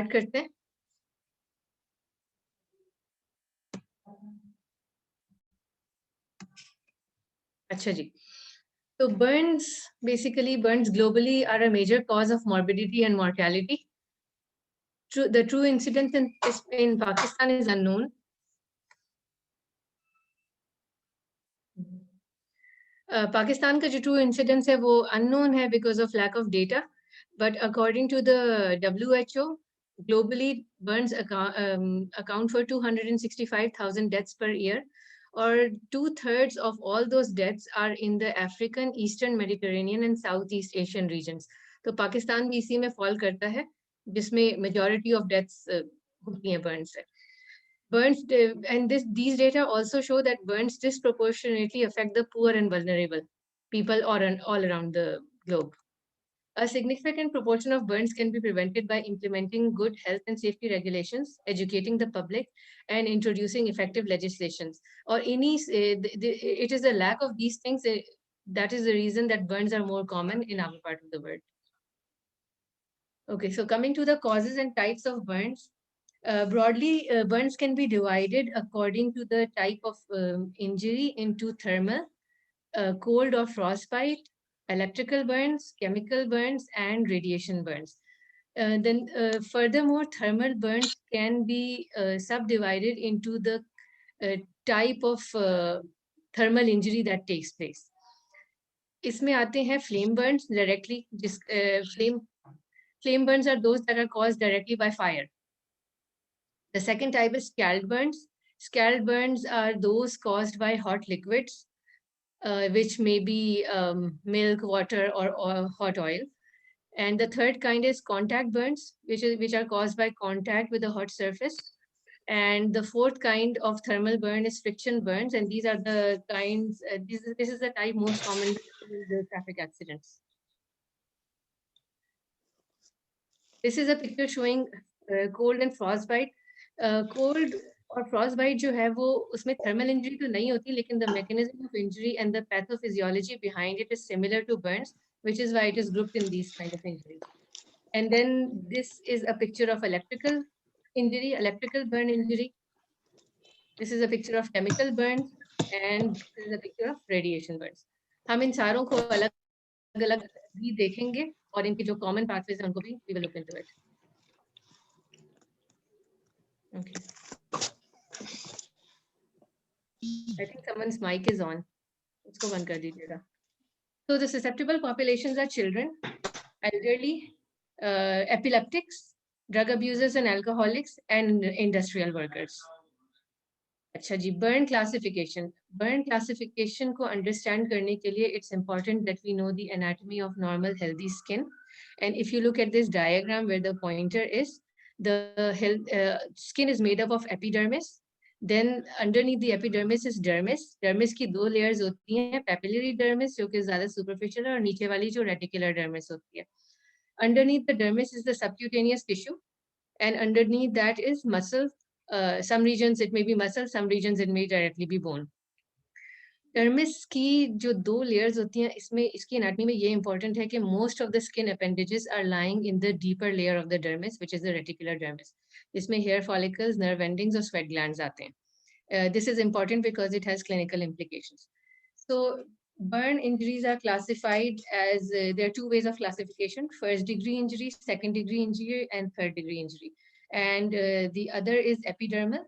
करते हैं। अच्छा जी, तो burns, basically burns globally are a major cause of morbidity and mortality. The true incidence in Pakistan is unknown. Pakistan का जो true incidence है वो अननोन है because of lack of data, but according to the WHO, globally burns account for 265,000 deaths per year, or 2/3 of all those deaths are in the African, Eastern Mediterranean and Southeast Asian regions. तो पाकिस्तान भी इसी में fall करता है जिसमें majority of deaths होती हैं burn से. Burns, and these data also show that burns disproportionately affect the poor and vulnerable people all around the globe. A significant proportion of burns can be prevented by implementing good health and safety regulations, educating the public, and introducing effective legislations. Or it is the lack of these things that is the reason that burns are more common in our part of the world. Okay, so coming to the causes and types of burns. Broadly, burns can be divided according to the type of injury into thermal, cold or frostbite, electrical burns, chemical burns, and radiation burns. Then, furthermore, thermal burns can be subdivided into the type of thermal injury that takes place. इसमें आते हैं flame burns directly. Flame burns are those that are caused directly by fire. The second type is scald burns. Scald burns are those caused by hot liquids, which may be milk, water, or hot oil. And the third kind is contact burns, which are caused by contact with a hot surface. And the fourth kind of thermal burn is friction burns, and these are the kinds. This is the type most common in the traffic accidents. This is a picture showing cold and frostbite. Cold और frostbite जो है वो उसमें thermal injury तो नहीं होती, लेकिन the mechanism of injury and the pathophysiology behind it is similar to burns, which is why it is grouped in these kind of injuries. And then this is a picture of electrical injury, electrical burn injury. This is a picture of chemical burns, and this is a picture of radiation burns. हम इन सारों को अलग-अलग भी देखेंगे और इनके जो common pathways हैं उनको भी we will look into it. Okay. I think someone's mic is on. उसको बंद कर दीजिएगा. So the susceptible populations are children, elderly, epileptics, drug abusers and alcoholics, and industrial workers. अच्छा जी, burn classification. Burn classification को understand करने के लिए it's important that we know the anatomy of normal healthy skin. And if you look at this diagram where the pointer is, the skin is made up of epidermis. Then underneath the epidermis is dermis. Dermis की दो layers होती हैं, papillary dermis जो कि ज़्यादा superficial है और नीचे वाली जो reticular dermis होती है. Underneath the dermis is the subcutaneous tissue, and underneath that is muscle. Some regions it may be muscle, some regions it may directly be bone. Dermis की जो दो layers होती हैं, इसमें इसकी anatomy में ये important है कि most of the skin appendages are lying in the deeper layer of the dermis, which is the reticular dermis. इसमें hair follicles, nerve endings और sweat glands आते हैं. This is important because it has clinical implications. So burn injuries are classified as there are two ways of classification: first degree injury, second degree injury, and third degree injury. And the other is epidermal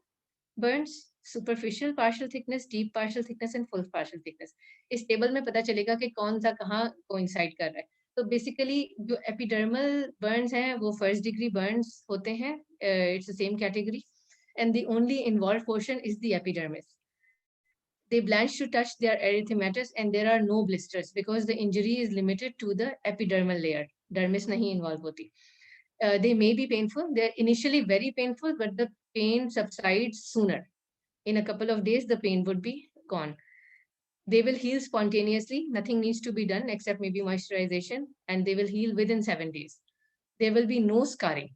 burns, superficial partial thickness, deep partial thickness, and full partial thickness. इस table में पता चलेगा कि कौन सा कहाँ coincide कर रहा है. तो बेसिकली जो epidermal burns हैं वो first degree burns होते हैं. It's the same category, and the only involved portion is the epidermis. They blanch to touch their erythematous, and there are no blisters because the injury is limited to the epidermal layer. Dermis nahi involved hoti. They may be painful. They're initially very painful, but the pain subsides sooner. In a couple of days, the pain would be gone. They will heal spontaneously. Nothing needs to be done except maybe moisturization, and they will heal within 7 days. There will be no scarring.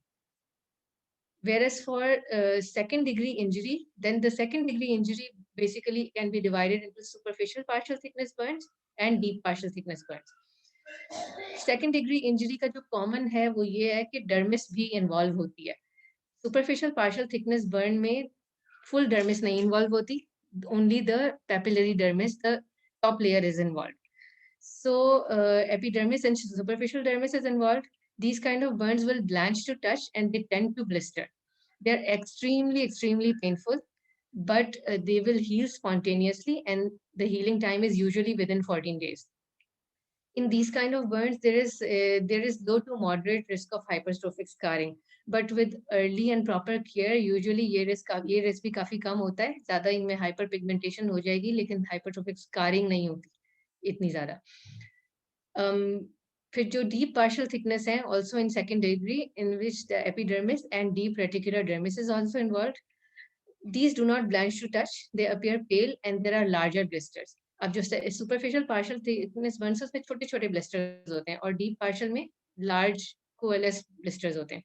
Whereas for second degree injury, then the second degree injury basically can be divided into superficial partial thickness burns and deep partial thickness burns. Second degree injury का जो common है वो ये है कि dermis भी involve होती है. सुपरफिशियल पार्शियल थिकनेस बर्न में full dermis nahi involve hoti, only the papillary dermis, the top layer is involved. So epidermis and superficial dermis is involved. These kind of burns will blanch to touch and they tend to blister. They're extremely painful, but they will heal spontaneously and the healing time is usually within 14 days. In these kind of burns, there is low to moderate risk of hypertrophic scarring. But with early and proper care, usually ये risk भी काफी कम होता है. ज़्यादा इनमें hyperpigmentation हो जाएगी, लेकिन hypertrophic scarring नहीं होती इतनी ज़्यादा. फिर जो deep partial thickness है, also in second degree, in which the epidermis and deep reticular dermis is also involved. These do not blanch to touch. They appear pale and there are larger blisters. अब जो superficial partial thickness burns उसमें छोटे छोटे blisters होते हैं और deep partial में large coalesced blisters होते हैं.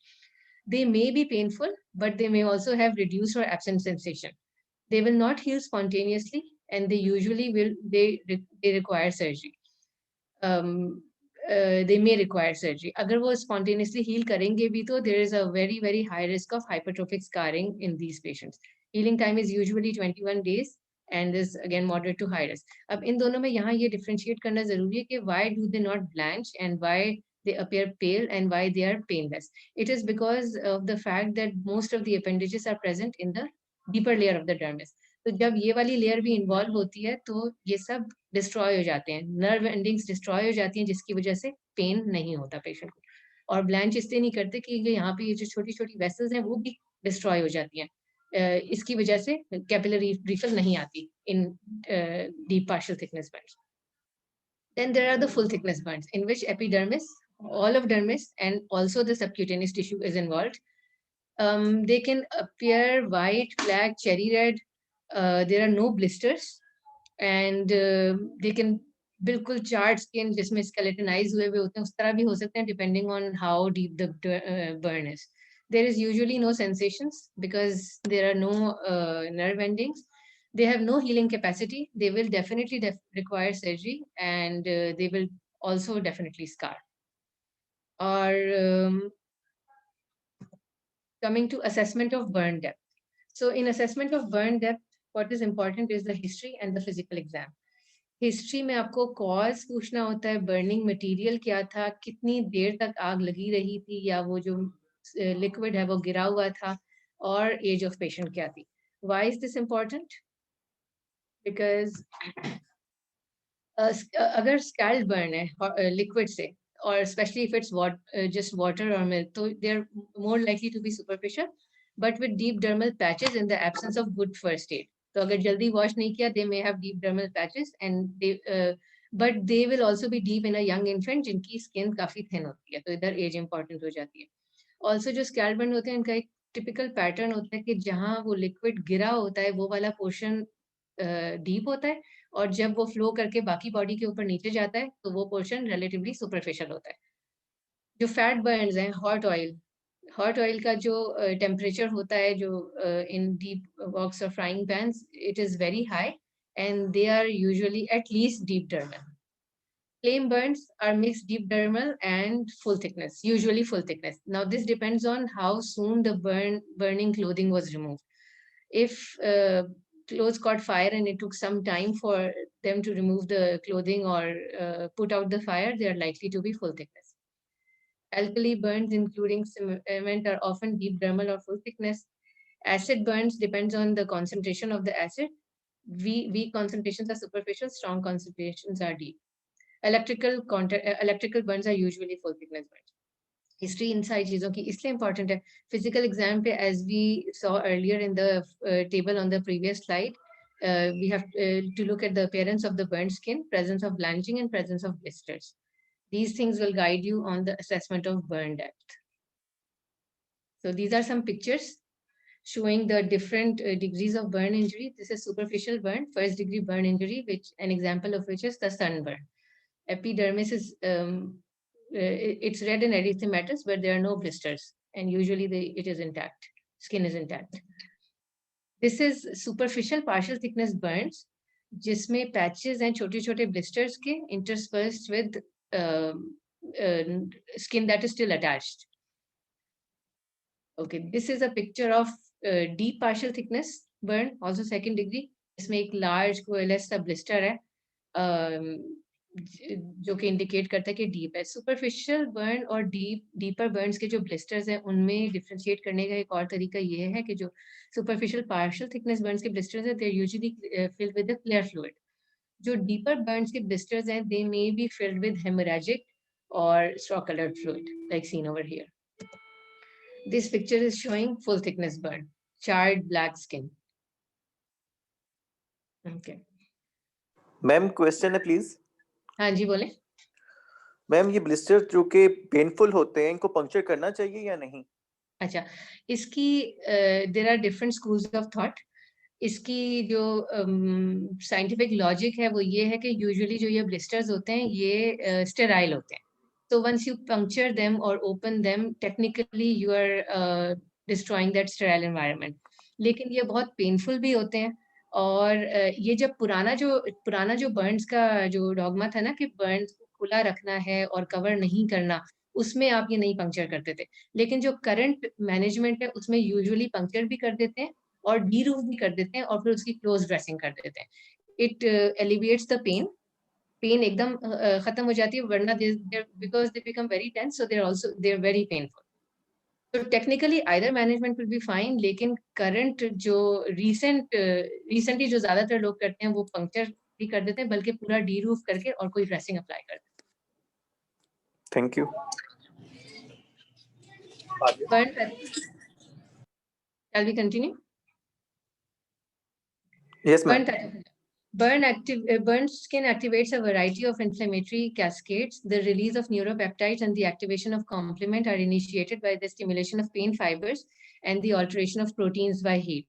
They may be painful, but they may also have reduced or absent sensation. They will not heal spontaneously, and they usually they require surgery. They may require surgery. अगर वो spontaneously heal करेंगे भी तो there is a very high risk of hypertrophic scarring in these patients. Healing time is usually 21 days and is again moderate to high risk. अब इन दोनों में यहाँ ये differentiate करना जरूरी है कि why do they not blanch and why they appear pale and why they are painless. It is because of the fact that most of the appendages are present in the deeper layer of the dermis. तो जब ये वाली layer भी involve होती है तो ये सब डिस्ट्रॉय हो जाते हैं, नर्व एंडिंग्स डिस्ट्रॉय हो जाती हैं, जिसकी वजह से पेन नहीं होता पेशेंट को. और ब्लैंच इसलिए नहीं करते कि यहाँ पे ये जो छोटी छोटी वेसल्स हैं वो भी डिस्ट्रॉय हो जाती हैं. इसकी वजह से कैपिलरी रिफिल नहीं आती इन deep partial thickness Burns. Then there are the full thickness burns in which epidermis, all of dermis, and also the subcutaneous tissue is involved. They can appear white, black, cherry red. There are no blisters, and they can बिल्कुल charred skin जिसमें skeletonize हुए हुए होते हैं उस तरह भी हो सकते हैं depending on how deep the burn is. There is usually no sensations because there are no nerve endings. They have no healing capacity. They will definitely require surgery and they will also definitely scar. Or coming to assessment of burn depth. So in assessment of burn depth, what is important is the history and the physical exam. History में आपको cause पूछना होता है, burning material क्या था, कितनी देर तक आग लगी रही थी या वो जो लिक्विड है वो गिरा हुआ था, और एज ऑफ पेशेंट क्या थी. Why is this important? Because अगर स्कैल्ड बर्न है लिक्विड से और especially if it's just water और मिल्क, तो they are more likely to be superficial. But with deep dermal patches in the absence of good first aid, तो अगर जल्दी wash नहीं किया, they may have deep dermal patches and but they will also be deep in a young infant जिनकी skin काफी thin होती है, तो इधर एज इंपॉर्टेंट हो जाती है. ऑल्सो जो स्कैल्ड बर्न होते हैं इनका एक टिपिकल पैटर्न होता है कि जहाँ वो लिक्विड गिरा होता है वो वाला पोर्शन डीप होता है और जब वो फ्लो करके बाकी बॉडी के ऊपर नीचे जाता है तो वो पोर्शन रिलेटिवली सुपरफिशियल होता है. जो फैट बर्न्स हैं, हॉट ऑयल का जो टेम्परेचर होता है जो इन डीप वॉक्स और frying pans, it is very high and they are usually at least deep dermal. Flame burns are mixed deep dermal and full thickness, usually full thickness. Now this depends on how soon the burning clothing was removed. If clothes caught fire and it took some time for them to remove the clothing or put out the fire, they are likely to be full thickness. Alkali burns, including cement, are often deep dermal or full thickness. Acid burns depends on the concentration of the acid. Weak concentrations are superficial, strong concentrations are deep. Electrical burns are usually full thickness burns. History इन सारी चीजों की इसलिए important है. Physical exam पे, as we saw earlier in the table on the previous slide, we have to look at the appearance of the burnt skin, presence of blanching, and presence of blisters. These things will guide you on the assessment of burn depth. So these are some pictures showing the different degrees of burn injury. This is superficial burn, first degree burn injury, which an example of which is the sunburn. Epidermis is it's red and erythematous, but there are no blisters, and usually it is intact. Skin is intact. This is superficial partial thickness burns, जिसमें patches and छोटे-छोटे blisters के interspersed with skin that is still attached. Okay, this is a picture of deep partial thickness burn, also second degree. इसमें एक large coalesced सा blister है, जो कि indicate करता है कि डीप है. सुपरफिशियल बर्न और डीपर बर्न्स के जो ब्लिस्टर्स हैं उनमें डिफरेंशिएट करने का एक और तरीका ये है कि जो सुपरफिशियल पार्शियल थिकनेस बर्न्स के ब्लिस्टर्स हैं, they are usually filled with a clear fluid. जो डीपर बर्न्स के ब्लिस्टर्स हैं, they may be filled with haemorrhagic और straw coloured fluid like seen over here. This picture is showing full thickness burn, charred black skin. Okay. Ma'am question है please. हाँ जी बोले. Ma'am ये blister जो के painful होते हैं, इनको पंक्चर करना चाहिए या नहीं? अच्छा, इसकी there are different schools of thought. इसकी जो साइंटिफिक लॉजिक है वो ये है कि यूजुअली जो ये ब्लिस्टर्स होते हैं ये स्टेराइल होते हैं. So once you puncture them or open them, technically you are destroying that sterile environment. लेकिन ये बहुत पेनफुल भी होते हैं. और ये जब पुराना जो बर्न्स का जो डॉगमा था ना कि बर्न्स को खुला रखना है और कवर नहीं करना, उसमें आप ये नहीं पंक्चर करते थे. लेकिन जो करंट मैनेजमेंट है उसमें यूजुअली पंक्चर भी कर देते हैं और डीरूफ भी कर देते हैं और फिर उसकी क्लोज ड्रेसिंग कर देते हैं. It alleviates the pain. Pain एकदम खत्म हो जाती है, वरना because they become very tense, so they are very painful. तो technically either management will be fine, लेकिन करंट जो रिसेंटली जो ज्यादातर लोग करते हैं वो पंक्चर भी कर देते हैं, बल्कि पूरा डीरूफ करके और कोई ड्रेसिंग अप्लाई कर देते हैं. Thank you. Shall we continue? Yes ma'am. Burn skin activates a variety of inflammatory cascades. The release of neuropeptides and the activation of complement are initiated by the stimulation of pain fibers and the alteration of proteins by heat.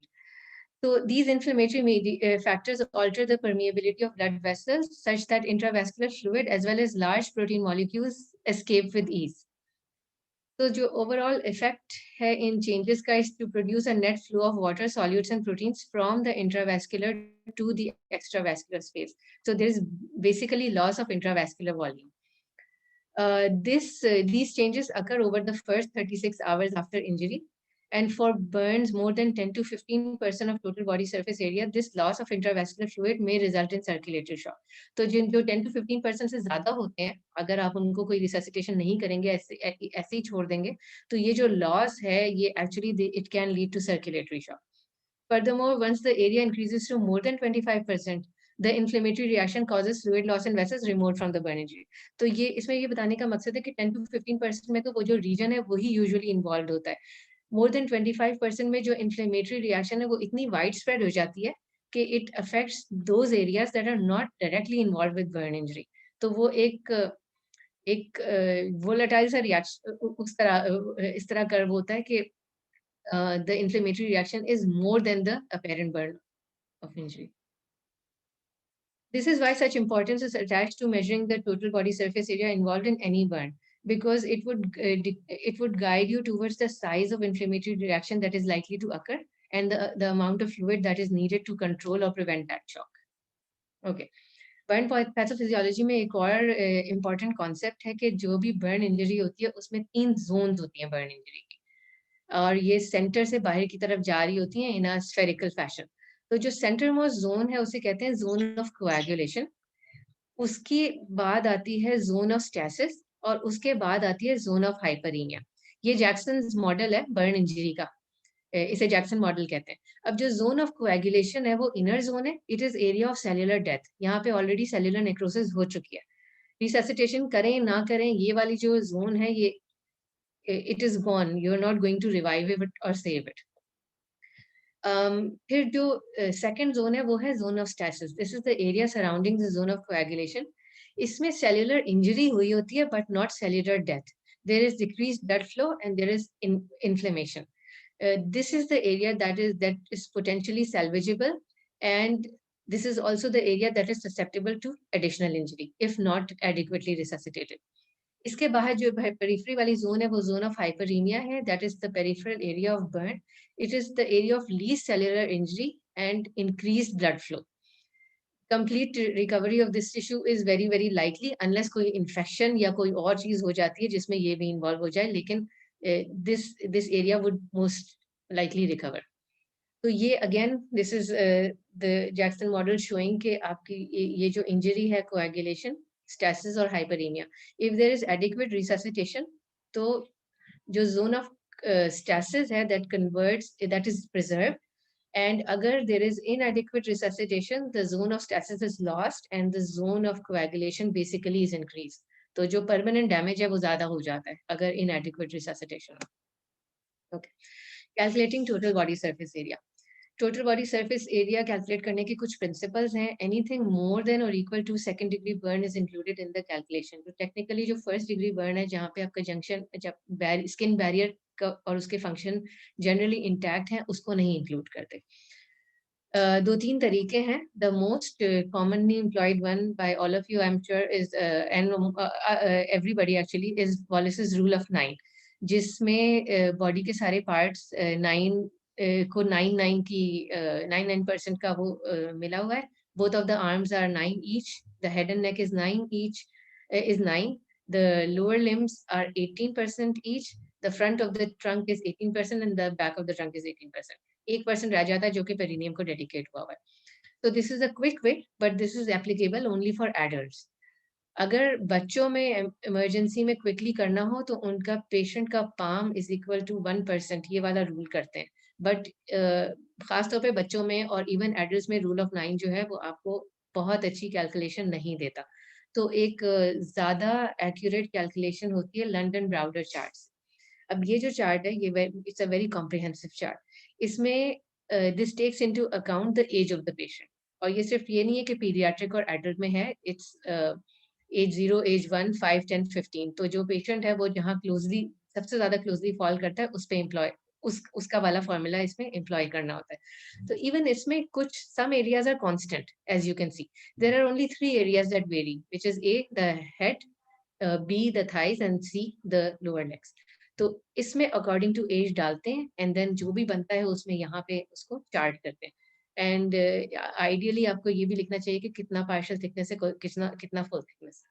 So these inflammatory factors alter the permeability of blood vessels such that intravascular fluid as well as large protein molecules escape with ease. So the overall effect in changes is to produce a net flow of water, solutes, and proteins from the intravascular to the extravascular space. So there is basically loss of intravascular volume. These changes occur over the first 36 hours after injury. And for burns more than 10 to 15% of total body surface area, this loss of intravascular fluid may result in circulatory shock. तो जो 10 to 15% से ज़्यादा होते हैं, अगर आप उनको कोई resuscitation नहीं करेंगे, ऐसे ही छोड़ देंगे, तो ये जो loss है, ये actually it can lead to circulatory shock. Furthermore, once the area increases to more than 25%, the inflammatory reaction causes fluid loss in vessels removed from the burn injury. तो ये इसमें ये बताने का मकसद है कि 10 to 15% में तो वो जो region है वही usually involved होता है. More than 25% में जो inflammatory reaction है वो इतनी widespread हो जाती है कि it affects those areas that are not directly involved with burn injury. तो वो एक volatile सा reaction इस तरह कर्व होता है कि the inflammatory reaction is more than the apparent burn of injury. This is why such importance is attached to measuring the total body surface area involved in any burn, because it would guide you towards the size of inflammatory reaction that is likely to occur and the amount of fluid that is needed to control or prevent that shock. Okay. Burn pathophysiology में एक और important concept है कि जो भी burn injury होती है उसमें 3 जोन्स होती हैं बर्न इंजरी की, और ये सेंटर से बाहर की तरफ जा रही होती हैं इन अ स्फेरिकल फैशन. तो जो सेंटर मोस्ट जोन है उसे कहते हैं जोन ऑफ कोएगुलेशन. उसके बाद आती है जोन ऑफ स्टेसिस और उसके बाद आती है जोन ऑफ हाइपरीमिया. ये जैक्सन मॉडल है बर्न इंजरी का, इसे जैक्सन मॉडल कहते हैं. अब जो जोन ऑफ कोएगुलेशन है वो इनर जोन है. It is area of cellular death. यहाँ पे ऑलरेडी सेल्युलर नेक्रोसिस हो चुकी है. रिससिटेशन करें ना करें, ये वाली जो जोन है ये it is gone. You are not going to revive it or save it. फिर जो second zone है वो है zone of stasis. This is the area surrounding the zone of coagulation. इसमें cellular injury हुई होती है but not cellular death. There is decreased blood flow and there is inflammation. This is the area that is potentially salvageable, and this is also the area that is susceptible to additional injury if not adequately resuscitated. इसके बाहर जो periphery वाली zone है वो zone of hyperaemia है. That is the peripheral area of burn. It is the area of least cellular injury and increased blood flow. complete recovery of this tissue is very very likely unless कोई infection या कोई और चीज हो जाती है जिसमें ये भी involve हो जाए, लेकिन this area would most likely recover. तो ये again this is the Jackson model showing कि आपकी ये जो injury है coagulation, stasis और hyperemia. If there is adequate resuscitation, तो जो zone of stasis है that is preserved. And agar there is inadequate resuscitation, the zone of stasis is lost and the zone of coagulation basically is increased. तो जो permanent damage है वो ज़्यादा हो जाता है अगर inadequate resuscitation हो. Okay. Calculating total body surface area. Total body surface area calculate करने के कुछ principles हैं. Anything more than or equal to second degree burn is included in the calculation. तो technically जो first degree burn है जहाँ पे आपका junction जब skin barrier और उसके function generally intact हैं उसको नहीं include करते. दो तीन तरीके हैं. The most commonly employed one by all of you I'm sure is and everybody actually is Wallace's rule of 9, जिसमें body के सारे parts 9 को 99% का वो मिला हुआ है. Both of the arms are 9 each. The head and neck is 9 each. Is 9. The lower limbs are 18% each. The front of the trunk is 18% and the back of the trunk is 18%. 1% रह जाता है जो कि perineum को dedicate हुआ है. So this is a quick way, but this is applicable only for adults. अगर बच्चों में इमरजेंसी में क्विकली करना हो तो उनका पेशेंट का पाम इज इक्वल टू 1%, ये वाला रूल करते हैं. बट खासतौर पे बच्चों में और इवन एडल्ट्स में रूल ऑफ 9 जो है वो आपको बहुत अच्छी कैलकुलेशन नहीं देता. तो एक ज़्यादा एक्यूरेट कैलकुलेशन होती है लंदन ब्राउडर चार्ट. अब ये जो चार्ट है ये it's a very comprehensive chart. इसमें this takes into account the age of the patient. और ये सिर्फ ये नहीं है कि पीडियाट्रिक और एडल्ट में है. It's age 0, age 1, 5, 10, 15. तो जो पेशेंट है वो जहाँ क्लोजली सबसे ज्यादा क्लोजली फॉल करता है उस पे एम्प्लॉय उसका वाला फॉर्मूला इसमें एम्प्लॉय करना होता है. तो इवन इसमें कुछ some areas are constant as you can see. There are only 3 areas that vary, which is A the head, B the thighs and C the lower legs. तो इसमें अकॉर्डिंग टू एज डालते हैं and then जो भी बनता है उसमें यहाँ पे उसको चार्ट करते हैं. एंड आइडियली आपको ये भी लिखना चाहिए कि कितना पार्शियल थिकनेस है, कितना full thickness.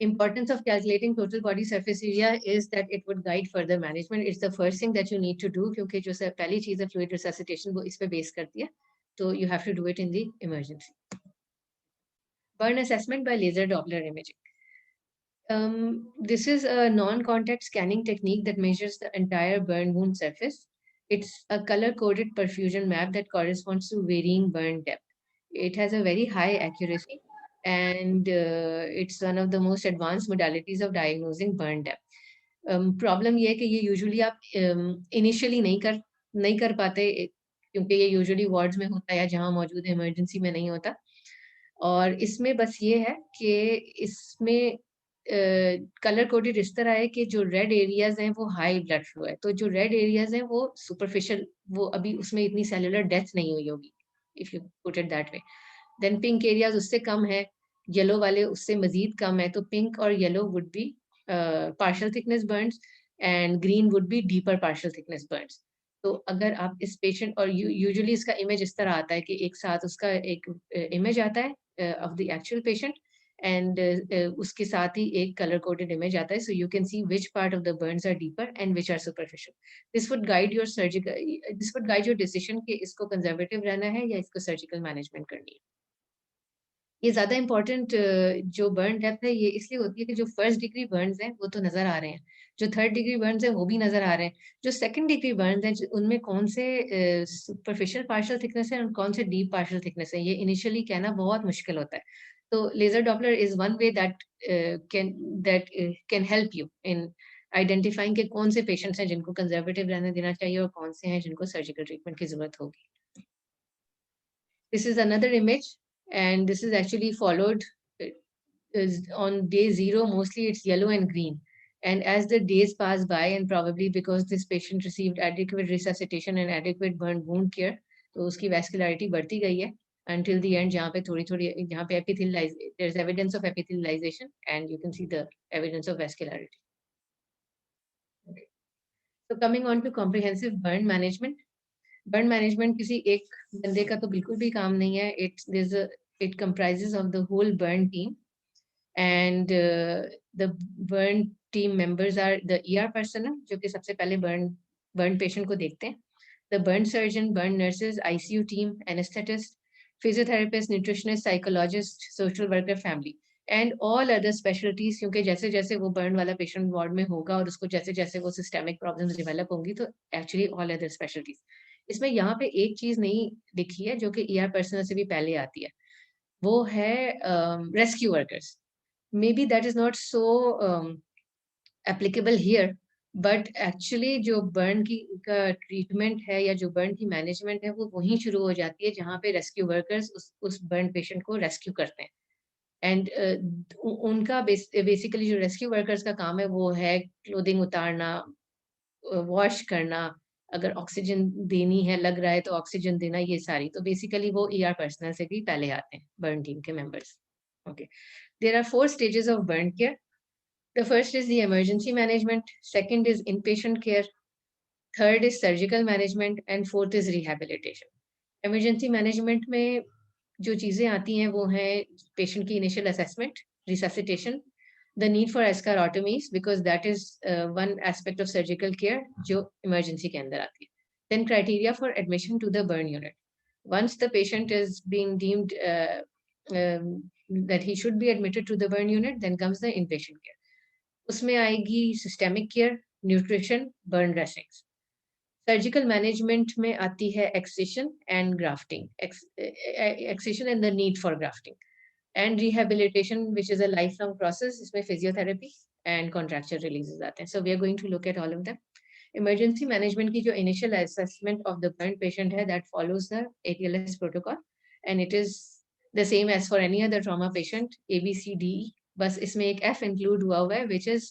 Importance of calculating total body surface area is that it would guide further management. It's the first thing that you need to do क्योंकि जो पहली चीज है fluid resuscitation वो इस पे बेस करती है. तो you have to do it in the emergency. Burn assessment by laser Doppler imaging. This is a non-contact scanning technique that measures the entire burn wound surface. It's a color-coded perfusion map that corresponds to varying burn depth. It has a very high accuracy and it's one of the most advanced modalities of diagnosing burn depth. Problem ये है कि ये usually आप initially नहीं कर पाते क्योंकि ये usually wards में होता है या जहाँ मौजूद है emergency में नहीं होता. और इसमें बस ये है कि इसमें कलर कोडेड इस तरह है कि जो रेड एरियाज हैं वो हाई ब्लड फ्लो है. तो जो रेड एरियाज हैं वो सुपरफिशियल, वो अभी उसमें इतनी सेलुलर डेथ नहीं हुई होगी if you put it that way. Then pink areas उससे कम है, येलो वाले उससे मजीद कम है. तो पिंक और yellow would be partial thickness Burns and green would be deeper partial thickness Burns. तो अगर आप इस पेशेंट और यूजुअली इसका इमेज इस तरह आता है कि एक साथ उसका एक इमेज आता है of the actual patient and उसके साथ ही एक color coded image आता है. So you can see which part of the burns are deeper and which are superficial. This would guide your decision कि इसको conservative रहना है या इसको surgical management करनी है. ये ज़्यादा important जो burn depth है ये इसलिए होती है कि जो first degree burns हैं वो तो नज़र आ रहे हैं, जो third degree burns हैं वो भी नज़र आ रहे हैं, जो second degree burns हैं उनमें कौन से superficial partial thickness है और कौन से deep partial thickness है ये initially कहना बहुत मुश्किल होता है. So laser Doppler is one way that can help you in identifying कि कौन से patients हैं जिनको conservative रहने देना चाहिए और कौन से हैं जिनको surgical treatment की ज़रूरत होगी. This is another image and this is actually followed on day 0. Mostly it's yellow and green. And as the days pass by and probably because this patient received adequate resuscitation and adequate burn wound care, तो उसकी vascularity बढ़ती गई है. Until the end, जहाँ पे थोड़ी जहाँ पे there's evidence of epithelialization and you can see the evidence of vascularity. Okay. So coming on to comprehensive burn management, burn management किसी एक बंदे का तो बिल्कुल भी काम नहीं है. It comprises of the whole burn team, and the burn team members are the ER personnel जो कि सबसे पहले burn patient को देखते हैं, the burn surgeon, burn nurses, ICU team, anesthetist, physiotherapist, nutritionist, psychologist, social worker, family, and all other specialties. क्योंकि जैसे जैसे वो burn वाला patient ward में होगा और उसको जैसे जैसे वो systemic problems develop होंगी, तो actually all other specialties. इसमें यहाँ पे एक चीज नहीं लिखी है जो कि ER personnel से भी पहले आती है, वो है rescue workers. Maybe that is not so applicable here, but actually जो बर्न की का ट्रीटमेंट है या जो बर्न की मैनेजमेंट है वो वहीं शुरू हो जाती है जहाँ पे रेस्क्यू वर्कर्स उस बर्न पेशेंट को रेस्क्यू करते हैं. एंड उनका बेसिकली जो रेस्क्यू वर्कर्स का काम है वो है क्लोथिंग उतारना, वॉश करना, अगर ऑक्सीजन देनी है लग रहा है तो ऑक्सीजन देना, ये सारी. तो बेसिकली वो ER पर्सनल से भी पहले आते हैं बर्न टीम के members. Okay, there are 4 stages of burn care. The first is the emergency management, second is inpatient care, third is surgical management, and fourth is rehabilitation. Emergency management में जो चीजें आती हैं वो हैं patient की initial assessment, resuscitation, the need for escharotomies because that is one aspect of surgical care जो emergency के अंदर आती है. Then criteria for admission to the burn unit. Once the patient is being deemed that he should be admitted to the burn unit, then comes the inpatient care. उसमें आएगी systemic care, nutrition, burn dressings. Surgical management में आती है excision and grafting, excision and the need for grafting, and rehabilitation which is a lifelong process. इसमें physiotherapy and contractual releases आते हैं. So we are going to look at all of them. Emergency management की जो initial assessment of the burn patient है, that follows the ATLS protocol and it is the same as for any other trauma patient, ABCD. बस इसमें एक F include हुआ है which is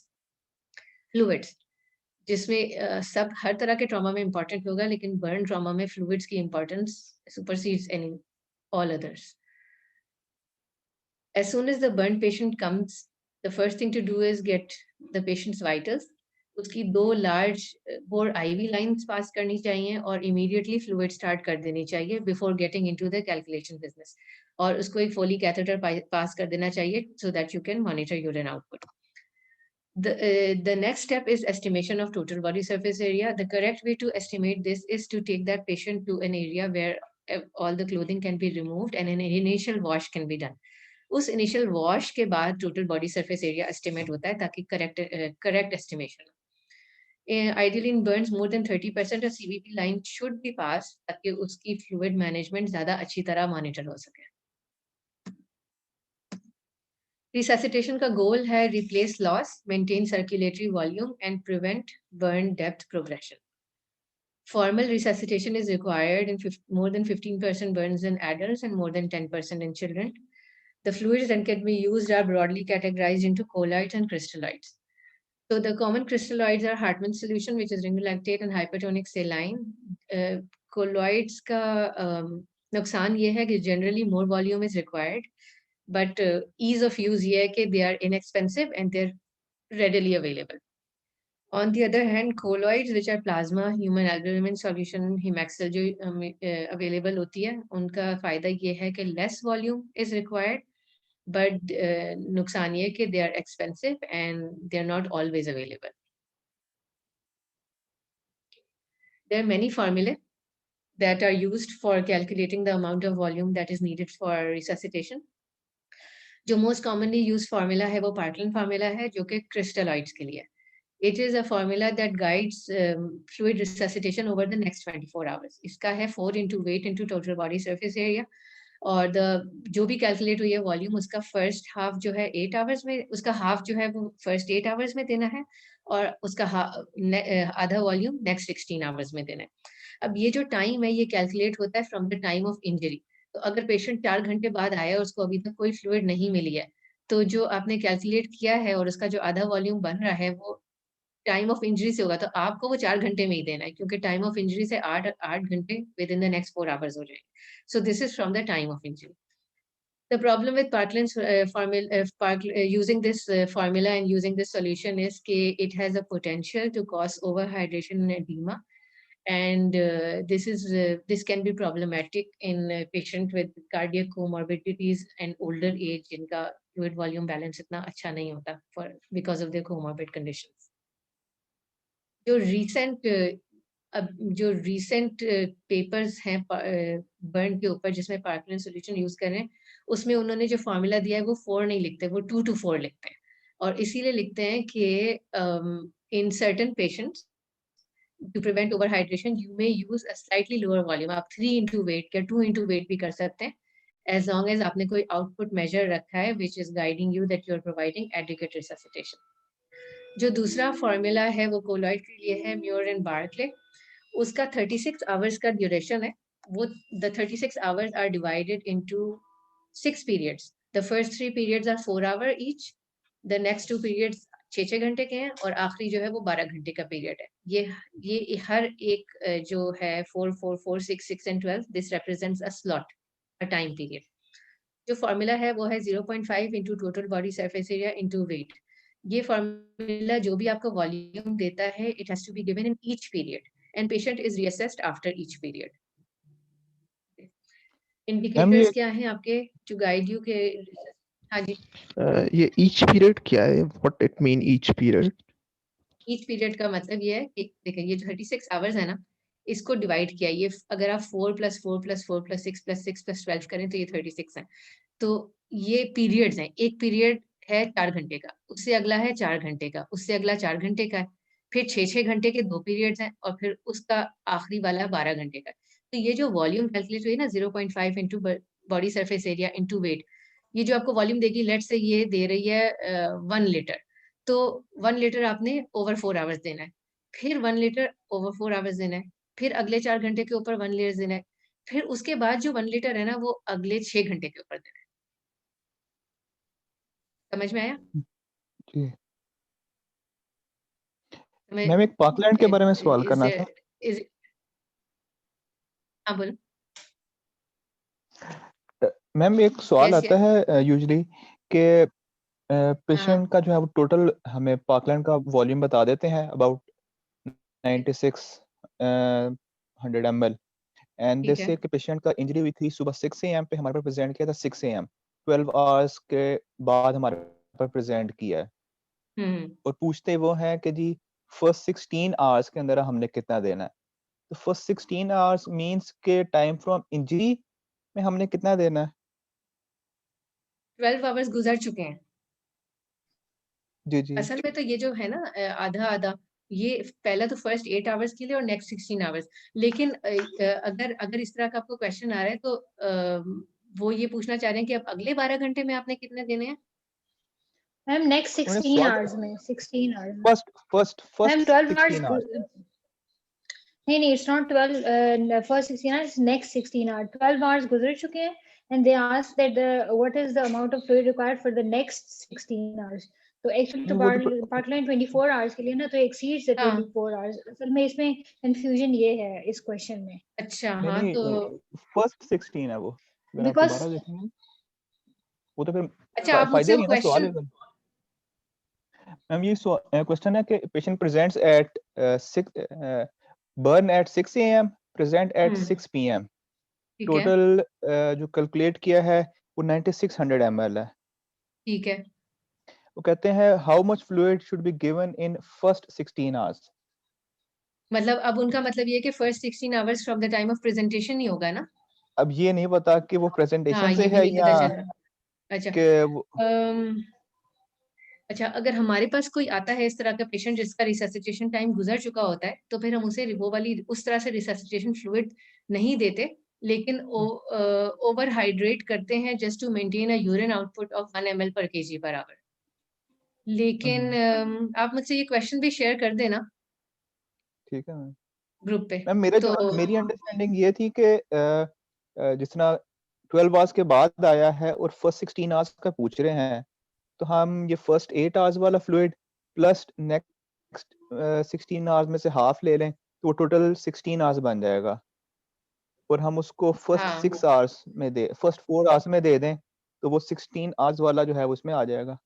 fluids, जिसमें सब हर तरह के ट्रॉमा में इंपॉर्टेंट होगा, लेकिन बर्न ट्रॉमा में फ्लूइड्स की importance supersedes any all others. As soon as the burn patient comes, the first thing to do is get the patient's vitals. उसकी 2 large bore IV lines पास करनी चाहिए और immediately fluid start कर देनी चाहिए before getting into the calculation business. और उसको एक Foley catheter पास कर देना चाहिए so that you can monitor urine output. The next step is estimation of total body surface area. The correct way to estimate this is to take that patient to an area where all the clothing can be removed and an initial wash can be done. उस initial wash के बाद total body surface area estimate होता है ताकि correct estimation. Ideally in burns more than 30% of CBP line should be pass ताकि उसकी fluid management ज्यादा अच्छी तरह मॉनिटर हो सके. रिससिटेशन का गोल है replace loss, maintain circulatory volume and prevent burn depth progression. Formal resuscitation is required in more than 15% burns in adults and more than 10% in children. The fluids that can be used are broadly categorized into colloids and crystalloids. So the common crystalloids are Hartmann's solution, which is ring lactate and hypertonic saline. Colloids का नुकसान ये है कि generally more volume is required, but ease of use ये है कि they are inexpensive and they're readily available. On the other hand, colloids, which are plasma, human albumin solution, Hemaxil जो available होती है, उनका फायदा ये है कि less volume is required, but नुकसान ये कि they are expensive and they are not always available. There are many formulae that are used for calculating the amount of volume that is needed for resuscitation. जो most commonly used formula है वो Parkland formula है जो कि crystalloids के लिए. It is a formula that guides fluid resuscitation over the next 24 hours. इसका है 4 into weight into total body surface area. और जो भी कैलकुलेट हुई है वॉल्यूम, उसका फर्स्ट हाफ जो है 8 आवर्स में, उसका हाफ जो है वो फर्स्ट 8 आवर्स में देना है और उसका आधा वॉल्यूम नेक्स्ट 16 आवर्स में देना है. अब ये जो टाइम है ये कैलकुलेट होता है from the time of injury. तो अगर पेशेंट 4 घंटे बाद आया और उसको अभी तक कोई फ्लूइड नहीं मिली है, तो जो आपने कैलकुलेट किया है और उसका जो आधा वॉल्यूम बन रहा है वो टाइम ऑफ इंजरी से होगा, तो आपको वो 4 घंटे में ही देना है क्योंकि टाइम ऑफ इंजरी से 8 घंटे with in the next 4 hours हो जाएंगे. So this is from the time of injury. The problem with Parkland's using this formula and using this solution is that it has a potential to cause overhydration and edema, and this can be problematic in patient with cardiac comorbidities and older age जिनका fluid volume balance इतना अच्छा नहीं होता for because of their comorbid conditions. जो recent papers हैं burn के ऊपर जिसमें Parkland solution यूज कर रहे हैं, उसमें उन्होंने जो फॉर्मूला दिया है वो 4 नहीं लिखते, वो 2 to 4 लिखते हैं, और इसीलिए लिखते हैं कि in certain patients to prevent overhydration, you may use a slightly lower volume. आप 3 into weight या 2 into weight भी कर सकते हैं, as long as आपने कोई output measure रखा है, which is guiding you that you are providing adequate resuscitation. जो दूसरा formula है वो colloid के लिए है, Muir and Barclay. उसका 36 hours का duration है. वो the 36 hours are divided into 6 periods. The first 3 periods are 4 hours each. The next 2 periods 6 घंटे के हैं, और आखिरी जो है वो 12 घंटे का पीरियड है. ये हर एक जो है 4, 4, 4, 6, 6 and 12, this represents a slot, a time period. जो फॉर्मूला है वो है 0.5 into total body surface area into weight. ये फॉर्मूला जो भी आपको वॉल्यूम देता है, it has to be given in each period, and patient is reassessed after each period. Indicators क्या हैं आपके to guide you के? हाँ जी. ये each period क्या है? What it mean each period? Each period का मतलब ये है कि देखिए ये जो 36 hours है ना, इसको डिवाइड किया, ये अगर आप 4 + 4 + 4 + 6 + 6 + 12 करें तो ये 36 है. तो ये पीरियड्स हैं. एक पीरियड है 4 घंटे का, उससे अगला है 4 घंटे का, उससे अगला 4 घंटे का है, फिर 6 घंटे के 2 पीरियड्स हैं, और फिर उसका आखिरी वाला 12 घंटे का. तो ये जो वॉल्यूम कैलकुलेट हुई ना 0.5 into body surface area into weight, ये जो आपको वॉल्यूम देगी, लेट से ये दे रही है 1 लीटर, तो 1 लीटर आपने ओवर 4 आवर्स देना है, फिर 1 लीटर ओवर 4 आवर्स देना है, फिर अगले 4 घंटे के ऊपर 1 लीटर देना है, फिर उसके बाद जो 1 लीटर है ना वो अगले 6 घंटे के ऊपर देना है. समझ में आया? जी. मैं मैम एक पार्कलैंड के बारे में सवाल is करना there- था. is- हाँ बोलो. मैम एक सवाल Yes, आता है यूजुअली कि हाँ, पेशेंट का जो है वो टोटल हमें पार्कलैंड का वॉल्यूम बता देते हैं अबाउट 9600 ml, एंड ठीक दिस है. से कि पेशेंट का इंजरी हुई थी सुबह 6 AM पे हमारे पास प्रेजेंट किया था 6 AM, 12 आवर्स के बाद हमारे पास प्रेजेंट किया है, और पूछते वो हैं कि जी फर्स्ट 16 आवर्स के अंदर हमने कितना देना है. तो फर्स्ट 16 आवर्स मींस के टाइम फ्रॉम इंजरी में हमने कितना देना है? 12 आवर्स गुजर चुके हैं. जी जी. असल में तो ये जो है ना आधा आधा, ये पहला तो फर्स्ट 8 आवर्स के लिए और नेक्स्ट 16 आवर्स. लेकिन अगर इस तरह का आपको क्वेश्चन आ रहा है तो वो ये पूछना चाह रहे हैं कि अब अगले 12 घंटे में आपने कितने देने हैं. मैम नेक्स्ट 16 आवर्स में 16 hours first ma'am 12 16 hours hours. नहीं it's not 12 first 16 hours, next 16 hours. 12 hours गुजर चुके हैं and they asked that what is the amount of fluid required for the next 16 hours. तो एक्चुअली तो parkland 24 hours के लिए ना, तो एक्सीड्स द 24 आवर्स. असल में इसमें कंफ्यूजन ये है इस क्वेश्चन में. अच्छा हाँ, तो फर्स्ट 16 है वो, अगर आप Because- दोबारा देखेंगे वो तो फिर अच्छा आप फायदा मुझसे नहीं वो है ना सवाल. क्वेश्चन, मैम ये क्वेश्चन है कि patient presents at 6 burn at 6 AM, present at 6 PM. ठीक है टोटल जो कैलकुलेट किया है वो 9600 ml है. ठीक है. वो कहते हैं how much fluid should be given in first 16 hours. मतलब अब उनका मतलब ये है कि first 16 hours from the time of presentation ही होगा ना. अब ये नहीं पता कि वो प्रेजेंटेशन हाँ से ये भी है नहीं या पता चल रहा. अच्छा कि वो अच्छा, अगर हमारे पास कोई आता है इस तरह का पेशेंट जिसका रिससिटेशन टाइम गुजर चुका होता है, तो फिर हम उसे वो वाली उस तरह से रिससिटेशन फ्लूइड नहीं देते, लेकिन ओवर हाइड्रेट करते हैं just to maintain a urine output of 1 ml per kg per hour. लेकिन आप मुझसे ये क्वेश्चन भी शेयर कर देना ठीक है मैम. ग्रुप पे. मैम मेरा तो जो मेरी अंडरस्टैंडिंग ये थी कि जिस तरह 12 आवर्स के बाद आया है और फर्स्ट 16 आवर्स का पूछ रहे हैं, तो हम ये फर्स्ट 8 आवर्स वाला फ्लूइड प्लस नेक्स्ट 16 आवर्स में से हाफ ले लें तो वो टोटल 16 आवर्स बन जाएगा, और हम उसको फर्स्ट हाँ 6 आवर्स में दे फर्स्ट 4 आवर्स में दे दें तो वो 16 आवर्स वाला जो है वो उसमें आ जाएगा.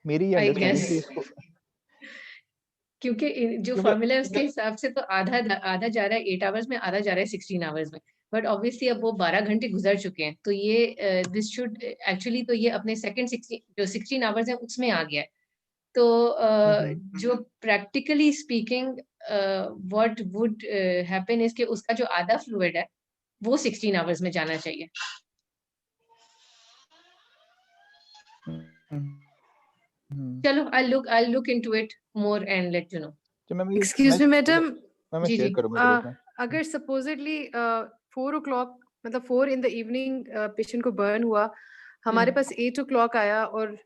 मेरी आई अंडरस्टैंडिंग थी गेस. इसको. क्योंकि जो फॉर्मूला है उसके हिसाब से तो आधा आधा जा रहा है 8 आवर्स में, आधा जा रहा है 16 आवर्स में, बट ऑब्वियसली अब वो 12 घंटे गुजर चुके हैं, तो ये दिस शुड एक्चुअली, तो ये अपने सेकंड 16 जो 16 आवर्स है उसमें आ गया है। तो जो practically speaking what would happen is कि उसका जो आधा फ्लूइड है वो 16 आवर्स में जाना चाहिए। चलो I'll look into it more and let you know. Excuse me, madam. मैं जी, शेयर जी। करूंगा ग्रुप में। अगर supposedly 4 o'clock मतलब 4 in the evening पेशेंट को बर्न हुआ, हमारे पास 8 o'clock आया और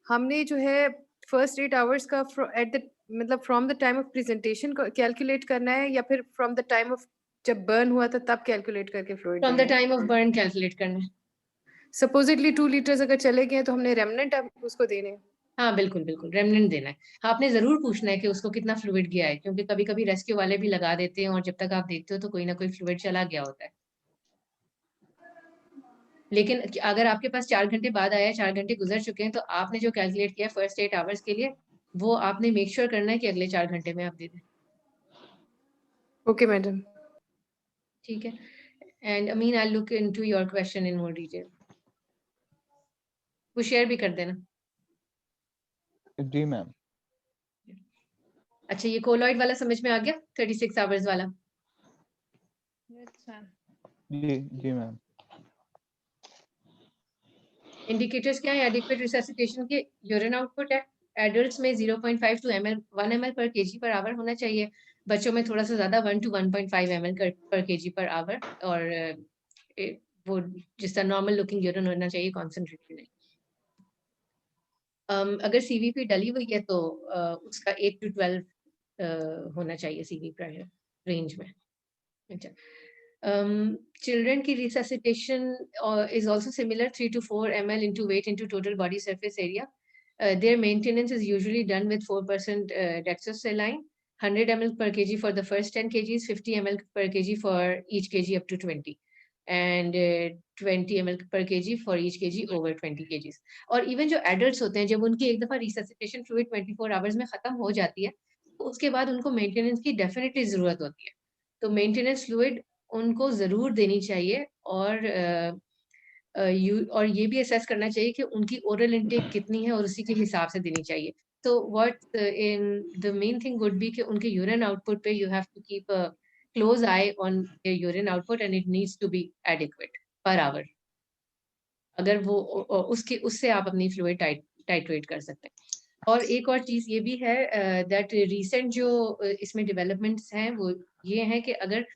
हमने जो है फर्स्ट 8 आवर्स का एट द मतलब from the time of presentation calculate करना है या फिर फ्रॉम द टाइम ऑफ जब बर्न हुआ था तब कैलकुलेट करके fluid From the time of burn calculate करना है। सपोजिटली 2 लीटर्स अगर चले गए तो हमने रेमनेंट उसको देने हैं। हाँ बिल्कुल बिल्कुल, रेमनेंट देना है। हाँ, आपने जरूर पूछना है कि उसको कितना फ्लूइड गया है, क्योंकि कभी कभी रेस्क्यू वाले भी लगा देते हैं और जब तक आप देखते हो तो कोई ना कोई फ्लूइड चला गया होता है। लेकिन अगर आपके पास 4 घंटे बाद आया, 4 घंटे गुजर चुके हैं, तो आपने जो कैलकुलेट किया फर्स्ट 8 आवर्स के लिए, वो आपने मेक श्योर करना है कि अगले 4 घंटे में आप दे दें। ओके मैडम, ठीक है। एंड अमीन I look into your question in more detail. वो शेयर भी कर देना। जी मैम। अच्छा, ये कोलॉइड वाला समझ में आ गया, 36 आवर्स वाला? जी जी मैम। इंडिकेटर्स क्या है एडिक्वेट रिससिटेशन के? यूरिन आउटपुट है, एडल्ट्स में 0.5 to 1 ml per kg per hour होना चाहिए, बच्चों में थोड़ा सा ज्यादा 1 to 1.5 ml per kg per hour, और वो जिस तरह नॉर्मल लुकिंग यूरिन होना चाहिए, कॉन्सेंट्रेटेड नहीं। अगर सीवीपी डली हुई है तो उसका 8 to 12 होना चाहिए सीवी प्रेशर रेंज में। अच्छा, children की resuscitation is also similar, 3 to 4 ml into weight into total body surface area. Their maintenance is usually done with 4% dextrosaline, 100 ml per kg for the first 10 kgs, 50 ml per kg for each kg up to 20, and 20 ml per kg for each kg over 20 kgs. और even जो adults होते हैं, जब उनकी एक दफा resuscitation fluid 24 hours में खत्म हो जाती है, तो उसके बाद उनको maintenance की definitely जरूरत होती है। तो maintenance fluid उनको जरूर देनी चाहिए, और ये भी असेस करना चाहिए कि उनकी ओरल इनटेक कितनी है और उसी के हिसाब से देनी चाहिए। तो what in the main thing would be कि उनके यूरिन आउटपुट पे you have to keep a close eye on urine output and it needs to be adequate per hour. अगर वो उसके उससे आप अपनी फ्लूइड टाइट्रेट कर सकते हैं। और एक और चीज ये भी है दैट रिसेंट जो इसमें डेवलपमेंट्स हैं वो ये हैं कि अगर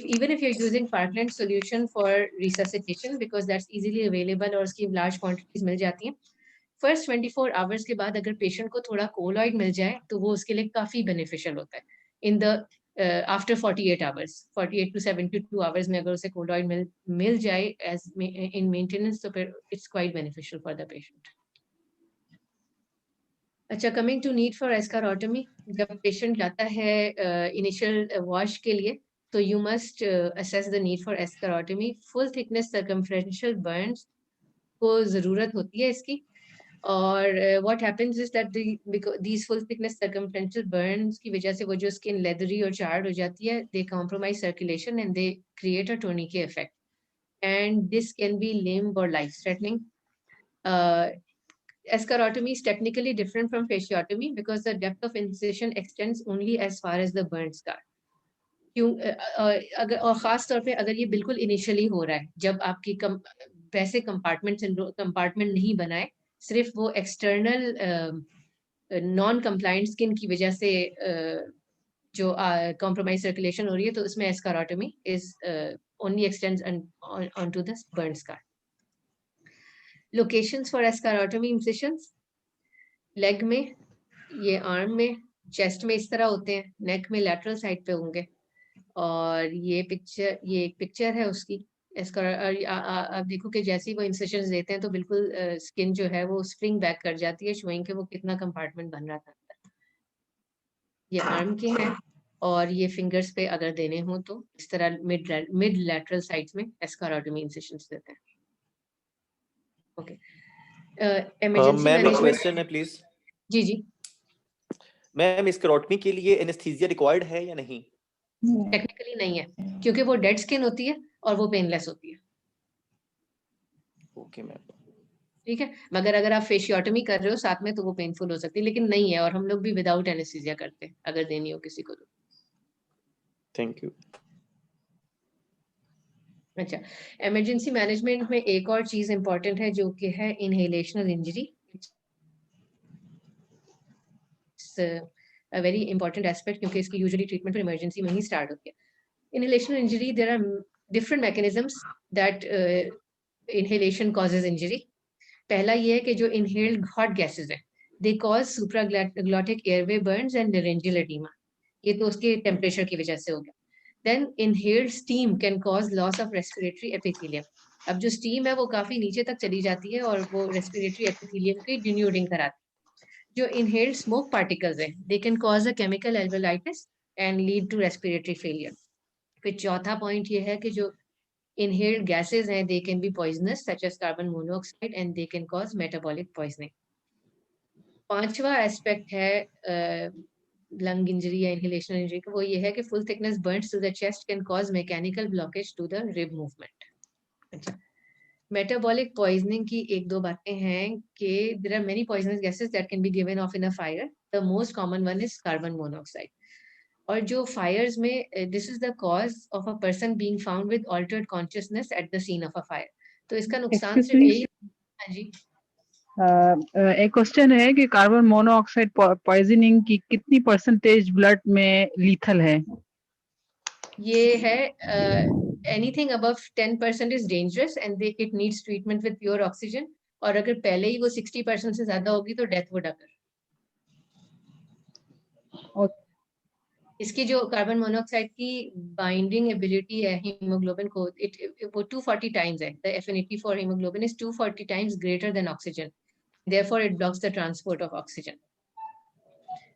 even if you're using Parkland solution for resuscitation because that's easily available और उसकी large quantities मिल जाती हैं, first 24 hours के बाद अगर patient को थोड़ा colloid मिल जाए तो वो उसके लिए काफी beneficial होता है। in the after 48 hours, 48 to 72 hours में अगर उसे colloid मिल जाए as in maintenance, तो फिर it's quite beneficial for the patient. अच्छा, coming to need for escharotomy, जब पेशेंट जाता है इनिशियल वॉश के लिए तो you must assess the need for escharotomy. Full thickness circumferential burns को ज़रूरत होती है इसकी, और what happens is that these full thickness circumferential burns की वजह से वो जो स्किन लेदरी और चार्ड हो जाती है, they compromise circulation and they create a tourniquet effect, and this can be limb और life threatening. Escharotomy is technically different from fasciotomy because the depth of incision extends only as far as the burn scar. क्यों अगर और ख़ास तौर पे अगर ये बिल्कुल इनिशियली हो रहा है, जब आपकी वैसे कंपार्टमेंट नहीं बनाए, सिर्फ वो एक्सटर्नल नॉन कंप्लायंट स्किन की वजह से जो कॉम्प्रोमाइज सर्कुलेशन हो रही है, तो उसमें escharotomy is only extends onto the burn scar. Locations for escharotomy incisions: leg में, ये आर्म में, चेस्ट में इस तरह होते हैं, नेक में लैटरल साइड पे होंगे, और ये एक पिक्चर है उसकी। आप देखो कि जैसे ही वो इंसेशंस देते हैं तो बिल्कुल स्किन जो है वो स्प्रिंग बैक कर जाती है, शोइंग के वो कितना कंपार्टमेंट बन रहा था। ये आर्म के हैं, और ये फिंगर्स पे अगर देने हो तो इस तरह मिड लैटरल साइड्स में एस्कारोटमी इंसेशंस देते हैं। ओके, इमरजेंसी मैम एक मैनेजमेंट। क्वेश्चन है प्लीज। जी जी। मैम स्क्लेरोटमी के लिए एनेस्थीसिया रिक्वायर्ड है या नहीं? टेक्निकली नहीं है, क्योंकि वो डेड स्किन होती है और वो पेनलेस होती है। Okay ma'am. ठीक है, मगर अगर आप फेशियोटमी कर रहे हो साथ में तो वो पेनफुल हो सकती है, लेकिन नहीं है, और हम लोग भी विदाउट एनेस्थीसिया करते हैं अगर देनी हो किसी को तो। Thank you. अच्छा, इमरजेंसी मैनेजमेंट में एक और चीज इंपॉर्टेंट है जो कि है inhalational injury. A very important aspect, क्योंकि इसकी यूजुअली ट्रीटमेंट फिर इमरजेंसी में ही स्टार्ट होती है। Inhalation injury, there are different mechanisms that inhalation causes injury. पहला ये है कि जो inhaled hot gases है, they cause supraglottic airway burns and laryngeal edema. ये तो उसके टेम्परेचर की वजह से हो गया। Then inhaled steam can cause loss of respiratory epithelium. अब जो steam है वो काफी नीचे तक चली जाती है और वो respiratory epithelium की denuding कराती है। जो inhaled smoke particles है, they can cause a chemical alveolitis and lead to respiratory failure. फिर चौथा पॉइंट ये है कि जो inhaled gases हैं, they can be poisonous such as carbon monoxide and they can cause metabolic poisoning. पांचवा aspect है लंग इंजरी या इनहेलेशनल इंजरी का, वो ये है कि full thickness burns to the chest can cause mechanical blockage to the rib movement. अच्छा, metabolic poisoning की एक दो बातें हैं कि there are many poisonous gases that can be given off in a fire. The most common one is carbon monoxide. और जो fires में this is the cause of a person being found with altered consciousness at the scene of a fire. तो इसका नुकसान Excuse सिर्फ me? यही। हाँ जी, एक क्वेश्चन है कि कार्बन मोनोऑक्साइड पॉइजनिंग की कितनी परसेंटेज ब्लड में लीथल है? ये है anything above 10% is dangerous and it needs treatment with pure oxygen, और अगर पहले ही वो 60% से ज्यादा होगी तो डेथ वुड अकर। इसकी जो कार्बन मोनोऑक्साइड की बाइंडिंग एबिलिटी है हीमोग्लोबिन को, वो 240 टाइम्स है। The affinity for haemoglobin is 240 times greater than oxygen, therefore it blocks the transport of oxygen.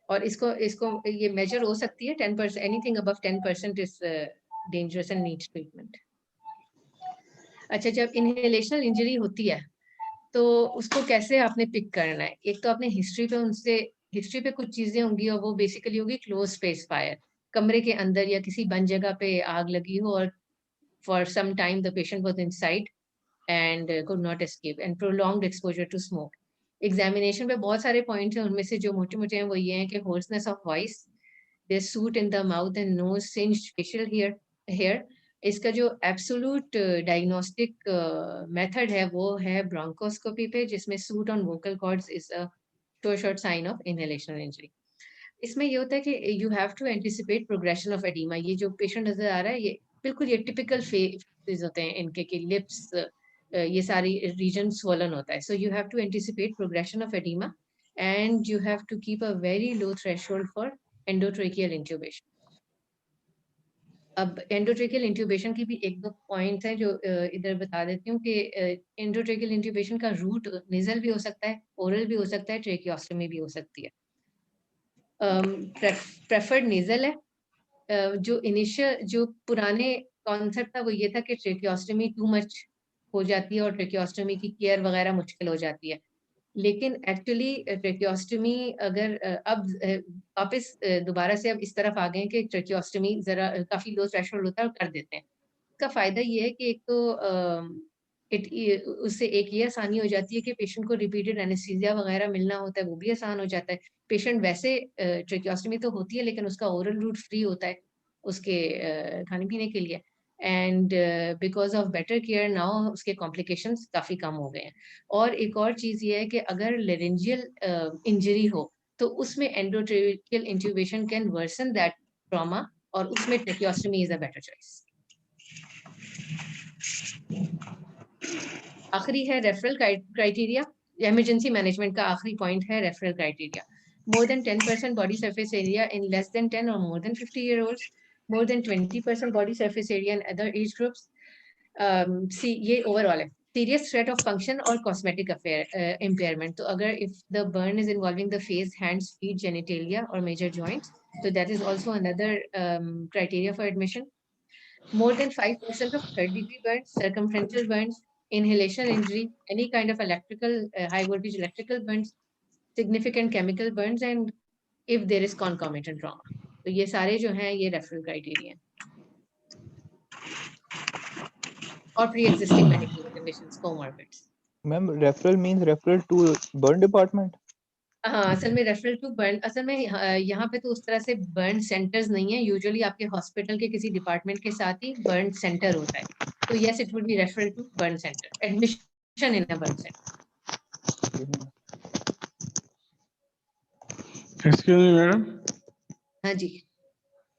और इसको ये मेजर हो सकती है 10%, anything above 10% is dangerous and needs treatment. अच्छा, जब इनहेलेशनल इंजरी होती है तो उसको कैसे आपने पिक करना है? एक तो आपने हिस्ट्री पे कुछ चीजें होंगी और वो बेसिकली होगी क्लोज स्पेस फायर, कमरे के अंदर या किसी बंद जगह पे आग लगी हो और for some time the patient was inside and could not escape, and prolonged exposure to smoke. Examination पे बहुत सारे पॉइंट्स हैं, उनमें से जो मोटे मोटे हैं वो ये हैं कि hoarseness of voice, there soot in the mouth and nose, singed facial hair. इसका जो एब्सोल्यूट डायग्नोस्टिक मेथड है वो है ब्रोंकोस्कोपी पे, जिसमें suit on vocal cords is a short sign of inhalational injury. इसमें ये होता है कि you have to anticipate progression of edema. ये जो पेशेंट नजर आ रहा है, ये बिल्कुल ये टिपिकल फेजेस होते हैं इनके, कि लिप्स ये सारी रीजन swollen होता है. So you have to anticipate progression of edema and you have to keep a very low threshold for endotracheal intubation. अब एंडोट्रेकियल इंट्यूबेशन की भी एक दो पॉइंट्स हैं जो इधर बता देती हूँ कि एंडोट्रेकियल इंट्यूबेशन का रूट नेजल भी हो सकता है, ओरल भी हो सकता है, ट्रेकियोस्टमी भी हो सकती है। प्रेफर्ड नेजल है। जो पुराने कॉन्सेप्ट था वो ये था कि ट्रेकियोस्टमी टू मच हो जाती है और ट्रेकियोस्टमी की केयर वगैरह मुश्किल हो जाती है, लेकिन एक्चुअली ट्रेकियोस्टमी अगर अब वापस दोबारा से अब इस तरफ आ गए कि ट्रेकियोस्टमी जरा काफी लो थ्रेशोल्ड होता है और कर देते हैं। इसका फायदा ये है कि एक तो उससे एक ये आसानी हो जाती है कि पेशेंट को रिपीटेड एनेस्थीसिया वगैरह मिलना होता है, वो भी आसान हो जाता है। पेशेंट वैसे ट्रेकियोस्टमी तो होती है लेकिन उसका ओरल रूट फ्री होता है उसके खाने पीने के लिए, and because of better care now उसके कॉम्प्लिकेशंस काफी कम हो गए हैं। और एक और चीज ये है कि अगर लेरेंजियल इंजरी हो तो उसमें endotracheal intubation can worsen that trauma, और उसमें tracheostomy is a better choice. आखिरी है रेफरल क्राइटेरिया। इमरजेंसी मैनेजमेंट का आखिरी पॉइंट है referral criteria. More than 10% body surface area in less than 10 or more than 50-year-olds, more than 20% body surface area in other age groups. See, ये overall है। Serious threat of function or cosmetic impairment. तो अगर if the burn is involving the face, hands, feet, genitalia or major joints, so that is also another criteria for admission. More than 5% of third-degree burns, circumferential burns, inhalation injury, any kind of electrical high voltage electrical burns, significant chemical burns, and if there is concomitant trauma. तो ये सारे जो हैं ये referral criteria हैं. और pre-existing medical conditions, comorbids. Ma'am referral means referral to burn department. हाँ, असल में रेफरल टू बर्न, असल में यहाँ पे तो उस तरह से बर्न सेंटर्स नहीं है. यूजुअली आपके हॉस्पिटल के किसी डिपार्टमेंट के साथ ही बर्न सेंटर होता है. तो yes, it would be referral to burn centre, admission in a burn centre. Excuse me madam. हाँ जी.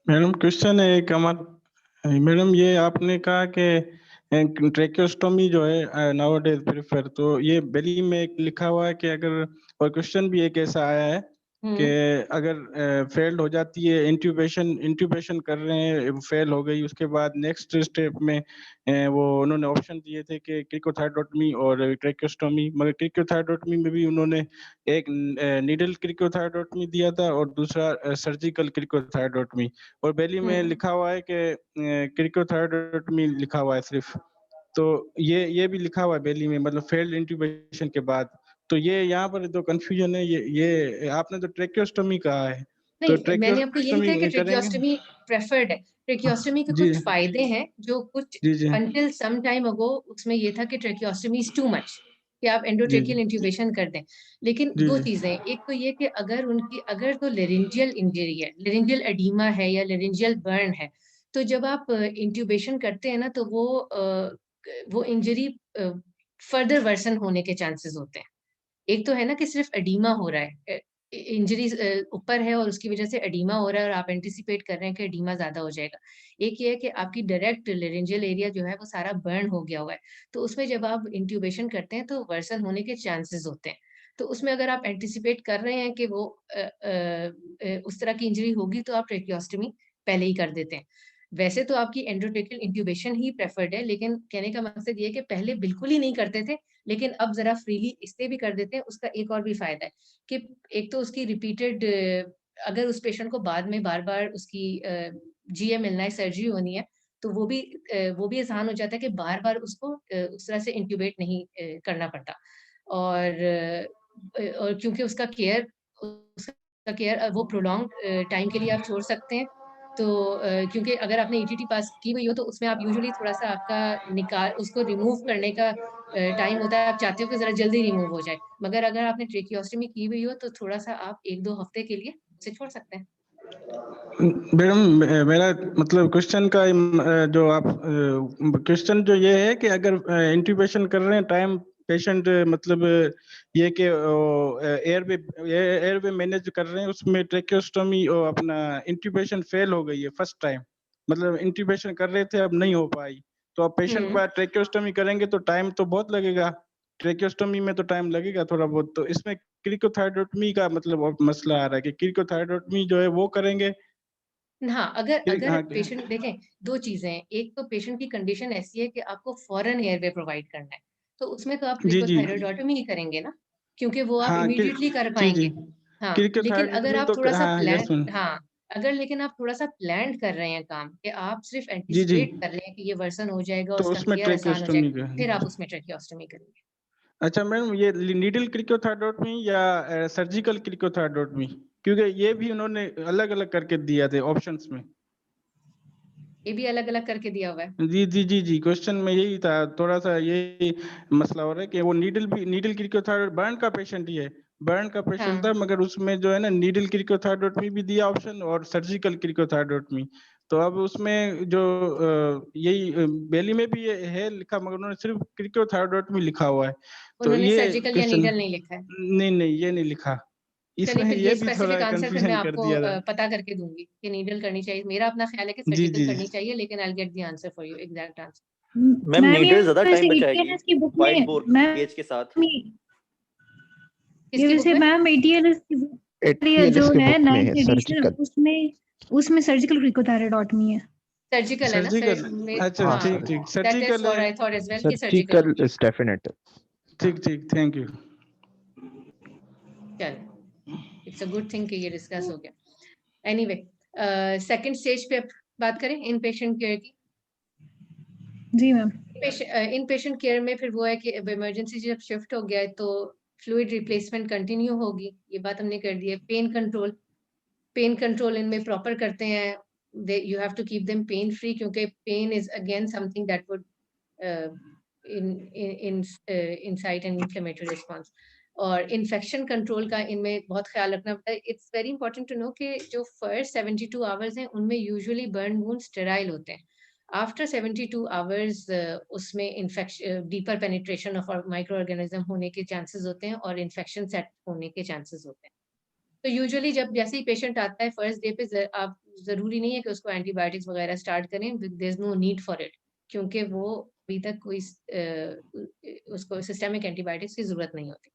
मैडम क्वेश्चन है एक हमारा. मैडम ये आपने कहा कि ट्रेकियोस्टोमी जो है नाउअडेज प्रेफर, तो ये बेली में एक लिखा हुआ है कि अगर, और क्वेश्चन भी एक ऐसा आया है कि अगर फेल्ड हो जाती है, इंट्यूबेशन कर रहे हैं, फेल हो गई, उसके बाद नेक्स्ट स्टेप में वो उन्होंने ऑप्शन दिए थे कि क्रिकोथायडोटमी और ट्रेकियोस्टोमी, मगर क्रिकोथायडोटमी में भी उन्होंने एक नीडल क्रिकोथायडोटमी दिया था और दूसरा सर्जिकल क्रिकोथायडोटमी, और बेली में लिखा हुआ है कि क्रिकोथायडोटमी लिखा हुआ है सिर्फ. तो ये भी लिखा हुआ है बेली में, मतलब फेल्ड इंट्यूबेशन के बाद. तो ये यहाँ पर तो कंफ्यूजन है. ये आपने तो ट्रेकियोस्टोमी कहा है, तो नहीं, मैंने आपको ये लिखा है कि ट्रेकियोस्टोमी प्रेफर्ड है. ट्रेकियोस्टोमी के कुछ फायदे हैं जो कुछ until some time ago उसमें ये था कि ट्रेकियोस्टोमी इज टू मच, कि आप एंडोट्रेकियल इंट्यूबेशन कर दें. लेकिन दो चीजें, एक तो ये कि अगर तो लेरिंजियल इंजरी है, लेरिंजियल एडीमा है या लेरिंजियल बर्न है, तो जब आप इंट्यूबेशन करते हैं ना, तो वो इंजरी फर्दर वर्सन होने के चांसेस होते हैं. एक तो है ना कि सिर्फ एडीमा हो रहा है, इंजरी ऊपर है और उसकी वजह से एडीमा हो रहा है और आप एंटिसिपेट कर रहे हैं कि एडीमा ज्यादा हो जाएगा. एक ये है कि आपकी डायरेक्ट लेरिंजियल एरिया जो है वो सारा बर्न हो गया हुआ है, तो उसमें जब आप इंट्यूबेशन करते हैं तो वर्सन होने के चांसेस होते हैं. तो उसमें अगर आप एंटिसिपेट कर रहे हैं कि वो उस तरह की इंजरी होगी, तो आप ट्रेकियोस्टोमी पहले ही कर देते हैं. वैसे तो आपकी एंडोट्रेकियल इंट्यूबेशन ही प्रेफर्ड है, लेकिन कहने का मकसद ये है कि पहले बिल्कुल ही नहीं करते थे, लेकिन अब जरा फ्रीली इसलिए भी कर देते हैं. उसका एक और भी फायदा है कि एक तो उसकी रिपीटेड, अगर उस पेशेंट को बाद में बार बार उसकी जीए मिलना है, सर्जरी होनी है, तो वो भी आसान हो जाता है कि बार बार उसको उस तरह से इंट्यूबेट नहीं करना पड़ता. और क्योंकि उसका केयर वो प्रोलॉन्ग टाइम के लिए आप छोड़ सकते हैं. तो क्योंकि अगर आपने ईटीटी पास की हुई हो तो उसमें आप यूजुअली थोड़ा सा आपका उसको रिमूव करने का टाइम होता है, आप चाहते हो कि जरा जल्दी रिमूव हो जाए. मगर अगर आपने ट्रेकियोस्टोमी की हुई हो तो थोड़ा सा आप 1-2 हफ्ते के लिए उसे छोड़ सकते हैं. मैडम मेरा मतलब क्वेश्चन का जो आप क्वेश्चन जो ये है कि अगर इंट्यूबेशन कर रहे हैं टाइम पेशेंट, मतलब ये कि एयरवे मैनेज कर रहे हैं, उसमें ट्रेकियोस्टोमी और अपना इंट्यूबेशन फेल हो गई है फर्स्ट टाइम, मतलब इंट्यूबेशन कर रहे थे अब नहीं हो पाई, तो अब पेशेंट बाद ट्रेकियोस्टोमी करेंगे तो टाइम तो बहुत लगेगा. ट्रेकियोस्टोमी में तो टाइम लगेगा थोड़ा बहुत, तो इसमें क्रिकोथायडोटमी का मतलब मसला आ रहा है कि क्रिकोथायडोटमी जो है वो करेंगे. हाँ, अगर पेशेंट देखें, दो चीजें हैं. एक तो पेशेंट की कंडीशन ऐसी है कि आपको फॉरन एयरवे प्रोवाइड करना है, तो उसमें तो आप क्रिकोथायरॉयडोटमी ही करेंगे ना, क्योंकि वो आप इमीडिएटली कर पाएंगे. हाँ, लेकिन अगर आप थोड़ा सा लेकिन आप थोड़ा सा प्लान कर रहे हैं काम, कि आप सिर्फ एंटिसिपेट कर रहे हैं कि ये वर्सन हो जाएगा और उसका केयर आसान हो जाएगा, फिर आप उसमें ट्रेकियोस्टोमी करेंगे. अच्छा मैडम, ये नीडल क्रिकोथायडोटमी या सर्जिकल क्रिकोथायडोटमी, क्योंकि ये भी उन्होंने अलग अलग करके दिया थे ऑप्शंस में. ये भी अलग अलग करके दिया हुआ है. जी क्वेश्चन में यही था, थोड़ा सा यही मसला हो रहा है कि वो नीडल क्रिकोथायडोट बर्न का पेशेंट ही है, बर्न का पेशेंट था, मगर उसमें जो है ना नीडल क्रिकोथायडोटमी भी दिया ऑप्शन और सर्जिकल क्रिकोथायडोटमी. तो अब उसमें जो यही बेली में भी ये है लिखा, मगर उन्होंने सिर्फ क्रिकोथायडोटमी लिखा हुआ है. तो ये सर्जिकल या नीडल नहीं लिखा है. नहीं ये नहीं लिखा. चलिए, फिर ये स्पेसिफिक आंसर फिर मैं आपको पता करके दूंगी कि नीडल करनी चाहिए. मेरा अपना ख्याल है कि सर्जिकल करनी चाहिए, लेकिन I will get the answer for you, exact answer. Ma'am needle ज्यादा टाइम बचाएगी व्हाइट बोर्ड पेज के साथ. ये वैसे मैम एटीएलएस की जो है 9th एडिशन, उसमें सर्जिकल क्रिकोथायरॉयडोटमी है. सर्जिकल है ना. अच्छा ठीक सर्जिकल है. आई थॉट एज वेल कि सर्जिकल इज डेफिनेट. ठीक थैंक यू. चलो, इट्स अ गुड थिंग कि ये डिस्कस हो गया. एनीवे, सेकंड स्टेज पे बात करें इन पेशेंट केयर की. जी मैम. इन पेशेंट केयर में फिर वो है कि इमरजेंसी जब शिफ्ट हो गया है तो फ्लूइड रिप्लेसमेंट कंटिन्यू होगी, ये बात हमने कर दी है. पेन कंट्रोल, पेन कंट्रोल इनमें प्रॉपर करते हैं, you have to keep them pain free, क्योंकि pain is again something that would incite an inflammatory response. और इन्फेक्शन कंट्रोल का इनमें बहुत ख्याल रखना पड़ता है. It's very important to know कि जो फर्स्ट 72 आवर्स हैं उनमें यूजुअली बर्न वुंड स्टेराइल होते हैं. आफ्टर 72 आवर्स उसमें infection, deeper penetration of micro organism होने के चांसेस होते हैं और इन्फेक्शन सेट होने के चांसेस होते हैं. तो यूजुअली जब जैसे ही पेशेंट आता है फर्स्ट डे पे, आप जरूरी नहीं है कि उसको एंटीबायोटिक्स वगैरह स्टार्ट करें, there is no need for it, क्योंकि वो अभी तक कोई उसको सिस्टेमिक एंटीबायोटिक्स की जरूरत नहीं होती.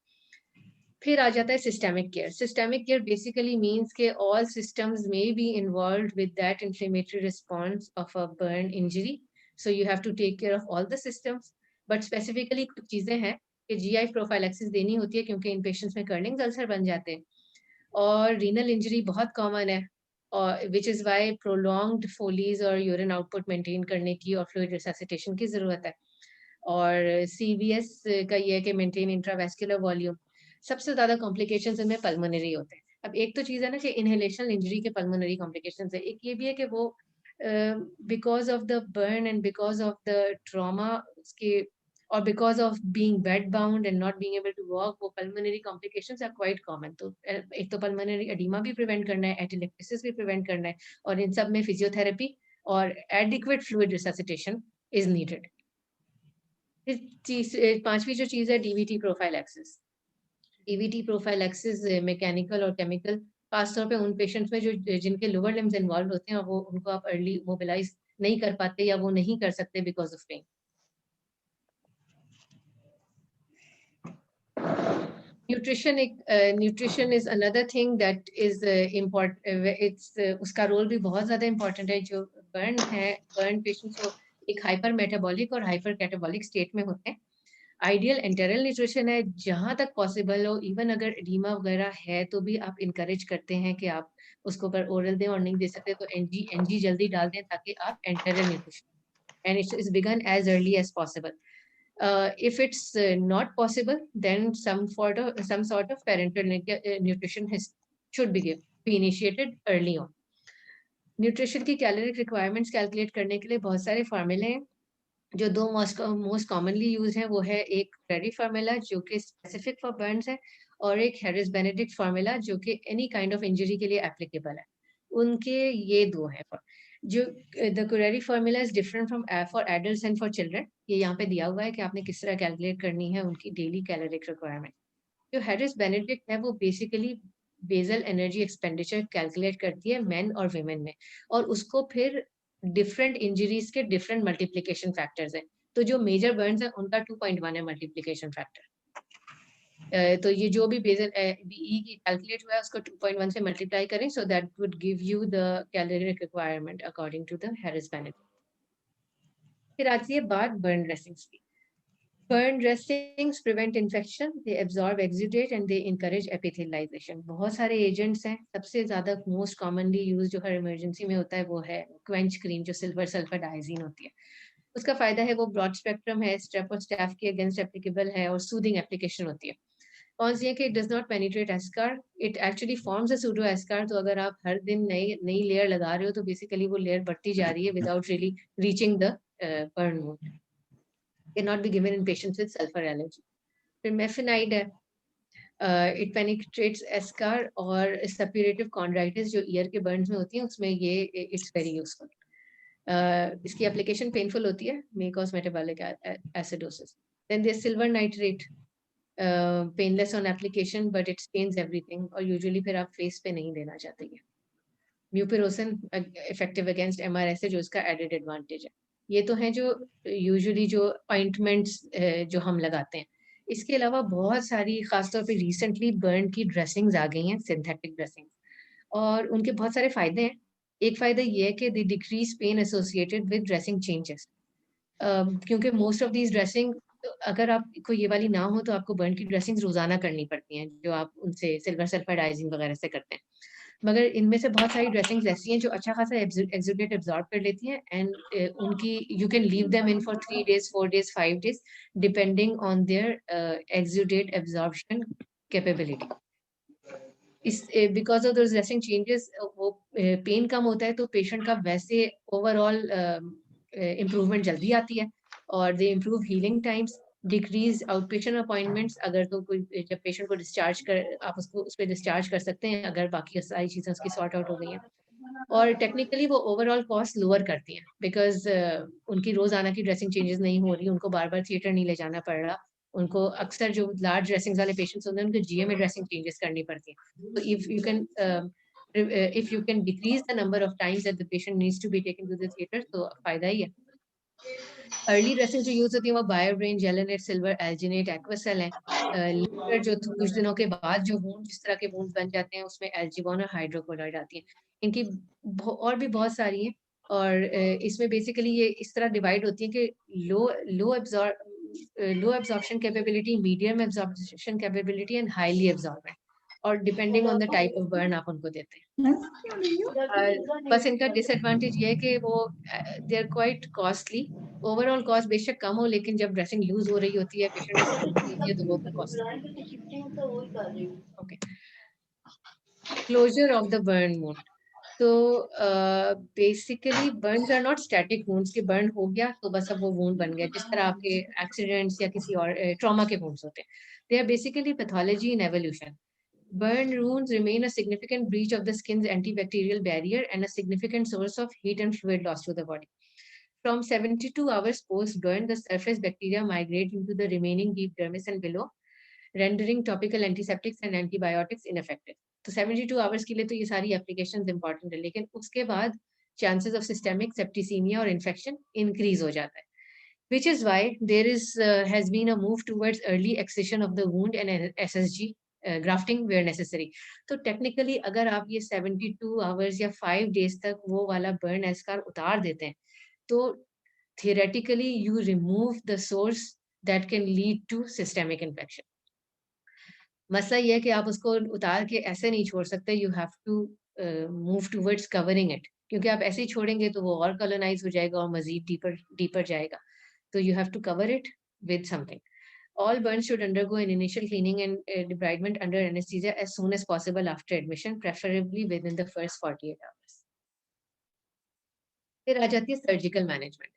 फिर आ जाता है systemic care. Systemic care basically means के all systems may be involved with that inflammatory response of a burn injury, so you have to take care of all the systems. But specifically कुछ चीजें हैं कि GI prophylaxis देनी होती है, क्योंकि इन patients में कर्निंग अल्सर बन जाते हैं और रीनल इंजरी बहुत कॉमन है, और which is why prolonged Follies और यूरिन आउटपुट मेंटेन करने की और फ्लूइड रिससिटेशन की ज़रूरत है. और CVS का ये है कि मेंटेन इंट्रावेस्कुलर वॉल्यूम. सबसे ज़्यादा कॉम्प्लिकेशंस इनमें पल्मोनरी होते हैं. अब एक तो चीज़ है ना कि इनहेलेशन इंजरी के पल्मोनरी कॉम्प्लिकेशंस है. एक ये भी है कि वो because of the burn and because of the trauma उसके, or because of being bed bound and not being able to walk, वो pulmonary complications are quite common. तो एक तो pulmonary edema भी prevent करना है, atelectasis भी prevent करना है, और इन सब में physiotherapy और adequate fluid resuscitation is needed. पांचवी जो चीज है DVT prophylaxis. DVT prophylaxis mechanical और केमिकल, खासतौर पे उन पेशेंट्स में जो जिनके लोअर लिम्स इन्वॉल्व होते हैं और वो उनको आप अर्ली मोबिलाइज नहीं कर पाते या वो नहीं कर सकते because of pain. Nutrition is another thing that is important. It's उसका रोल भी बहुत ज्यादा इम्पोर्टेंट है. जो बर्न है, बर्न पेशेंट्स को एक हाइपर मेटाबॉलिक और हाइपर कैटाबॉलिक स्टेट में होते हैं. आइडियल एंटेरल न्यूट्रिशन है जहां तक पॉसिबल हो. इवन अगर एडीमा वगैरह है तो भी आप इनकरेज करते हैं कि आप उसको पर ओरल दें, और नहीं दे सकते तो एनजी जल्दी डाल दें ताकि आप enteral nutrition, and it's begin as early as possible. If it's not possible, then some sort of parental nutrition should be initiated early on. Nutrition की caloric requirements calculate करने के लिए बहुत सारे फार्मूले हैं. जो दो मोस्ट कॉमनली यूज हैं वो है एक क्रेडी फार्मूला जो कि स्पेसिफिक फॉर बर्न्स है, और एक हैरिस बेनेडिक्ट फार्मूला जो कि एनी काइंड ऑफ इंजरी के लिए एप्लीकेबल है. उनके ये दो हैं. जो the Curreri formula is different from for adults and for children. ये यहाँ पे दिया हुआ है कि आपने किस तरह कैलकुलेट करनी है उनकी डेली कैलोरिक रिक्वायरमेंट. जो हैरिस बेनेडिक्ट है वो basically basal energy expenditure calculate करती है मेन और विमेन में, और उसको फिर डिफरेंट इंजरीज के डिफरेंट मल्टीप्लिकेशन फैक्टर्स हैं. तो जो मेजर बर्न्स हैं उनका 2.1 है मल्टीप्लिकेशन फैक्टर. तो ये जो भी बेसल BE की कैलकुलेट हुआ है उसको 2.1 से मल्टीप्लाई करें, so that would give you the caloric requirement according to the Harris Benedict. फिर आती है बात बर्न ड्रेसिंग्स की. Burn dressings prevent infection, they absorb exudate and they encourage epithelialization. बहुत सारे एजेंट्स हैं. सबसे ज्यादा मोस्ट कॉमनली यूज जो हर इमरजेंसी में होता है वो है क्वेंच क्रीम, जो सिल्वर सल्फर डाइजीन होती है. उसका फायदा है वो ब्रॉड स्पेक्ट्रम है, स्ट्रेप और स्टैफ के अगेंस्ट एप्लीकेबल है और सूदिंग एप्लीकेशन होती है. कौन सी है कि it does not penetrate eschar, it actually forms a pseudo eschar. तो अगर आप हर दिन नई लेयर लगा रहे हो तो बेसिकली वो लेयर बढ़ती जा रही है without really reaching the burn wound. cannot be given in patients with sulfur allergy. फिर मेफेनाइड है, it penetrates eschar और suppurative chondritis जो ईयर के बर्न्स में होती हैं उसमें ये it's very useful. इसकी एप्लीकेशन पेनफुल होती है, may cause metabolic acidosis. Then there's silver nitrate, painless on application but it stains everything, और usually फिर आप फेस पे नहीं देना चाहते. म्यूपिरोसिन effective against MRSA जो इसका added advantage है. ये तो हैं जो यूजुअली जो ऑइंटमेंट्स जो हम लगाते हैं. इसके अलावा बहुत सारी खासतौर पे रिसेंटली बर्न की ड्रेसिंग्स आ गई हैं, सिंथेटिक ड्रेसिंग्स, और उनके बहुत सारे फायदे हैं. एक फायदा ये है कि they decrease pen associated with dressing changes, क्योंकि मोस्ट ऑफ दीज ड्रेसिंग अगर आपको ये वाली ना हो तो आपको बर्न की ड्रेसिंग्स रोजाना करनी पड़ती हैं जो आप उनसे सिल्वर सल्फर डाइजिंग वगैरह से करते हैं. मगर इनमें से बहुत सारी ड्रेसिंग्स ऐसी हैं जो अच्छा खासा एक्सुडेट एब्जॉर्ब कर लेती हैं, एंड उनकी you can leave them in for 3 days 4 days 5 days depending on their exudate absorption capability. Because of those dressing changes वो पेन कम होता है, तो पेशेंट का वैसे ओवरऑल इम्प्रूवमेंट जल्दी आती है, और दे improve healing times, decrease out patient appointments. अगर तो कोई जब पेशेंट को डिस्चार्ज कर, आप उसको उस पर डिस्चार्ज कर सकते हैं अगर बाकी सारी चीज़ें उसकी सॉर्ट आउट हो गई हैं। और टेक्निकली वो ओवरऑल कॉस्ट लोअर करती हैं, बिकॉज उनकी रोजाना की ड्रेसिंग चेंजेस नहीं हो रही, उनको बार बार थिएटर नहीं ले जाना पड़ रहा। उनको अक्सर जो लार्ज ड्रेसिंग वाले पेशेंट्स होते हैं उनको जीए में ड्रेसिंग चेंजेस करनी पड़ती है। तो if you can decrease the number of times that the patient needs to be taken to the theatre, तो फायदा ही है। अर्ली ड्रेसिंग जो यूज होती है वो बायोब्रेन, जेलेनेट, सिल्वर, एल्जिनेट, एक्वासेल है। लेटर जो कुछ दिनों के बाद जो वूंड, जिस तरह के वूंड बन जाते हैं उसमें एल्जीबॉन और हाइड्रोकोलाइड आती है। इनकी और भी बहुत सारी हैं, और इसमें बेसिकली ये इस तरह डिवाइड होती है कि low absorption capability, medium absorption capability and highly absorbent, और depending on the type of burn आप उनको देते हैं। बस इनका डिसएडवांटेज ये है कि वो they are quite costly. Overall cost बेशक कम हो, लेकिन जब ड्रेसिंग यूज हो रही होती है, पेशेंट को सॉल्व होती है, तो वो cost. Okay, closure of the burn wound. तो basically burns are not static wounds के बर्न हो गया तो बस अब वो वुंड बन गया, जिस तरह आपके एक्सीडेंट्स या किसी और ट्रॉमा के वुंड्स होते हैं। They are basically pathology in evolution. Burn wounds remain a significant breach of the skin's antibacterial barrier and a significant source of heat and fluid loss to the body. From 72 hours post-burn, the surface bacteria migrate into the remaining deep dermis and below, rendering topical antiseptics and antibiotics ineffective. तो 72 hours के लिए तो ये सारी applications important है, लेकिन उसके बाद chances of systemic septicemia और infection increase हो जाता है. Which is why there has been a move towards early excision of the wound and SSG grafting where necessary. तो टेक्निकली अगर आप ये 72 आवर्स या 5 डेज तक वो वाला बर्न एस्कार उतार देते हैं, तो theoretically you remove the source that can lead to systemic infection. मसला ये है कि आप उसको उतार के ऐसे नहीं छोड़ सकते, you have to move towards covering it, क्योंकि आप ऐसे ही छोड़ेंगे तो वो और कॉलोनाइज हो जाएगा और मजीद डीपर जाएगा. तो you have to cover it with something. All burns should undergo an initial cleaning and debridement under anesthesia as soon as possible after admission, preferably within the first 48 hours. फिर आ जाती है surgical management.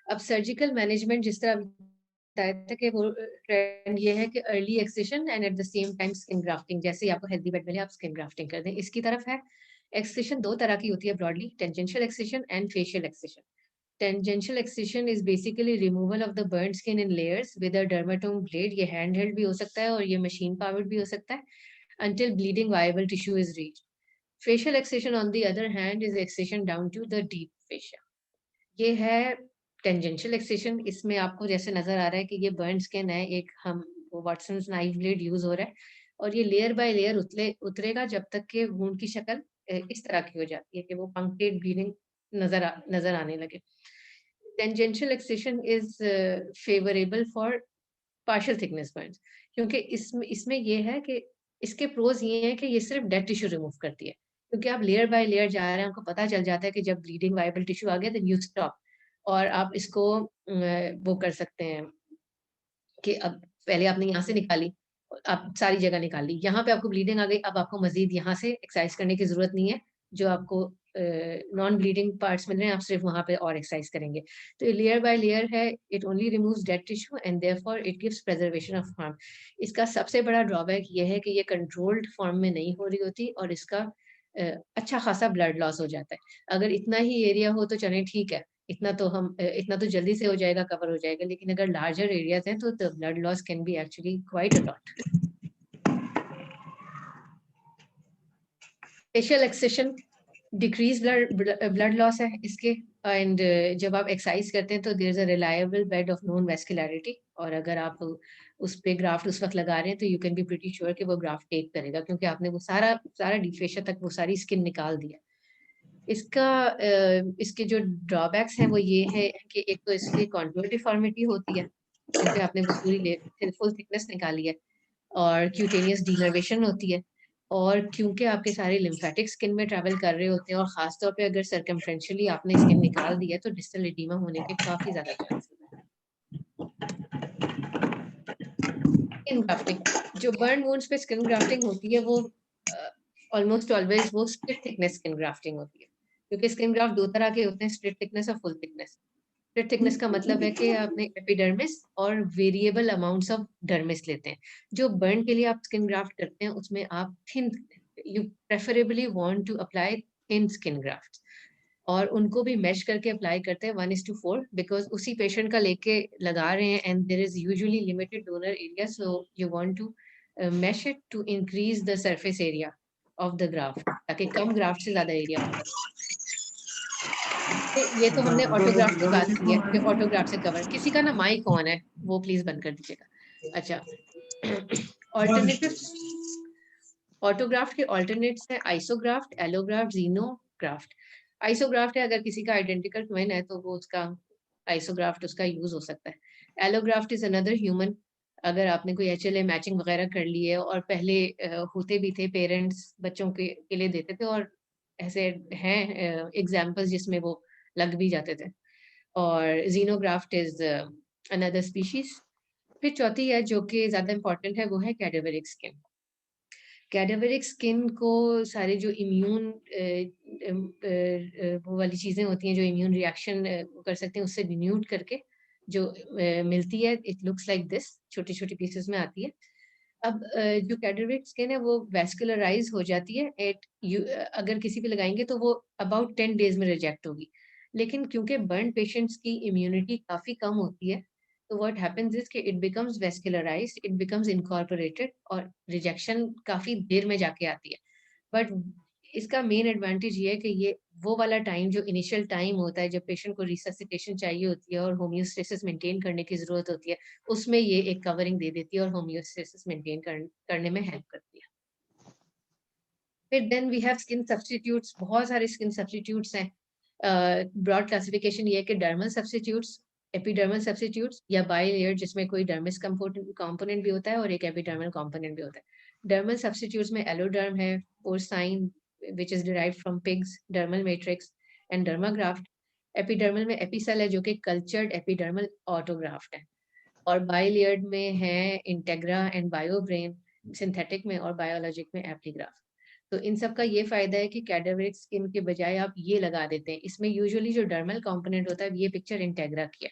अब surgical management जिस तरह बताया था कि वो ट्रेंड ये है कि early excision and at the same time skin grafting. जैसे ही आपको हेल्दी बेड मिले आप स्किन ग्राफ्टिंग कर दें. इसकी तरफ है एक्सिशन दो तरह की होती है broadly, tangential excision and facial excision. Tangential excision is basically removal of the burnt skin in layers with a dermatome blade. ये handheld भी हो सकता है और ये machine powered भी हो सकता है, until bleeding viable tissue is reached. Facial excision on the other hand is excision down to the deep fascia. ये है tangential excision. इसमें आपको जैसे नजर आ रहा है कि ये burnt skin है, एक हम वो Watson's knife blade यूज हो रहा है, और ये लेयर बाय लेयर उतरेगा जब तक कि wound की शक्ल इस तरह की हो जाती है कि वो punctate bleeding नजर आने लगे. Tangential excision is favorable for partial thickness burns, क्योंकि इसमें ये है कि इसके प्रोज ये हैं कि ये सिर्फ डेड टिश्यू रिमूव करती है, क्योंकि आप लेयर बाय लेयर जा रहे हैं, आपको पता चल जाता है कि जब ब्लीडिंग वायबल टिश्यू आ गया तो यू स्टॉप, और आप इसको वो कर सकते हैं कि अब पहले आपने यहाँ से निकाली, आप सारी जगह निकाल ली, यहाँ पे आपको ब्लीडिंग आ गई, अब आपको मजीद यहाँ से एक्सरसाइज करने की जरूरत नहीं है, जो आपको नॉन ब्लीडिंग पार्ट्स मिल रहे हैं आप सिर्फ वहाँ पे और एक्सरसाइज करेंगे. तो लेयर बाय लेयर है, it only removes dead tissue and therefore it gives preservation of harm. इसका सबसे बड़ा ड्रॉबैक ये है कि ये कंट्रोल्ड फॉर्म में नहीं हो रही होती और इसका अच्छा खासा ब्लड लॉस हो जाता है. अगर इतना ही एरिया हो तो चलें ठीक है, इतना तो जल्दी से हो जाएगा, कवर हो जाएगा, लेकिन अगर लार्जर एरियाज हैं तो the blood loss can be actually quite a lot. Fascial excision decrease blood loss है इसके, एंड जब आप एक्सरसाइज करते हैं तो there is a reliable bed of known vascularity, और अगर आप उस पे ग्राफ्ट उस वक्त लगा रहे हैं तो you can be pretty sure कि वो ग्राफ्ट टेक करेगा, क्योंकि आपने वो सारा डीप फेशिया तक वो सारी स्किन निकाल दिया. इसके जो ड्रॉबैक्स हैं वो ये है कि एक तो इसकी कॉन्टूर डिफॉर्मिटी होती है क्योंकि आपने वो पूरी फुल थिकनेस निकाली है, और क्यूटेनियस डीनर्वेशन होती है, और क्योंकि आपके सारे लिम्फेटिक स्किन में ट्रैवल कर रहे होते हैं, और खासतौर पे अगर सर्कमफ्रेंशियली आपने स्किन निकाल दी है तो डिस्टल एडिमा होने के काफी ज्यादा चांसेस हैं. स्किन ग्राफ्टिंग, जो बर्न वुंड्स पे स्किन ग्राफ्टिंग होती है वो ऑलमोस्ट ऑलवेज वो स्प्लिट थिकनेस स्किन ग्राफ्टिंग होती है, क्योंकि स्किन ग्राफ्ट 2 तरह के होते हैं, स्प्लिट थिकनेस और फुल थिकनेस। स्प्लिट थिकनेस का मतलब है कि आपने एपिडर्मिस और वेरिएबल अमाउंट्स ऑफ डर्मिस लेते हैं। जो बर्न के लिए आप स्किन ग्राफ्ट करते हैं उसमें आप thin, you preferably want to apply thin skin graft, और उनको भी मैश करके अप्लाई करते हैं 1:4, बिकॉज उसी पेशेंट का लेके लगा रहे हैं and there is usually limited donor area, so you want to mesh it to increase the surface area of the graft, ताकि कम ग्राफ्ट से ज्यादा एरिया हो। ये तो हमने ऑटोग्राफ की बात की है कि ऑटोग्राफ से कवर। किसी का ना माइक ऑन है, वो प्लीज बंद कर दीजिएगा। अच्छा, ऑल्टरनेटिव ऑटोग्राफ्ट के ऑल्टरनेट्स है आइसोग्राफ्ट, एलोग्राफ्ट, जीनोग्राफ्ट। आइसोग्राफ्ट है अगर किसी का आइडेंटिकल ट्विन है तो वो उसका आइसोग्राफ्ट उसका यूज हो सकता है। एलोग्राफ्ट इज अनदर ह्यूमन, अगर आपने कोई HLA मैचिंग वगैरह कर ली है, और पहले होते भी थे, पेरेंट्स बच्चों के लिए देते थे, और ऐसे हैं एग्जाम्पल्स जिसमें वो लग भी जाते थे। और जीनोग्राफ्ट इज अनदर स्पीशीज। फिर चौथी है जो कि ज्यादा इंपॉर्टेंट है, वो है कैडेवरिक स्किन। कैडेवरिक स्किन को सारे जो इम्यून वो वाली चीजें होती हैं जो इम्यून रिएक्शन कर सकते हैं, उससे डिन्यूट करके जो मिलती है, इट लुक्स लाइक दिस, छोटी छोटी पीसेस में आती है। अब जो कैडेवरिक स्किन है वो वेस्कुलराइज हो जाती है अगर किसी पे लगाएंगे तो वो अबाउट 10 डेज में रिजेक्ट होगी। लेकिन क्योंकि बर्न पेशेंट्स की इम्यूनिटी काफी कम होती है, तो what happens is कि it becomes vascularized, it becomes incorporated, और रिजेक्शन काफी देर में जाके आती है। बट इसका मेन एडवांटेज ये है कि ये वो वाला टाइम जो इनिशियल टाइम होता है जब पेशेंट को रिससिटेशन चाहिए होती है और होम्योस्टेसिस मेंटेन करने की जरूरत होती है, उसमें ये एक कवरिंग दे देती है और होम्योस्टेसिस मेंटेन करने में हेल्प करती है। फिर then we have skin substitutes. बहुत सारे स्किन सब्स्टिट्यूट्स हैं। ब्रॉड क्लासिफिकेशन ये है कि डर्मल सब्स्टिट्यूट्स, एपिडर्मल सब्स्टिट्यूट्स, या बाई लेयर जिसमें कोई डर्मिस कंपोनेंट भी होता है और एक एपिडर्मल कंपोनेंट भी होता है। डर्मल सब्स्टिट्यूट्स में एलोडर्म है, पोर्साइन which is derived from pigs, dermal matrix and dermagraft. Epidermal में एपिसेल है जो कि कल्चर्ड एपिडर्मल ऑटोग्राफ्ट है, और बाइलेयर्ड में है इंटेग्रा एंड बायोब्रेन सिंथेटिक में, और बायोलॉजिक में एप्लीग्राफ्ट। तो इन सब का ये फायदा है कि कैडेवरिक स्किन के बजाय आप ये लगा देते हैं। इसमें यूजुअली जो डर्मल कंपोनेंट होता है, ये पिक्चर इंटेग्रा की है।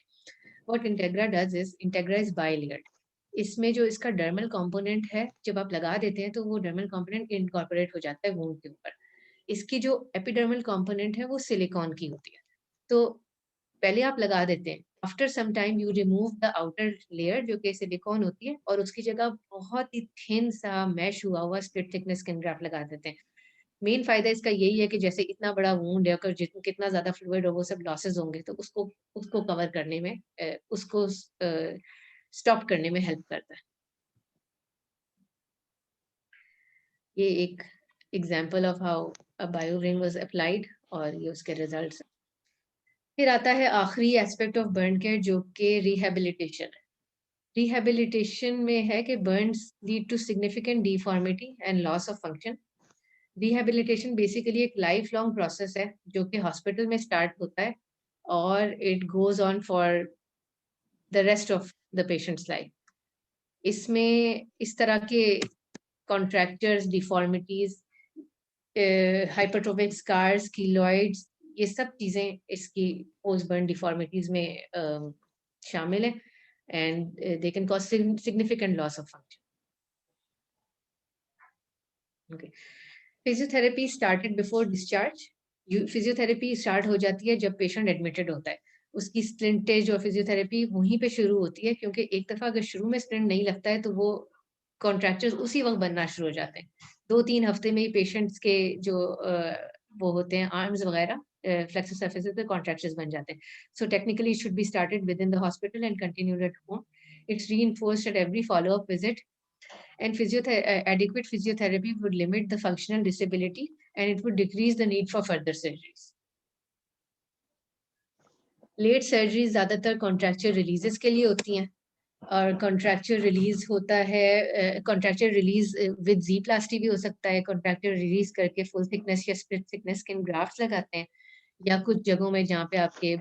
What Integra does is, Integra is bilayered. इसमें जो इसका डर्मल कंपोनेंट है, जब आप लगा देते हैं तो वो डर्मल कंपोनेंट इनकॉर्पोरेट हो जाता है वूंड के ऊपर। इसकी जो एपिडर्मल कंपोनेंट है वो सिलिकॉन की होती है। तो पहले आप लगा देते हैं, after some time you remove the outer layer जो कि सिलिकॉन होती है, और उसकी जगह बहुत ही थिन सा मैश हुआ हुआ स्प्लिट थिकनेस स्किन ग्राफ्ट लगा देते हैं। मेन फायदा इसका यही है कि जैसे इतना बड़ा वूंड है, अगर कितना ज्यादा फ्लूइड हो वो सब लॉसेस होंगे, तो उसको कवर करने में, उसको स्टॉप करने में हेल्प करता है। ये एक example of how a Biobrane was applied, और ये उसके रिजल्ट्स। फिर आता है आखिरी एस्पेक्ट ऑफ बर्न केयर जो कि रिहेबिलिटेशन है। रिहेबिलिटेशन में है कि burns lead to significant deformity and loss of function. Rehabilitation basically एक लाइफ लॉन्ग प्रोसेस है जो कि हॉस्पिटल में स्टार्ट होता है और it goes on for the rest of the patient's life. इसमें इस तरह के contractures, deformities, hypertrophic scars, keloids, ये सब चीजें इसकी पोस्ट बर्न डिफॉर्मिटीज में शामिल है, and they can cause significant loss of function. Okay, physiotherapy started before discharge. Physiotherapy start हो जाती है जब पेशेंट एडमिटेड होता है। उसकी स्प्लिंटेज और फिजियोथेरेपी वहीं पे शुरू होती है, क्योंकि एक दफा अगर शुरू में स्प्लिंट नहीं लगता है तो वो कॉन्ट्रैक्चर्स उसी वक्त बनना शुरू हो जाते हैं। 2-3 हफ्ते में ही पेशेंट्स के जो वो होते हैं आर्म्स वगैरह, फ्लेक्सर सर्फेसेस पे कॉन्ट्रैक्चर्स बन जाते हैं। So technically it should be started with in the hospital and continued at home. It's reinforced at every follow-up visit, and adequate physiotherapy would limit the functional disability and it would decrease the need for further surgeries. Late surgeries ज़्यादातर contracture releases के लिए होती हैं, और contracture release होता है, contracture release with Z-plasty भी हो सकता है। contracture release करके full thickness या split thickness skin grafts लगाते हैं, या कुछ जगहों में जहाँ पे आपके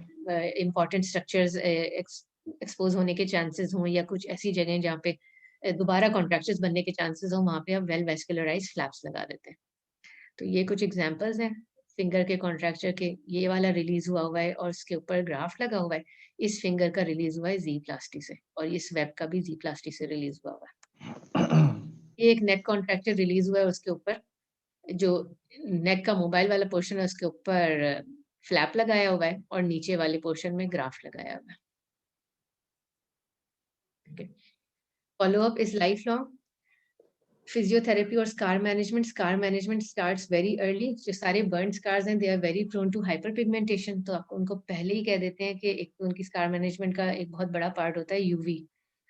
important structures एक्सपोज होने के चांसेस हों, या कुछ ऐसी जगह जहाँ पे दोबारा कॉन्ट्रैक्चर्स बनने के चांसेस हों, वहाँ पे आप वेल वेस्कुलराइज्ड फ्लैप्स लगा देते हैं। तो ये कुछ एग्जांपल्स हैं फिंगर के कॉन्ट्रैक्चर के। ये वाला रिलीज हुआ है और उसके ऊपर ग्राफ्ट लगा हुआ है। इस फिंगर का रिलीज हुआ है Z-plasty से, और इस वेब का भी Z-plasty से रिलीज हुआ है। ये एक नेक कॉन्ट्रैक्चर रिलीज हुआ है, उसके ऊपर जो नेक का मोबाइल वाला पोर्शन है उसके ऊपर फ्लैप लगाया हुआ है और नीचे वाले पोर्शन में ग्राफ्ट लगाया हुआ है। Follow up is lifelong. Physiotherapy और scar management starts very early. जो सारे बर्न स्कार्स हैं they are very prone to hyperpigmentation, तो आपको उनको पहले ही कह देते हैं कि एक तो उनकी स्कार मैनेजमेंट का एक बहुत बड़ा पार्ट होता है UV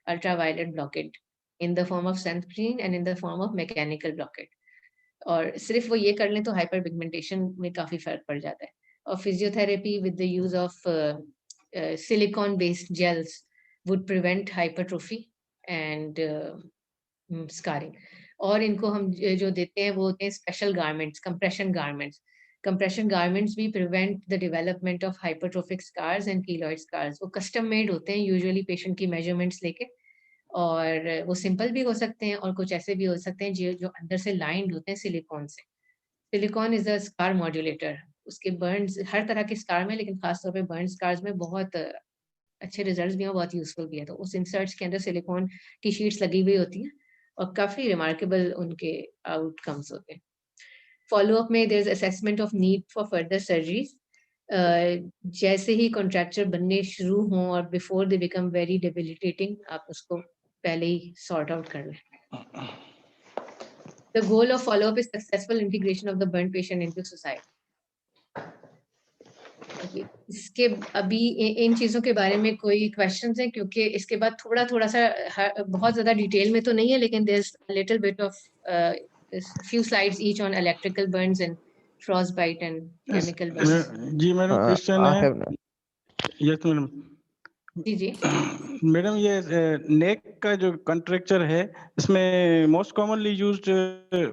ultraviolet blockade in the form of sunscreen and in the form of mechanical blockade. और सिर्फ वो ये कर लें तो हाइपर पिगमेंटेशन में काफी फर्क पड़ जाता है। और physiotherapy with the use of silicone based gels would prevent hypertrophy and scarring. और इनको हम जो देते हैं वो होते हैं स्पेशल गारमेंट्स, कंप्रेशन गारमेंट्स भी prevent the development of hypertrophic scars and keloid scars. वो कस्टम मेड होते हैं यूजुअली पेशेंट की मेजरमेंट्स लेके, और वो सिंपल भी हो सकते हैं और कुछ ऐसे भी हो सकते हैं जो अंदर से लाइंड होते हैं सिलिकॉन से। Silicon is a scar modulator. उसके बर्न्स हर तरह के स्कार में, लेकिन खासतौर पे बर्न स्कार्स में बहुत अच्छे रिजल्ट्स भी हैं, बहुत यूजफुल भी है। तो उस इंसर्ट्स के अंदर सिलिकॉन की शीट्स लगी हुई होती हैं और काफी रिमार्केबल उनके आउटकम्स होते हैं। फॉलो अप में there is assessment of need for further surgeries. जैसे ही कॉन्ट्रैक्चर बनने शुरू हों और before they become very debilitating, आप उसको पहले ही सॉर्ट आउट कर लें। The goal of follow up is successful integration of the burn patient into society. इसके अभी इन चीजों के बारे में कोई क्वेश्चंस हैं? क्योंकि इसके बाद थोड़ा सा बहुत ज्यादा डिटेल में तो नहीं है, लेकिन there is a little bit of few slides each on electrical burns and frostbite and chemical burns. जी मैडम क्वेश्चन I है। have yes madam. जी मैडम ये नेक का जो कॉन्ट्रैक्चर है इसमें मोस्ट कॉमनली यूज्ड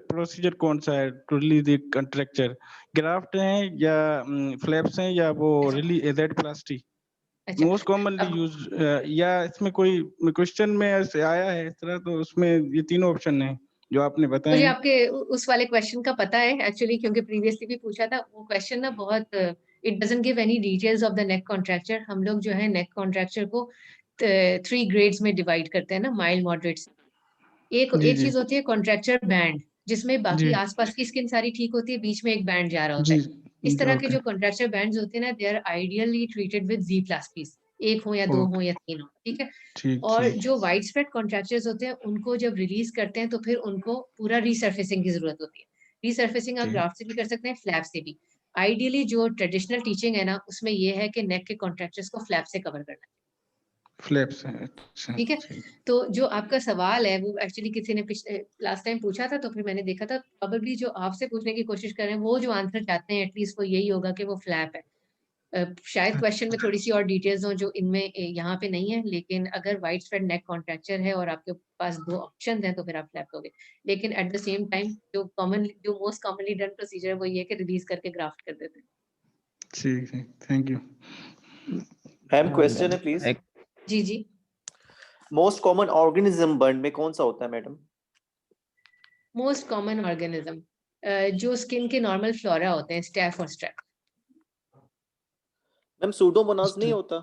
प्रोसीजर कौन सा है to release the contracture? Graft है या फ्लैप्स हैं या वो रिलीज Z-plasty? अच्छा, मोस्ट कॉमनली यूज्ड या इसमें कोई क्वेश्चन में ऐसे आया है इस तरह, तो उसमें ये तीनों ऑप्शन हैं जो आपने बताए मुझे हैं। आपके उस वाले क्वेश्चन का पता है एक्चुअली, क्योंकि प्रीवियसली भी पूछा था। वो क्वेश्चन ना बहुत it doesn't give any details of the neck contracture. हम लोग जो है नेक कॉन्ट्रैक्चर को 3 ग्रेड्स में डिवाइड करते हैं ना, माइल्ड, मॉडरेट। एक जी चीज होती है कॉन्ट्रैक्चर बैंड, जिसमें बाकी जी आसपास की स्किन सारी ठीक होती है, बीच में एक बैंड जा रहा होता जी है। इस तरह के ओके जो कॉन्ट्रैक्चर बैंड्स होते हैं ना, they are ideally treated with Z-plasties, एक हो या दो हो या तीन हो, ठीक है। ठीक और ठीक जो वाइड स्प्रेड कॉन्ट्रैक्चर्स होते हैं उनको जब रिलीज करते हैं तो फिर उनको पूरा रीसर्फेसिंग की जरूरत होती है। रीसर्फेसिंग आप ठीक ग्राफ्ट से भी कर सकते हैं, फ्लैप से भी। आइडियली जो ट्रेडिशनल टीचिंग है ना, उसमें ये है कि नेक के कॉन्ट्रैक्चर्स को फ्लैप से कवर करना है, फ्लैप्स है। अच्छा ठीक है। तो जो आपका सवाल है वो एक्चुअली किसी ने लास्ट टाइम पूछा था, तो फिर मैंने देखा था प्रोबेबली जो आपसे पूछने की कोशिश कर रहे हैं वो जो आंसर चाहते हैं एटलीस्ट वो यही होगा कि वो फ्लैप है। शायद क्वेश्चन में थोड़ी सी और डिटेल्स हो जो इनमें यहाँ पे नहीं है, लेकिन अगर वाइड स्प्रेड नेक कॉन्ट्रैक्चर है और आपके पास 2 ऑप्शन हैं तो फिर आप फ्लैप दोगे। लेकिन एट द सेम टाइम जो मोस्ट कॉमनली डन प्रोसीजर है वो ये है कि रिलीज करके ग्राफ्ट कर देते हैं। ठीक है, थैंक यू मैम क्वेश्चन है प्लीज। जी मोस्ट कॉमन ऑर्गेनिज्म बर्न में कौन सा होता है मैडम? मोस्ट कॉमन ऑर्गेनिज्म जो स्किन के नॉर्मल फ्लोरा होते हैं, स्टेफ और स्ट्रेप। मैम सूडोमोनास नहीं होता?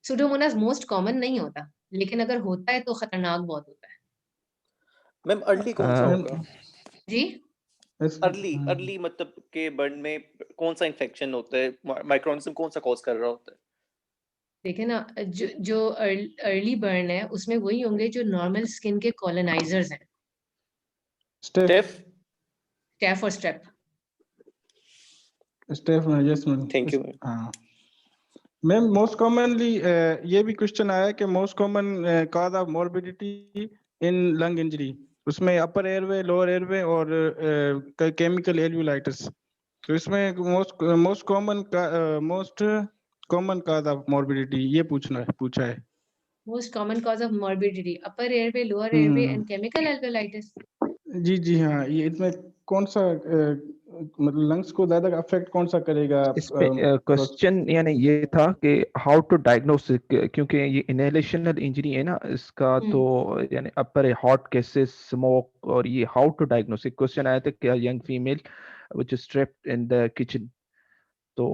सुडोमोनास मोस्ट कॉमन नहीं होता, लेकिन अगर होता है तो खतरनाक बहुत होता है। मैम अर्ली कौन सा होगा? जी अर्ली मतलब के बर्न में कौन सा इन्फेक्शन होता है? माइक्रोऑर्गेनिज्म कौन सा कॉज कर रहा होता है? देखिए ना, जो अर्ली बर्न है उसमें वही होंगे जो नॉर्मल स्किन के कॉलोनाइजर्स हैं, स्टेफ और strep. Yes ma'am, thank you. हाँ मैम मोस्ट कॉमनली ये भी क्वेश्चन आया कि most common cause of morbidity in lung injury, उसमें अपर एयरवे, लोअर एयरवे और केमिकल एल्यूलाइटिस। तो इसमें most common cause of morbidity ये पूछा है। Most common cause of morbidity upper airway, lower airway and chemical alveolitis. जी हाँ, ये इसमें कौन सा मतलब लंग्स को ज्यादा अफेक्ट कौन सा करेगा? इसमें क्वेश्चन यानी ये था कि हाउ टू डायग्नोस, क्योंकि ये इनहेलेशनल इंजरी है ना इसका, तो यानी अपर हॉट केसेस, स्मोक, और ये हाउ टू डायग्नोस। क्वेश्चन आया था क्या young female which is trapped in the kitchen. तो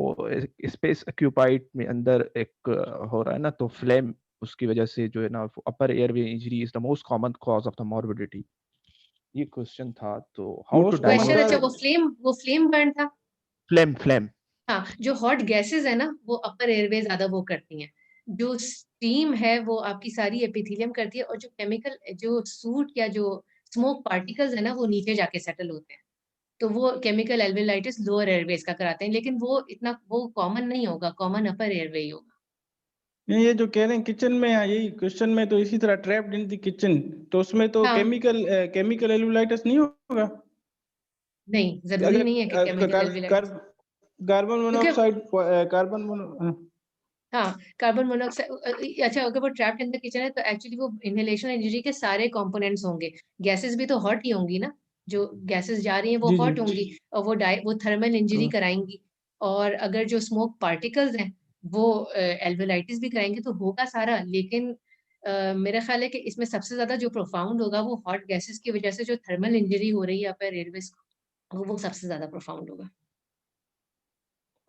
स्पेस ऑक्यूपाइड में अंदर एक हो रहा है ना, तो फ्लेम उसकी वजह से जो है ना अपर airway injury is the most common cause of the morbidity. ये क्वेश्चन था, तो हाउ टू क्वेश्चन अच्छा डायग्नोस वो फ्लेम बर्न था। फ्लेम हाँ, जो हॉट गैसेस है ना वो अपर एयरवे ज्यादा वो करती हैं, जो स्टीम है वो आपकी सारी एपिथेलियम करती है, और जो केमिकल जो सूट या जो स्मोक पार्टिकल्स है ना वो नीचे जाके सेटल होते हैं, तो वो केमिकल एल्वेलाइटिस लोअर एयरवेज का कराते हैं, लेकिन वो इतना वो कॉमन नहीं होगा, कॉमन अपर एयरवे ही होगा। ये जो कह रहे हैं किचन में, यही क्वेश्चन में तो इसी तरह ट्रैप्ड इन द किचन, तो उसमें तो हाँ। केमिकल एल्वेलाइटिस नहीं होगा? नहीं, जरूरी नहीं है कि केमिकल एल्वेलाइटिस। कार्बन मोनोऑक्साइड, हाँ, कार्बन मोनोऑक्साइड। अच्छा, अगर वो ट्रैप्ड इन द किचन है तो एक्चुअली वो इनहेलेशन इंजरी के सारे कंपोनेंट्स होंगे, गैसेस भी तो हॉट ही होंगी ना, जो गैसेस जा रही हैं वो जी, हॉट जी। होंगी, और वो थर्मल इंजरी कराएंगी, और अगर जो स्मोक पार्टिकल्स हैं वो एल्वेलाइटिस भी कराएंगे, तो होगा सारा। लेकिन मेरा ख्याल है कि इसमें सबसे ज्यादा जो प्रोफाउंड होगा वो हॉट गैसेस की वजह से जो थर्मल इंजरी हो रही है अपर एयरवेज को, वो सबसे ज्यादा प्रोफाउंड होगा।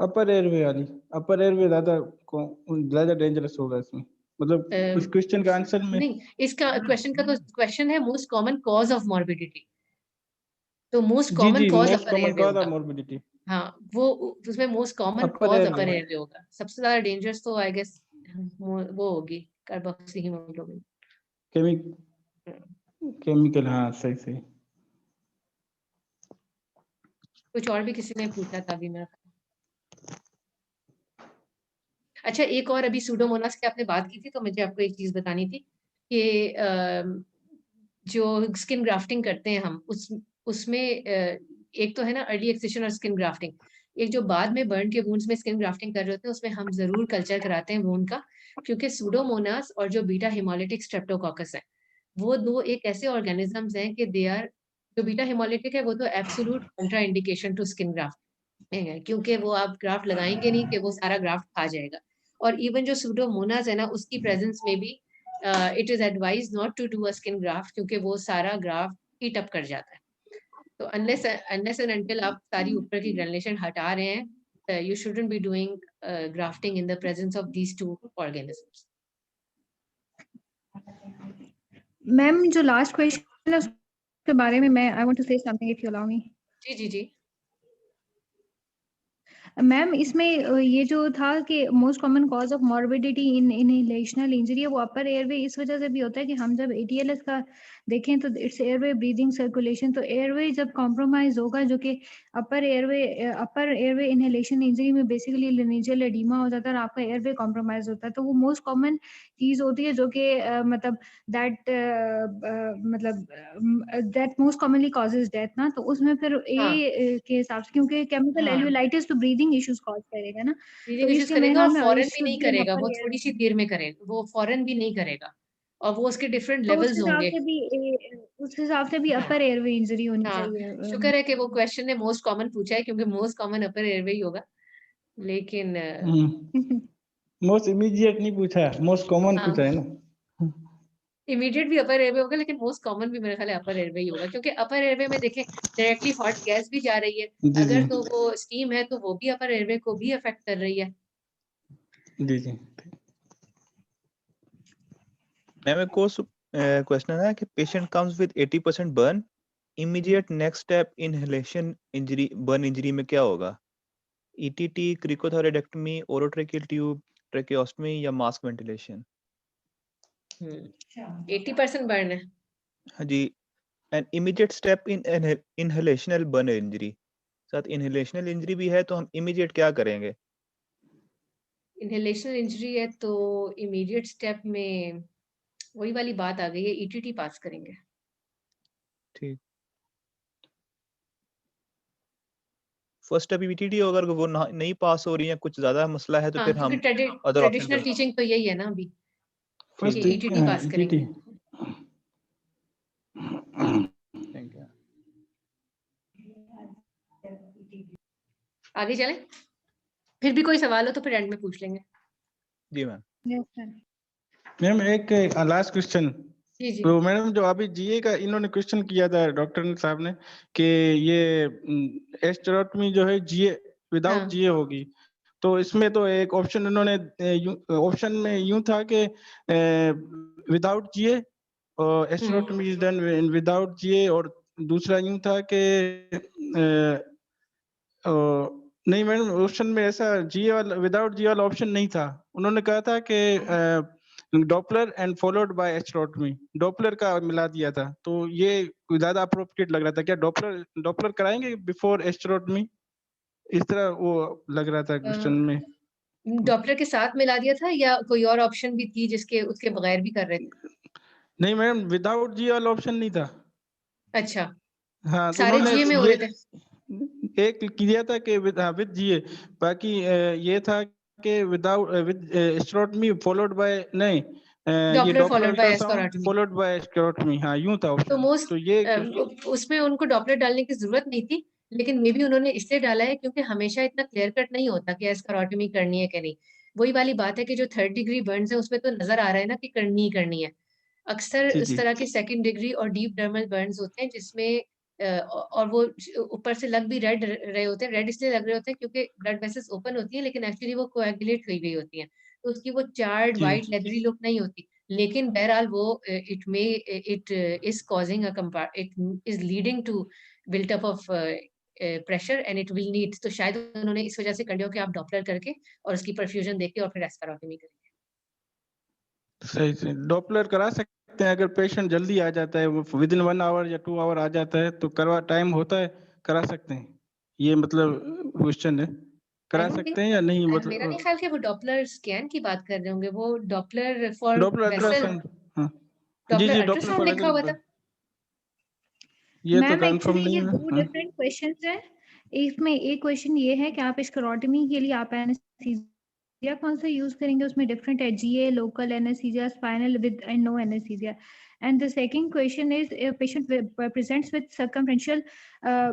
अपर एयरवे ज्यादा डेंजरस होगा इसमें, मतलब इस क्वेश्चन का आंसर में। नहीं, इसका क्वेश्चन है most common cause of morbidity, तो most common cause most upper common airway cause of होगा। मॉर्बिडिटी हाँ, वो उसमें most common upper cause airway upper airway होगा। सबसे ज्यादा डेंजरस तो आई गेस वो होगी कार्बोक्सी हीमोग्लोबिन। केमिकल, हाँ सही। कुछ और भी किसी ने पूछा था अभी मेरा। अच्छा, एक और अभी सूडोमोनास की आपने बात की थी, तो मुझे आपको एक चीज बतानी थी कि जो स्किन ग्राफ्टिंग करते हैं हम उसमें एक तो है ना अर्ली एक्सेशन और स्किन ग्राफ्टिंग, एक जो बाद में बर्न के वुंड्स में स्किन ग्राफ्टिंग कर रहे होते हैं उसमें हम जरूर कल्चर कराते हैं वुंड का, क्योंकि सूडोमोनास और जो बीटा हेमोलिटिक स्ट्रेप्टोकोकस है वो दो एक ऐसे ऑर्गेनिजम्स हैं कि दे आर, जो बीटा हेमोलिटिक है वो तो absolute contraindication to skin graft है, क्योंकि वो आप ग्राफ्ट लगाएंगे नहीं कि वो सारा ग्राफ्ट खा जाएगा। और इवन जो सूडोमोनास है ना उसकी प्रेजेंस में भी it is advise not to do a skin graft, क्योंकि वो सारा ग्राफ्ट हीट अप कर जाता है। तो अनलेस एंड अनटिल आप सारी ऊपर की ग्रेनुलेशन हटा रहे हैं, you shouldn't be doing grafting in the presence of these two organisms. Ma'am, जो लास्ट क्वेश्चन है उसके बारे में मैं I want to say something if you allow me. जी। मैम, इसमें ये जो था कि most common cause of morbidity in inhalational injury है वो अपर एयरवे इस वजह से भी होता है कि हम जब ATLS का देखें तो इट्स एयरवे ब्रीदिंग सर्कुलेशन, तो एयरवे जब कॉम्प्रोमाइज होगा जो कि अपर एयरवे इनहेलेशन इंजरी में बेसिकली लेनिजियल एडिमा हो जाता है और आपका एयरवे कॉम्प्रोमाइज होता है, तो वो मोस्ट कॉमन चीज होती है जो कि मतलब that most commonly causes death ना, तो उसमें फिर के हिसाब से क्योंकि केमिकल एल्वेलाइटिस तो ब्रीदिंग इश्यूज कॉज करेगा ना, ब्रीदिंग तो इश्यूज इसलिए मेरे करेगा, और ख्याल में फॉरेन it भी should नहीं be an करेगा, upper वो airway। थोड़ी सी देर में करेगा, वो फॉरेन भी नहीं करेगा, और वो उसके डिफरेंट तो लेवल्स होंगे। उस हिसाब से भी अपर एयरवे इंजरी होनी हाँ, चाहिए। शुक्र है कि वो क्वेश्चन ने मोस्ट कॉमन पूछा है, क्योंकि मोस्ट कॉमन अपर एयरवे ही होगा, लेकिन मोस्ट इमीडिएट नहीं पूछा, मोस्ट कॉमन पूछा है ना। इमीडिएट भी अपर एयरवे होगा, लेकिन मोस्ट कॉमन भी मेरे ख्याल है अपर एयरवे ही होगा, क्योंकि अपर एयरवे में देखें डायरेक्टली हॉट गैस भी जा रही है, जी अगर तो वो स्टीम है तो वो भी अपर एयरवे को भी अफेक्ट कर रही है। जी। मैम, एक क्वेश्चन है कि patient comes with 80% burn, immediate next step inhalation injury burn injury में क्या होगा? ETT, क्रिकोथोरेडेक्टमी, ओरोट्रेकियल ट्यूब, ट्रेकियोस्टमी या मास्क वेंटिलेशन? 80% बर्न है। हाँ जी, an immediate step in inhalational burn injury, साथ इनहेलेशनल इंजरी भी है तो हम इमीडिएट क्या करेंगे? इनहेलेशनल इंजरी है तो इमीडिएट स्टेप में वही वाली बात आ गई है, ETT पास करेंगे। ठीक, फर्स्ट स्टेप ETT होगा, अगर वो नहीं पास हो रही है, कुछ ज्यादा मसला है, तो हाँ, फिर क्योंकि हम अदर ऑप्शन ट्रेडिशनल टीचिंग तो यही है ना अभी, फर्स्ट कि ETT पास करेंगे। Thank you. आगे चलें, फिर भी कोई सवाल हो तो फिर एंड में पूछ लेंगे। जी मैम। मैम, एक लास्ट क्वेश्चन, जी जी तो मैडम जो अभी जीए का इन्होंने क्वेश्चन किया था डॉक्टर साहब ने कि ये एस्टेरोटमी जो है जीए विदाउट हाँ जीए होगी, तो इसमें तो एक ऑप्शन उन्होंने ऑप्शन में यूं था कि विदाउट जीए और एस्टेरोटमी इज डन विदाउट जीए, और दूसरा यूं था कि नहीं मैडम ऑप्शन में ऐसा जीए वाला विदाउट जीए वाला ऑप्शन नहीं था। उन्होंने कहा था कि Doppler and followed by escharotomy, Doppler का मिला दिया था, तो ये ज्यादा अप्रोप्रिएट लग रहा था। क्या डॉपलर डॉपलर कराएंगे बिफोर एस्टेरोटमी? इस तरह वो लग रहा था क्वेश्चन में। डॉक्टर के साथ मिला दिया था या कोई और ऑप्शन भी थी जिसके उसके बगैर भी कर रहे थे? नहीं मैडम विदाउट जी वाला ऑप्शन नहीं था। अच्छा, हाँ तो सारे उन्होंने जीए में हो ये रहे थे। एक किया था कि विद जीए, बाकी ये था कि without with escharotomy followed by नहीं ये Doppler Doppler followed by ultrasound escharotomy. Followed by escharotomy, हाँ यूं था तो ऑप्शन। मोस्ट तो ये उसमें उनको डॉपलर डालने की जरूरत नहीं थी, लेकिन मे बी उन्होंने इसलिए डाला है क्योंकि हमेशा इतना क्लियर कट नहीं होता कि एस्कॉरोटमी करनी है कि नहीं। वही वाली बात है कि जो 3rd डिग्री बर्न्स है उसमें तो नजर आ रहा है ना कि करनी ही करनी है। अक्सर जी इस जी तरह के 2nd डिग्री और डीप डर्मल बर्न्स होते हैं जिसमें और वो ऊपर से लग भी रेड रहे होते हैं। रेड इसलिए लग रहे होते हैं क्योंकि ब्लड वेसल्स ओपन होती है, लेकिन एक्चुअली वो कोएगुलेट हुई हुई होती है, तो उसकी वो चार्ड जी वाइट लेदरी लुक नहीं होती। लेकिन बहरहाल वो it is causing it is leading to built up of pressure and it will need, तो शायद उन्होंने इस वजह से कर लिया हो कि आप डॉपलर करके और उसकी परफ्यूजन देके और फिर एस्कॉरोटमी करेंगे। सही से डॉपलर करा सकते हैं अगर पेशेंट जल्दी आ जाता है, वो विद इन 1 आवर या 2 आवर आ जाता है तो करवा टाइम होता है, करा सकते हैं। ये मतलब क्वेश्चन है, करा सकते हैं या नहीं? मेरा नहीं मतलब ख्याल कि वो डॉपलर स्कैन की बात कर रहे होंगे, वो Doppler for Doppler vessel, ultrasound, हाँ जी डॉपलर जी डॉपलर अल्ट्रासाउंड फॉर लिखा हुआ वेसल, था। ये तो मैम कंफर्म एक्चुअली नहीं ये है। दो हाँ डिफरेंट क्वेश्चंस हैं। इसमें एक क्वेश्चन ये है कि आप स्क्लेरोटमी के लिए आप एनेस्थीसिया कौन सा यूज करेंगे, उसमें डिफरेंट है GA, local anaesthesia, spinal with and no anaesthesia. And the second question is patient presents with circumferential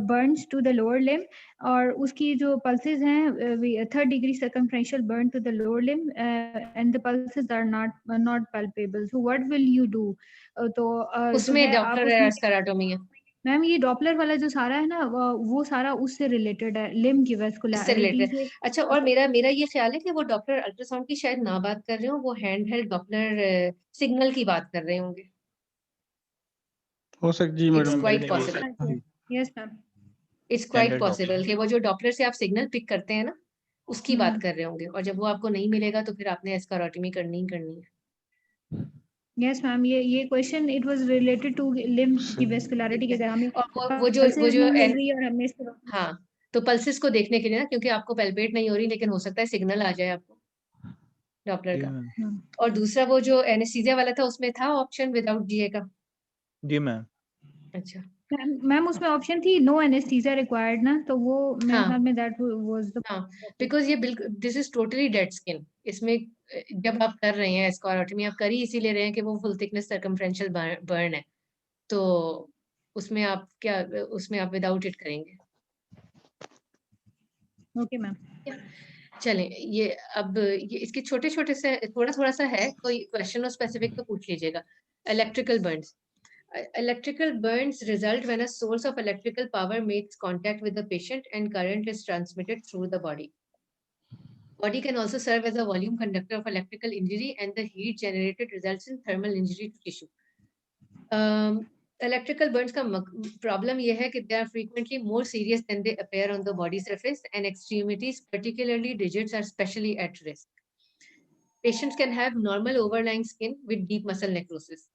burns to the lower limb, और उसकी जो पल्सेस हैं 3rd degree circumferential burn to the lower limb and the pulses are not palpable, so what will you do? तो जो उसमें है आप Doppler उसमें एस्कॉरोटमी है, मैम ये डॉपलर वाला जो सारा है ना वो सारा उससे रिलेटेड है, लिम्ब की इससे वेस्कुलरिटी रिलेटेड। से। अच्छा, और मेरा मेरा ये ख्याल है कि वो डॉपलर अल्ट्रासाउंड की शायद ना बात कर रहे हो, वो हैंड हेल्ड डॉपलर सिग्नल की बात कर रहे होंगे। हो सकता जी it's madam. Quite possible, yes ma'am. It's quite Standard possible कि वो जो डॉपलर से आप सिग्नल पिक करते हैं ना, उसकी बात हम्म कर रहे होंगे, और जब वो आपको नहीं मिलेगा तो फिर आपने एस्कॉरोटमी करनी ही करनी है। यस मैम, ये question it was related to limb की वेस्कुलरिटी ठीक के, है, अगर हमें और वो पल्सेस जो नहीं मिल रही है और हमें हाँ, तो पल्सेस को देखने के लिए ना, क्योंकि आपको पेल्पेट नहीं हो रही, लेकिन हो सकता है सिग्नल आ जाए आपको डॉपलर जी का। मैम। और दूसरा वो जो एनेस्थीसिया वाला था उसमें था ऑप्शन विदाउट जीए का। जी मैम। अच्छा, मैम उसमें ऑप्शन थी नो एनेस्थीसिया रिक्वायर्ड ना, तो वो मेरे ख्याल हाँ में दैट वाज द। हाँ, बिकॉज ये बिल्कुल this is totally dead skin. इसमें जब आप कर रहे हैं एस्कॉरोटमी, आप कर ही इसीलिए रहे हैं कि वो फुल थिकनेस सर्कमफ्रेंशियल बर्न है, तो उसमें आप क्या, उसमें आप विदाउट इट करेंगे। Okay ma'am. चलें, ये अब ये इसके छोटे छोटे से थोड़ा थोड़ा सा है, कोई क्वेश्चन और स्पेसिफिक तो पूछ लीजिएगा। Electrical Burns, electrical burns result when a source of electrical power makes contact with the patient and current is transmitted through the body. Body can also serve as a volume conductor of electrical injury, and the heat generated results in thermal injury to tissue. Electrical burns का problem ये है कि they are frequently more serious than they appear on the body surface, and extremities, particularly digits, are especially at risk. Patients can have normal overlying skin with deep muscle necrosis.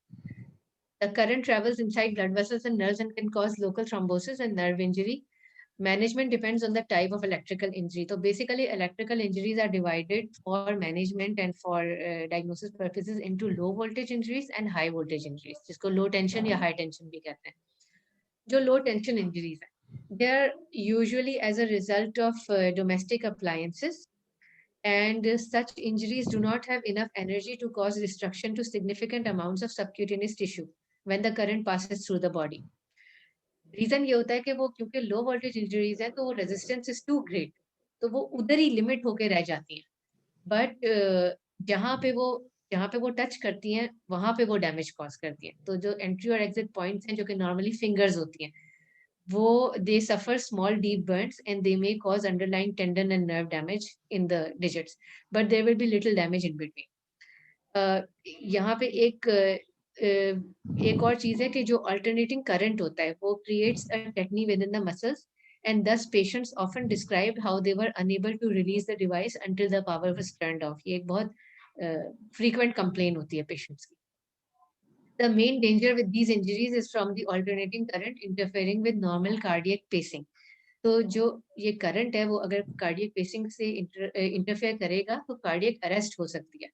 The current travels inside blood vessels and nerves and can cause local thrombosis and nerve injury. Management depends on the type of electrical injury. So basically, electrical injuries are divided for management and for diagnosis purposes into low voltage injuries and high voltage injuries, जिसको low tension या high tension भी कहते हैं. जो low tension injuries हैं, they are usually as a result of domestic appliances, and such injuries do not have enough energy to cause destruction to significant amounts of subcutaneous tissue when the current passes through the body. Reason ये होता है कि वो क्योंकि low voltage injuries है तो वो resistance is to great, तो वो उधर ही लिमिट होके रह जाती है। बट जहाँ पे वो जहाँ पे वो टच करती हैं वहां पे वो डैमेज कॉज करती हैं। तो जो एंट्री और एग्जिट पॉइंट्स हैं जो कि नॉर्मली फिंगर्स होती हैं, वो they suffer small deep burns and they may cause underline tendon and nerve damage in the digits, but there will be little damage in between. यहाँ पे एक और चीज है कि जो अल्टरनेटिंग करंट होता है वो creates a tetany within the muscles, and thus patients often described how they were unable to release the device until the power was turned off. ये एक बहुत frequent complaint होती है patients की. The main danger with these injuries is from the alternating current interfering with normal cardiac pacing. तो जो ये current है वो अगर कार्डियक पेसिंग से इंटरफेयर करेगा तो कार्डियक अरेस्ट हो सकती है.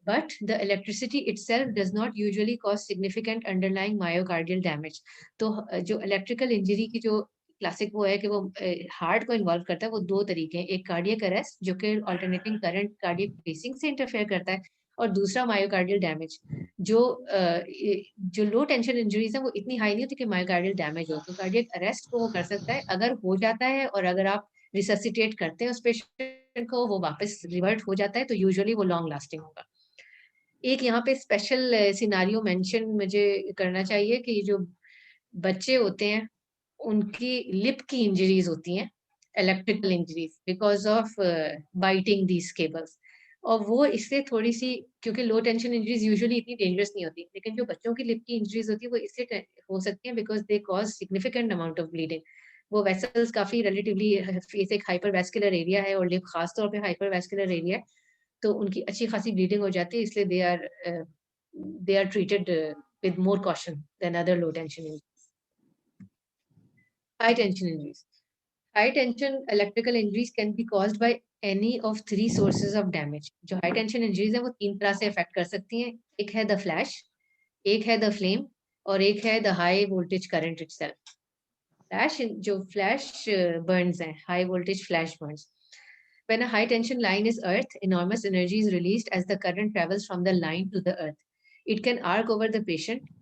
But the electricity itself does not usually cause significant underlying myocardial damage. तो जो इलेक्ट्रिकल इंजरी की जो क्लासिक वो है कि वो हार्ट को इन्वॉल्व करता है, वो दो तरीके हैं. एक कार्डियक अरेस्ट जो कि अल्टरनेटिंग करंट कार्डियक पेसिंग से इंटरफेयर करता है, और दूसरा मायोकार्डियल डैमेज जो लो टेंशन इंजरीज है वो इतनी हाई नहीं होती कि मायोकार्डियल डैमेज हो. तो कार्डियक अरेस्ट को वो कर सकता है. अगर हो जाता है और अगर आप रिससिटेट करते हैं उस पेशेंट को, वो वापस रिवर्ट हो जाता है, तो यूजुअली वो लॉन्ग लास्टिंग होगा. एक यहाँ पे स्पेशल सिनारियो मेंशन मुझे करना चाहिए कि जो बच्चे होते हैं उनकी लिप की इंजरीज होती हैं, electrical injuries because of biting these cables. और वो इससे थोड़ी सी, क्योंकि लो टेंशन इंजरीज यूजुअली इतनी डेंजरस नहीं होती, लेकिन जो बच्चों की लिप की इंजरीज होती है वो इससे हो सकती है because they cause significant amount of bleeding. वो वेसल्स काफी रिलेटिवली फेस एक हाइपरवैस्कुलर एरिया है और लिप खास तौर पे हाइपरवैस्कुलर एरिया है, तो उनकी अच्छी खासी ब्लीडिंग हो जाती है. इसलिए they are treated with more caution than other low tension injuries. High tension injuries. High tension electrical injuries can be caused by any of three sources of damage. जो high tension injuries है वो तीन तरह से affect कर सकती हैं. एक है the flash, एक है the flame, और एक है the high voltage current itself. जो flash burns हैं, high voltage flash burns. When a high tension line is earth, enormous energy is released as the current travels from the line to the earth. It can arc over the patient,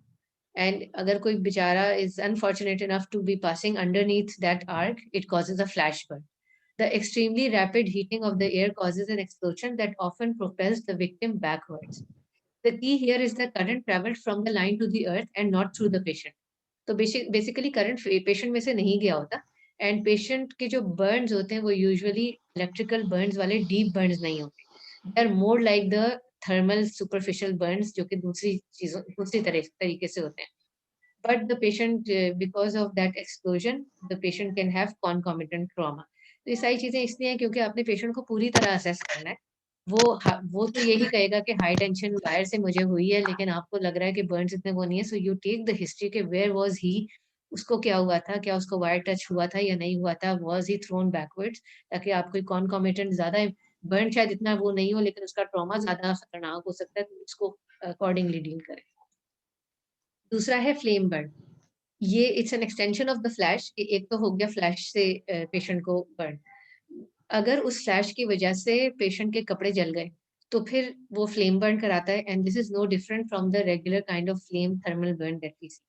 and अगर कोई बेचारा is unfortunate enough to be passing underneath that arc, it causes a flash burn. The extremely rapid heating of the air causes an explosion that often propels the victim backwards. The key here is that current traveled from the line to the earth and not through the patient. तो basically current patient में से नहीं गया होता, and patient के जो burns होते हैं वो usually electrical burns वाले deep burns नहीं होते. They are more like the thermal superficial burns जो कि दूसरी तरीके से होते हैं. But the patient, because of that explosion, the patient can have concomitant trauma. तो ये सारी चीजें इसलिए हैं क्योंकि आपने पेशेंट को पूरी तरह असेस करना है. वो तो यही कहेगा कि हाई टेंशन वायर से मुझे हुई है, लेकिन आपको लग रहा है कि बर्न्स इतने वो नहीं है. So you take the history के वेयर वाज ही, उसको क्या हुआ था, क्या उसको वायर टच हुआ था या नहीं हुआ था, वाज ही थ्रोन बैकवर्ड्स, ताकि आपको कॉन्कॉमिटेंट ज्यादा बर्न शायद इतना वो नहीं हो लेकिन उसका ट्रॉमा ज्यादा खतरनाक हो सकता है, तो उसको अकॉर्डिंगली डील करें. दूसरा है फ्लेम बर्न. ये it's an extension of the flash. एक तो हो गया फ्लैश से पेशेंट को बर्न. अगर उस फ्लैश की वजह से पेशेंट के कपड़े जल गए तो फिर वो फ्लेम बर्न कराता है, and this is no different from the regular kind of flame thermal burn that we see.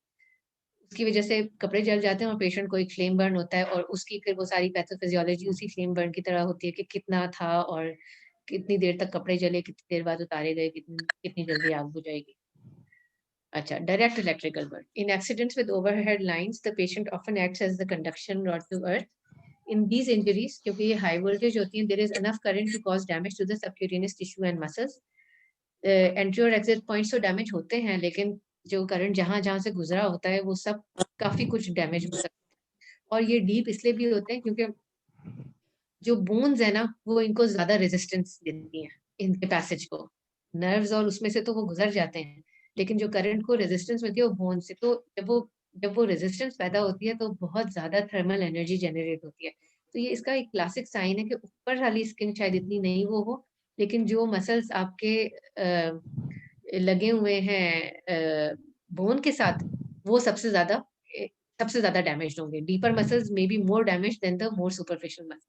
उसकी वजह से कपड़े जल जाते हैं और पेशेंट को एक फ्लेम बर्न होता है, और उसकी फिर वो सारी पैथोफिजियोलॉजी उसी फ्लेम बर्न की तरह होती है कि कितना था और कितनी देर तक कपड़े जले, कितनी देर बाद उतारे गए, कितनी जल्दी आग बुझाएगी. अच्छा, direct electrical burn. In accidents with overhead lines, the patient often acts as the conduction rod to earth. In these injuries, क्योंकि ये high voltage होती हैं, there is enough current to cause damage to the subcutaneous tissue and muscles. Entry और exit points तो damage होते हैं, लेकिन जो current जहाँ से गुजरा होता है वो सब काफी कुछ damage हो सकता है. और ये deep इसलिए भी होते हैं क्योंकि जो bones है ना, वो इनको ज्यादा resistance देती हैं इनके passage को. Nerves और उसमें से तो वो गुजर जाते हैं, लेकिन जो करंट को रेजिस्टेंस मिलती है वो बोन से. तो जब वो रेजिस्टेंस पैदा होती है तो बहुत ज्यादा थर्मल एनर्जी जनरेट होती है. तो ये इसका एक क्लासिक साइन है कि ऊपर वाली स्किन शायद इतनी नहीं वो हो, लेकिन जो मसल्स आपके लगे हुए हैं बोन के साथ, वो सबसे ज्यादा डैमेज होंगे. Deeper muscles may be more damage than the more superficial muscles.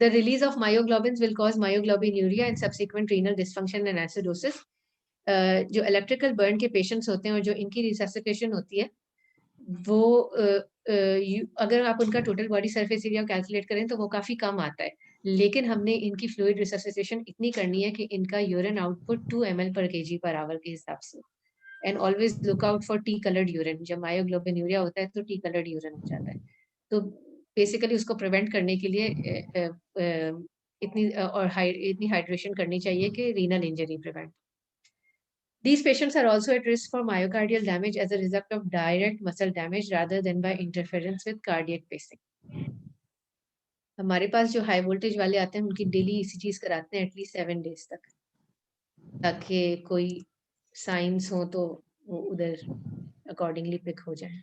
The release of myoglobins will cause myoglobinuria and subsequent renal dysfunction and acidosis. जो इलेक्ट्रिकल बर्न के पेशेंट्स होते हैं और जो इनकी रिससिटेशन होती है, वो अगर आप उनका total body surface area calculate करें तो वो काफी कम आता है. लेकिन हमने इनकी फ्लूइड रिससिटेशन इतनी करनी है कि इनका urine output 2 ml per kg per hour के हिसाब से, and always look out for T coloured urine. जब मायोग्लोबिनूरिया होता है तो टी कलर्ड यूरिन हो जाता है, तो बेसिकली उसको प्रिवेंट करने के लिए इतनी हाइड्रेशन करनी चाहिए कि renal injury prevent. These patients are also at risk for myocardial damage as a result of direct muscle damage rather than by interference with cardiac pacing. हमारे पास जो हाई वोल्टेज वाले आते हैं उनकी डेली ECGs कराते हैं एटलीस्ट 7 days तक, ताकि कोई साइंस हो तो वो उधर अकॉर्डिंगली पिक हो जाए।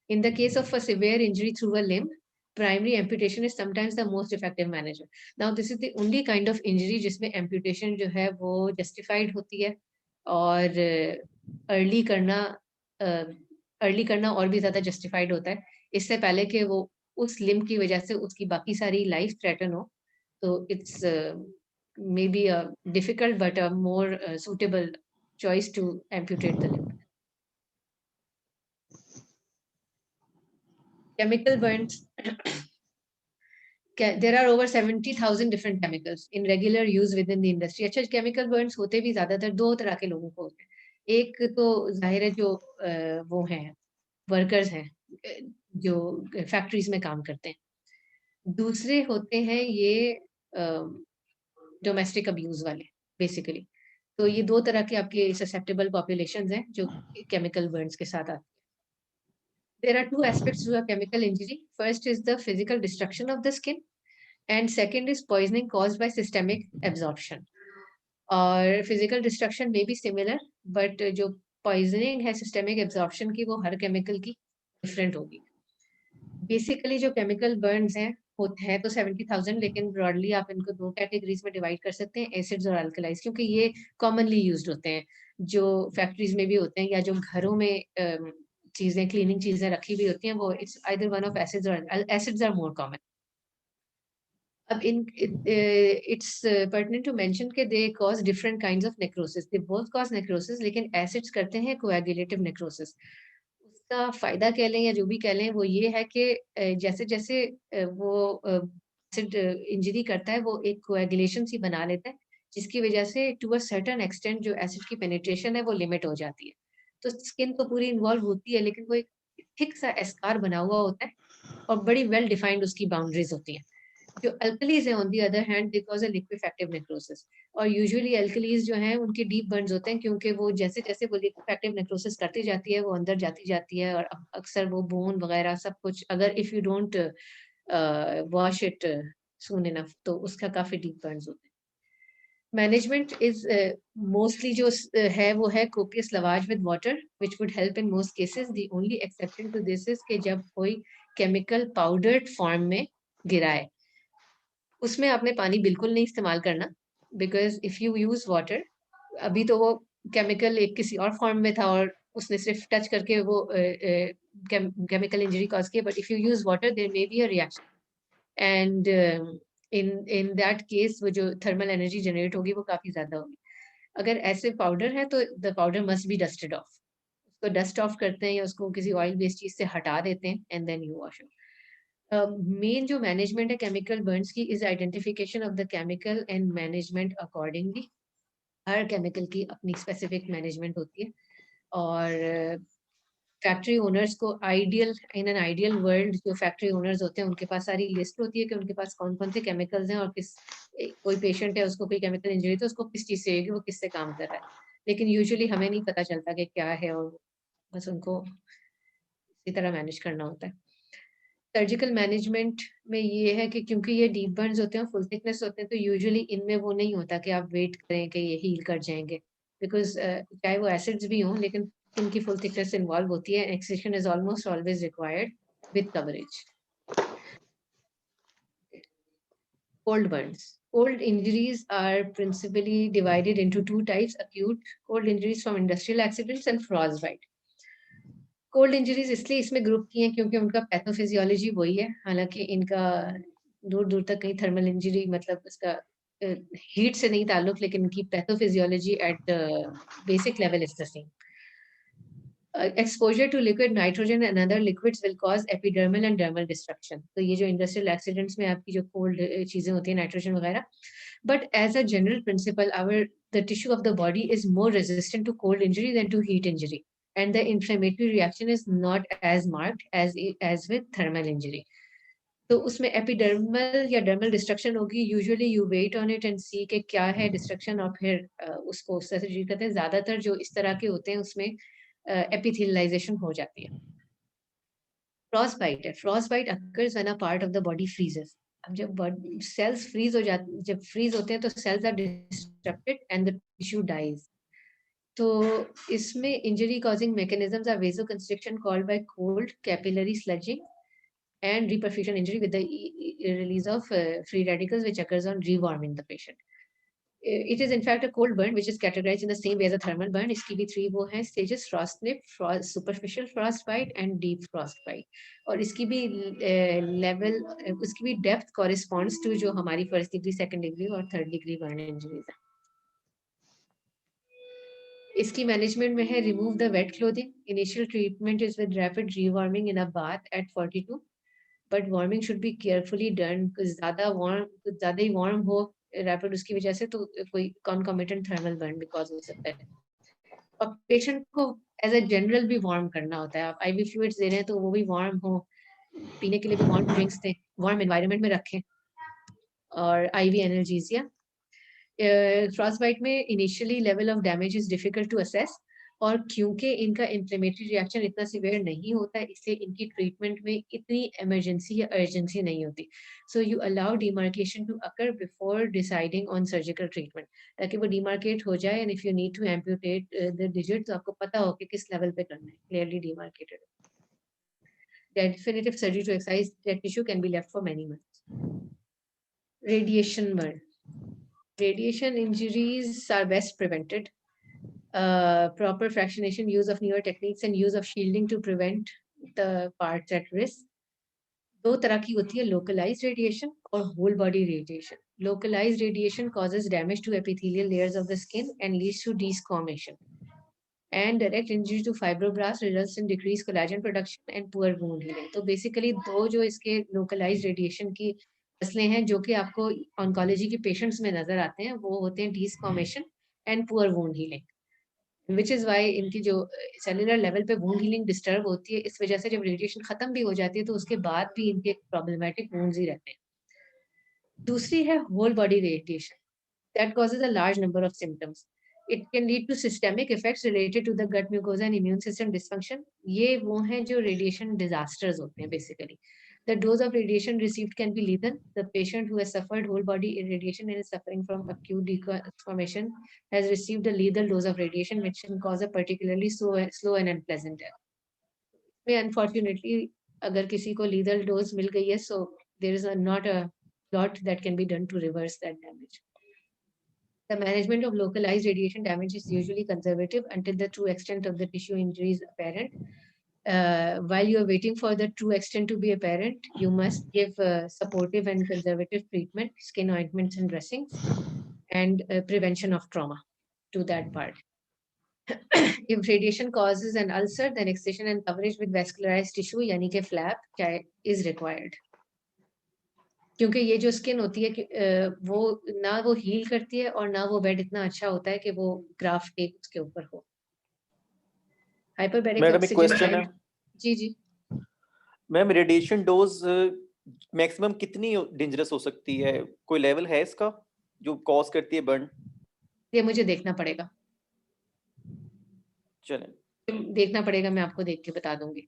In the case of a severe injury through a limb, primary amputation is sometimes the most effective measure. Now this is the only kind of injury जिसमें amputation जो है वो justified होती है, और अर्ली करना और भी ज्यादा जस्टिफाइड होता है, इससे पहले कि वो उस लिम्ब की वजह से उसकी बाकी सारी लाइफ थ्रेटन हो। तो it's may be a difficult but a more suitable choice to amputate the limb. Chemical burns. There are over 70,000 different chemicals in regular use within the industry. अच्छा, chemical burns होते भी ज्यादातर दो तरह के लोगों को होते हैं। एक तो जाहिर है जो वो हैं वर्कर्स हैं जो फैक्ट्रीज में काम करते हैं, दूसरे होते हैं ये डोमेस्टिक अब्यूज वाले बेसिकली। तो ये दो तरह के आपके ससेप्टेबल पॉपुलेशंस हैं जो केमिकल बर्न्स के साथ आते हैं। There are two aspects to a chemical injury. First is the physical destruction of the skin, and second is poisoning caused by systemic absorption. और physical destruction may be similar, but जो poisoning है systemic absorption की वो हर chemical की different होगी। Basically जो chemical burns हैं होते हैं तो 70,000, लेकिन broadly आप इनको दो categories में divide कर सकते हैं, acids और alkalis, क्योंकि ये commonly used होते हैं, जो factories में भी होते हैं या जो घरों में चीजें क्लीनिंग चीजें रखी हुई होती हैं, वो it's either one of acids और एसिड्स आर मोर कॉमन। अब इट्स पर्टिनेंट टू मेंशन के they cause different kinds of necrosis, they both cause necrosis, लेकिन एसिड्स करते हैं कोएगुलेटिव नेक्रोसिस। उसका फायदा कह लें या जो भी कह लें वो ये है कि जैसे जैसे वो एसिड इंजरी करता है वो एक कोएगुलेशन सी बना लेता है, जिसकी वजह से टू अ सर्टेन एक्सटेंट जो एसिड की पेनिट्रेशन है वो लिमिट हो जाती है। तो स्किन तो पूरी इन्वॉल्व होती है, लेकिन वो एक थिक सा एस्कार बना हुआ होता है और बड़ी वेल डिफाइंड उसकी बाउंड्रीज होती हैं। जो अल्कलीज है on the other hand they cause a लिक्विफेक्टिव necrosis, और यूजुअली अल्कलीज जो हैं उनके डीप बर्न्स होते हैं, क्योंकि वो जैसे जैसे वो लिक्विफेक्टिव नेक्रोसिस करती जाती है वो अंदर जाती जाती है, और अक्सर वो बोन वगैरह सब कुछ, अगर if you don't wash it soon enough तो उसका काफी डीप बर्न्स होते हैं। मैनेजमेंट इज मोस्टली जो है वो है copious lavage with water which would help in most cases. The only exception to this is कि जब कोई केमिकल पाउडर्ड फॉर्म में गिराए, उसमें आपने पानी बिल्कुल नहीं इस्तेमाल करना, because if you use water, अभी तो वो केमिकल एक किसी और फॉर्म में था और उसने सिर्फ टच करके वो केमिकल इंजरी कॉज की, but if you use water there may be a reaction, and in that case वो जो थर्मल एनर्जी जनरेट होगी वो काफी ज्यादा होगी। अगर ऐसे पाउडर है तो the powder must be dusted of, उसको डस्ट ऑफ करते हैं या उसको किसी ऑयल बेस्ड चीज से हटा देते हैं and then you wash it. Main जो मैनेजमेंट है केमिकल बर्न्स की is identification of the chemical and management accordingly. हर केमिकल की अपनी स्पेसिफिक मैनेजमेंट होती है, और फैक्ट्री ओनर्स को इन एन आइडियल वर्ल्ड जो फैक्ट्री ओनर्स होते हैं उनके पास सारी लिस्ट होती है कि उनके पास कौन कौन से केमिकल्स हैं, और कोई पेशेंट है उसको कोई केमिकल इंजरी तो उसको किस चीज़ से होगी, वो किससे काम कर रहा है, लेकिन यूजुअली हमें नहीं पता चलता कि क्या है, और बस उनको इसी तरह मैनेज करना होता है। सर्जिकल मैनेजमेंट में ये है कि क्योंकि ये डीप बर्न्स होते हैं, फुल थिकनेस होते हैं, तो यूजुअली इनमें वो नहीं होता कि आप वेट करें कि ये हील कर जाएंगे, बिकॉज चाहे वो एसिड्स भी हों लेकिन इनकी फुल थिकनेस इन्वॉल्व होती है। Extraction is almost always required with coverage. Cold burns. Cold injuries are principally divided into two types: acute cold injuries from industrial accidents and frostbite. Cold injuries इसलिए इसमें group की हैं क्योंकि उनका pathophysiology वही है, हालांकि इनका दूर दूर तक कहीं थर्मल इंजरी मतलब इसका हीट से नहीं ताल्लुक, लेकिन इनकी pathophysiology at basic level is the same. exposure to liquid nitrogen and other liquids will cause epidermal and dermal destruction. तो ये जो industrial accidents में आपकी जो cold चीजें होती हैं nitrogen वगैरह, but as a general principle, the tissue of the body is more resistant to cold injury than to heat injury, and the inflammatory reaction is not as marked as with thermal injury. तो उसमें epidermal या dermal destruction होगी. Usually you wait on it and see कि क्या है destruction और फिर उसको उस तरह से treat करते हैं. ज़्यादातर जो इस तरह के होते हैं उसमें epithelialization हो जाती है. Frostbite है. Frostbite occurs when a part of the body freezes. अब जब cells freeze हो जाते, जब freeze होते हैं तो cells are disrupted and the tissue dies. तो इसमें injury causing mechanisms are vasoconstriction caused by cold, capillary sludging, and reperfusion injury with the release of free radicals, which occurs on rewarming the patient. It is in fact a cold burn, which is categorized in the same way as a thermal burn. इसकी भी 3 वो हैं stages: frost nip, superficial frostbite, and deep frostbite. और इसकी भी level, उसकी भी depth corresponds to जो हमारी first degree, second degree और third degree burn injuries हैं. इसकी management में है remove the wet clothing. Initial treatment is with rapid rewarming in a bath at 42, but warming should be carefully done because ज़्यादा ही warm हो rapid उसकी वजह से तो कोई concomitant thermal burn भी cause हो सकता है. और पेशेंट को एज ए जनरल भी वार्म करना होता है. आप IV फ्लूइड्स दे रहे हैं तो वो भी वार्म हो, पीने के लिए भी वार्म ड्रिंक्स दें, वार्म एनवायरनमेंट में रखें. और IV एनाल्जेसिया. फ्रॉस्टबाइट में initially level of damage is difficult to assess, और क्योंकि इनका इन्फ्लेमेटरी रिएक्शन इतना सीवियर नहीं होता है इसलिए इनकी ट्रीटमेंट में इतनी इमरजेंसी या अर्जेंसी नहीं होती. So you allow demarcation to occur before deciding on surgical treatment, ताकि वो डिमार्केट हो जाए. And if you need to amputate the digit तो आपको पता हो कि किस लेवल पे करना है, clearly demarcated. Definitive surgery to excise that tissue can be left for many months. Radiation burn. Radiation injuries are best prevented. Proper fractionation, use of newer techniques, and use of shielding to prevent the parts at risk. दो तरह की होती है, localized radiation और whole body radiation. Localized radiation causes damage to epithelial layers of the skin and leads to desquamation. And direct injury to fibroblasts results in decreased collagen production and poor wound healing. तो basically दो जो इसके localized radiation की मसले हैं जो कि आपको oncology के patients में नजर आते हैं, वो होते हैं desquamation and poor wound healing. Which is why इनकी जो cellular level पे wound healing disturb होती है, इस वजह से जब radiation खत्म भी हो जाती है तो उसके बाद भी इनके problematic wounds ही रहते हैं. दूसरी है whole body radiation. That causes a large number of symptoms. It can lead to systemic effects related to the gut mucosa and immune system dysfunction. ये वो हैं जो radiation disasters होते हैं basically. The dose of radiation received can be lethal. The patient who has suffered whole body irradiation and is suffering from acute desquamation has received a lethal dose of radiation, which can cause a particularly slow and unpleasant death. Unfortunately, अगर किसी को lethal dose मिल गई है, so there is not a lot that can be done to reverse that damage. The management of localized radiation damage is usually conservative until the true extent of the tissue injury is apparent. While you are waiting for the true extent to be apparent, you must give supportive and conservative treatment, skin ointments and dressings, and prevention of trauma to that part. If radiation causes an ulcer, then excision and coverage with vascularized tissue, यानी कि flap, is required. क्योंकि ये जो skin होती है वो ना वो हील करती है और ना वो बेड इतना अच्छा होता है कि वो ग्राफ्ट एक उसके ऊपर हो. Hyperbaric oxygen. जी जी मैम, रेडिएशन डोज मैक्सिमम कितनी डेंजरस हो सकती है? कोई लेवल है इसका जो कॉज करती है बर्न? ये मुझे देखना पड़ेगा. चलें, देखना पड़ेगा, मैं आपको देख के बता दूंगी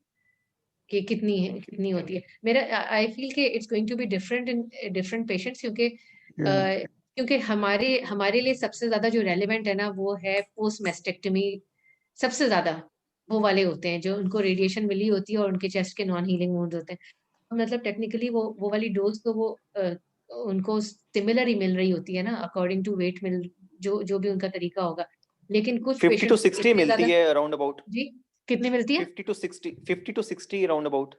कि कितनी होती है. मेरा आई फील कि it's going to be different in different patients, क्योंकि हमारे लिए सबसे ज्यादा जो रेलेवेंट है ना वो है पोस्ट मेस्टेक्टमी. सबसे ज्यादा वो वाले होते हैं जो उनको रेडिएशन मिली होती है और उनके चेस्ट के नॉन हीलिंग वुंड्स होते हैं. मतलब टेक्निकली वो वाली डोज तो वो उनको सिमिलर ही मिल रही होती है ना, अकॉर्डिंग टू वेट मिल जो भी उनका तरीका होगा. लेकिन कुछ 50 to 60 मिलती है अराउंड अबाउट. जी कितनी मिलती है? 50 to 60 अराउंड अबाउट.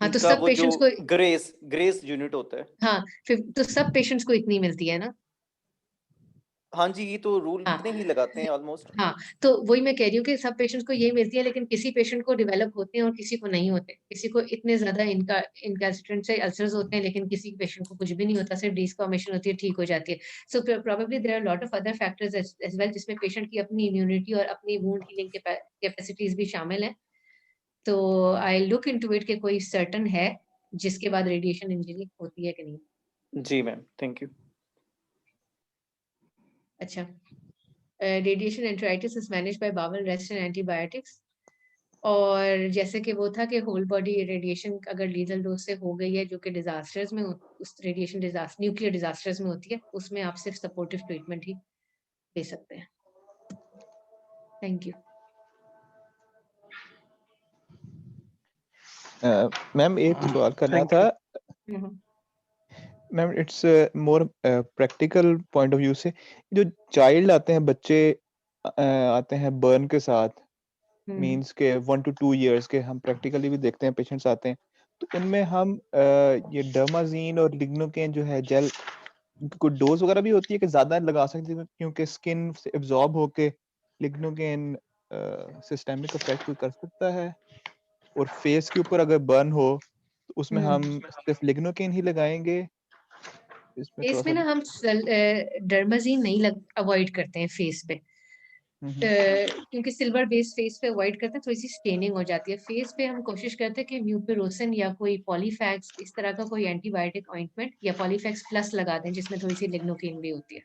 हाँ, तो सब पेशेंट्स को ग्रेस यूनिट होता है. हाँ, तो सब पेशेंट्स को इतनी मिलती है ना. हाँ जी, ये तो रूल हाँ। इतने ही लगाते हैं ऑलमोस्ट। हाँ, तो वही मैं कह रही हूँ कि सब पेशेंट्स को यही मिलती है, लेकिन किसी पेशेंट को डेवलप होते हैं और किसी को नहीं होते। किसी को इतने ज़्यादा इनकैल्सिट्रेंट से अल्सर्स होते हैं, लेकिन किसी पेशेंट को कुछ भी नहीं होता, सिर्फ डिस्फॉर्मेशन होती है, ठीक हो जाती है। So probably there are lot of other factors as well, जिसमें पेशेंट की अपनी इम्यूनिटी और अपनी वुंड हीलिंग कैपेसिटीज़ भी शामिल हैं। तो आई लुक इनटू इट कि कोई सर्टेन है जिसके बाद रेडिएशन इंजरी होती है कि नहीं। जी मैम, थैंक यू। अच्छा, radiation enteritis is managed by bowel rest and antibiotics. और जैसे कि वो था कि होल बॉडी रेडिएशन अगर लीथल डोज से हो गई है, जो कि डिजास्टर्स में उस रेडिएशन डिजास्टर न्यूक्लियर डिजास्टर्स में होती है, उसमें आप सिर्फ सपोर्टिव ट्रीटमेंट ही दे सकते हैं। Thank you. मैम एक सवाल करना Thank था hmm, ma'am, it's more practical point of view से, जो चाइल्ड आते हैं, बच्चे आते हैं बर्न के साथ, मींस के 1 to 2 इयर्स के, हम प्रैक्टिकली भी देखते हैं पेशेंट्स आते हैं, तो उनमें हम ये डर्माजीन और लिग्नोकेन जो है जेल, कोई डोज वगैरह भी होती है कि ज्यादा लगा सकते हैं, क्योंकि स्किन से एब्जॉर्ब होके लिग्नोकेन सिस्टेमिक इफेक्ट कोई कर सकता है, और फेस के ऊपर अगर बर्न हो तो उसमें हम सिर्फ लिग्नोकेन ही लगाएंगे? इसमें थोड़ा फेस में सा ना हम डर्माजीन नहीं अवॉइड करते हैं फेस पे, क्योंकि सिल्वर बेस्ड फेस पे अवॉइड करते हैं, थोड़ी सी स्टेनिंग हो जाती है। फेस पे हम कोशिश करते हैं कि म्यूपिरोसिन या कोई पॉलीफैक्स इस तरह का कोई एंटीबायोटिक ऑइंटमेंट या पॉलीफैक्स प्लस लगा दें, जिसमें थोड़ी सी लिग्नोकेन भी होती है।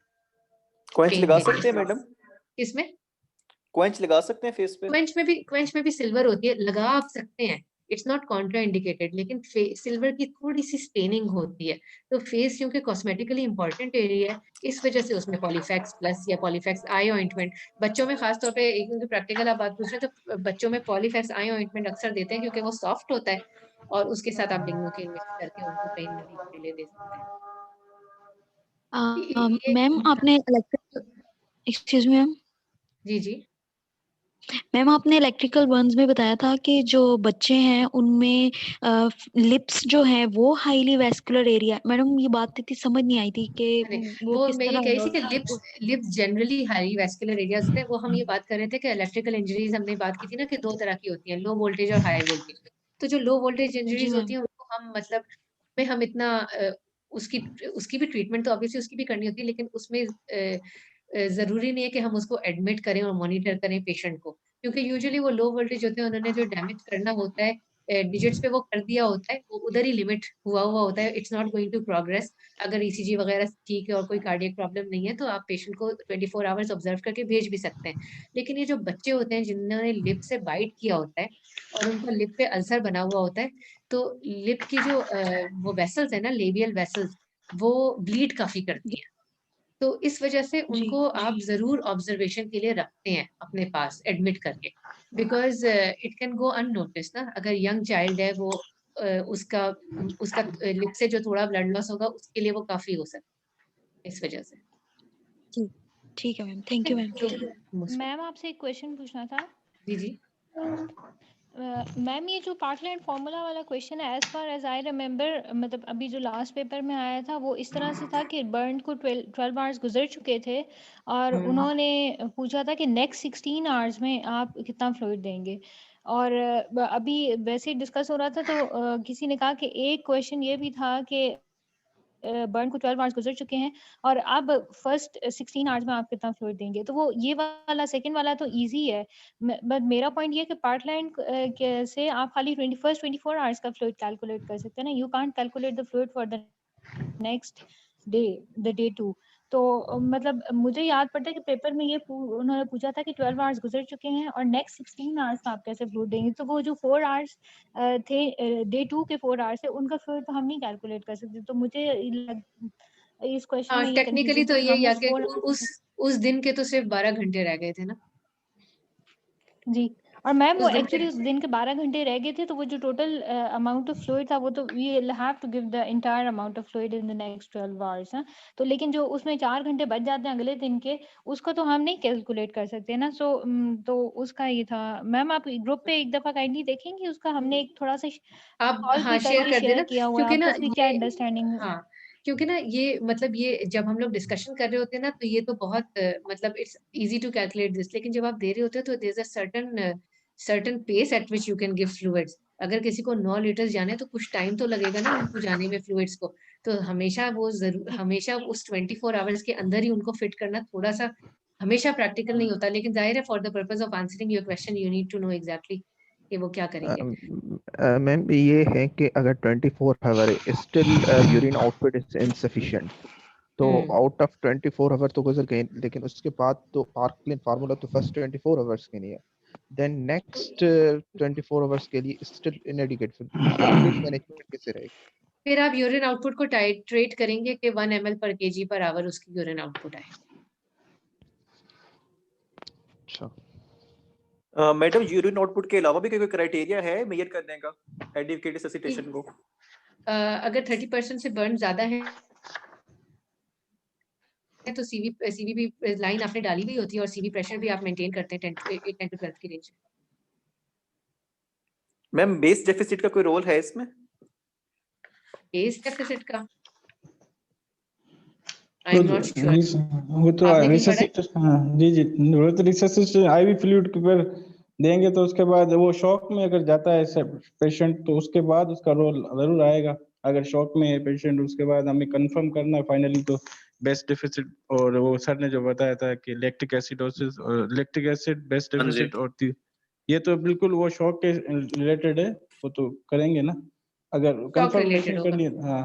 क्वेंच पेन लगा के सकते हैं लिए। मैडम? इसमें क्वेंच लगा सकते हैं फेस पे? क्वेंच में भी सिल्वर होती है, लगा आप सकते हैं, इट्स नॉट कॉन्ट्रा इंडिकेटेड, लेकिन सिल्वर की थोड़ी सी स्टेनिंग होती है। तो फेस क्योंकि कॉस्मेटिकली इंपॉर्टेंट एरिया है, इस वजह से उसमें पॉलीफैक्स प्लस या पॉलीफैक्स आई ऑइंटमेंट, बच्चों में खासतौर पे, क्योंकि प्रैक्टिकल आप बात पूछ रहे हैं, तो बच्चों में पॉलीफैक्स आई ऑइंटमेंट अक्सर देते हैं, क्योंकि वो सॉफ्ट होता है, और उसके साथ आप लिग्नोकेन मिक्स करके उनको पेन रिलीफ के लिए दे सकते हैं। मैम आपने एक्सक्यूज मी मैम, जी जी मैम आपने इलेक्ट्रिकल बर्न्स में बताया था कि जो बच्चे हैं उनमें लिप्स जो है वो हाईली वैस्कुलर एरिया। मैडम ये बात इतनी समझ नहीं आई थी कि वो वो किस मैं ये तरह कह रही थी होगा। कि lips generally high vascular areas होते हैं। वो हम ये बात कर रहे थे कि इलेक्ट्रिकल इंजरीज, हमने बात की थी ना कि दो तरह की होती हैं, लो वोल्टेज और हाई वोल्टेज। तो जो लो वोल्टेज जी इंजरीज होती मैम। हैं उनको हम मतलब में हम इतना उसकी उसकी भी ट्रीटमेंट तो ऑब्वियसली उसकी भी करनी होती है, लेकिन उसमें जरूरी नहीं है कि हम उसको एडमिट करें और मॉनिटर करें पेशेंट को, क्योंकि यूजुअली वो लो वोल्टेज होते हैं, उन्होंने जो डैमेज करना होता है डिजिट्स पे वो कर दिया होता है, वो उधर ही लिमिट हुआ होता है, it's not going to progress. अगर ईसीजी वगैरह ठीक है और कोई कार्डियक प्रॉब्लम नहीं है, तो आप पेशेंट को 24 आवर्स ऑब्जर्व करके भेज भी सकते हैं। लेकिन ये जो बच्चे होते हैं जिन्होंने लिप से बाइट किया होता है और उनका लिप पे अल्सर बना हुआ होता है, तो लिप की जो वो वेसल्स है ना, लेबियल वेसल्स, वो ब्लीड काफी करती हैं। तो इस वजह से जी उनको आप जरूर ऑब्जर्वेशन के लिए रखते हैं अपने पास एडमिट करके, because it can go unnoticed ना। अगर यंग चाइल्ड है, वो उसका उसका लिप से जो थोड़ा ब्लड लॉस होगा, उसके लिए वो काफी हो सकता है, इस वजह से। ठीक है मैम, थैंक यू मैम। तो मैम आपसे एक क्वेश्चन पूछना था। जी जी मैम ये जो पार्टलैंड फॉर्मूला वाला क्वेश्चन है, as far as I remember, मतलब अभी जो लास्ट पेपर में आया था वो इस तरह से था कि बर्न को 12 आवर्स गुजर चुके थे और उन्होंने पूछा था कि नेक्स्ट 16 आवर्स में आप कितना फ्लूइड देंगे। और अभी वैसे ही डिस्कस हो रहा था, तो किसी ने कहा कि एक क्वेश्चन ये भी था कि बर्न को 12 आवर्स गुजर चुके हैं और अब फर्स्ट 16 आवर्स में आप कितना फ्लूइड देंगे। तो वो ये वाला सेकंड वाला तो इजी है, बट मेरा पॉइंट ये है कि पार्टलैंड से आप खाली 24 आवर्स का फ्लूइड कैलकुलेट कर सकते हैं ना। You can't calculate the fluid for the next day, the day 2। तो मतलब मुझे याद पड़ता है कि पेपर में ये उन्होंने पूछा था कि 12 आवर्स गुजर चुके हैं और नेक्स्ट 16 आवर्स का आप कैसे फ्लूइड देंगे। तो वो जो 4 आवर्स थे डे 2 के 4 आवर्स थे, उनका फ्लूइड तो हम नहीं कैलकुलेट कर सकते। तो मुझे इस क्वेश्चन में ये टेक्निकली कंफ्यूजन तो थी कि ये हम या उस कि 4 उस दिन के तो सिर्फ 12 घंटे रह गए थे ना जी। और मैम वो उस दिन एक्चुअली उस दिन के 12 घंटे रह गए थे, तो वो जो टोटल अमाउंट ऑफ फ्लूइड था वो तो we have to give the entire amount of fluid in the next 12 hours. तो लेकिन जो उसमें 4 घंटे बच जाते हैं अगले दिन के, उसको तो हम नहीं कैलकुलेट कर सकते ना। सो तो उसका ये था। मैम आप ग्रुप पे एक दफा काइंडली देखेंगे उसका, हमने एक थोड़ा सा आप सॉल्व भी शेयर करके कर शेयर देना, किया हुआ है, क्योंकि ना आपका उसकी क्या ये अंडरस्टैंडिंग। क्योंकि ना ये मतलब ये जब हम लोग डिस्कशन कर रहे होते हैं ना तो ये तो बहुत मतलब it's easy to calculate this, लेकिन जब आप दे रहे होते हो तो there is a certain pace at which you can give fluids. अगर किसी को 9 लीटर जाने तो कुछ टाइम तो लगेगा ना उनको जाने में फ्लूइड्स को, तो हमेशा हमेशा उस 24 आवर्स के अंदर ही उनको फिट करना थोड़ा सा हमेशा प्रैक्टिकल नहीं होता, लेकिन जाहिर है for the purpose of answering your question you need to know exactly कि वो क्या करेंगे। मैम ये है कि अगर 24 hour still urine output is insufficient, तो आउट ऑफ 24 आवर तो गुजर गए, लेकिन उसके बाद तो पार्कलिन फार्मूला तो फर्स्ट 24 आवर्स के लिए है, देन नेक्स्ट 24 आवर्स के लिए स्टिल इनएडिक्वेट, फ्लूइड मैनेजमेंट कैसे रहेगा? फिर आप यूरिन आउटपुट को टाइट्रेट करेंगे कि 1 ml per kg per hour उसकी यूरिन आउटपुट आए। अच्छा मैडम यूरिन आउटपुट के अलावा भी कोई क्राइटेरिया है मेजर करने का एडिक्वेट ससिटेशन को? अगर 30% से बर्न ज्यादा है तो सीवीपी लाइन आपने डाली हुई होती है और सीवी प्रेशर भी आप मेंटेन करते हैं 10 to 12 की रेंज। मैम बेस डेफिसिट का कोई रोल है इसमें? बेस डेफिसिट का आई एम नॉट श्योर। वो तो रिससिटेशन, हाँ जी जी, वो तो रिससिटेशन आईवी फ्लूइड के ऊपर देंगे तो उसके बाद वो शॉक में अगर जाता है पेशेंट तो उसके बाद उसका रोल जरूर आएगा। अगर शॉक में है पेशेंट उसके बाद हमें कंफर्म करना है फाइनली तो बेस्ट डेफिसिट, और वो सर ने जो बताया था कि लैक्टिक एसिडोसिस और लैक्टिक एसिड बेस्ट डेफिसिट, और ये तो बिल्कुल वो शॉक के रिलेटेड है, वो तो करेंगे ना अगर कंफर्मेशन करनी है। हाँ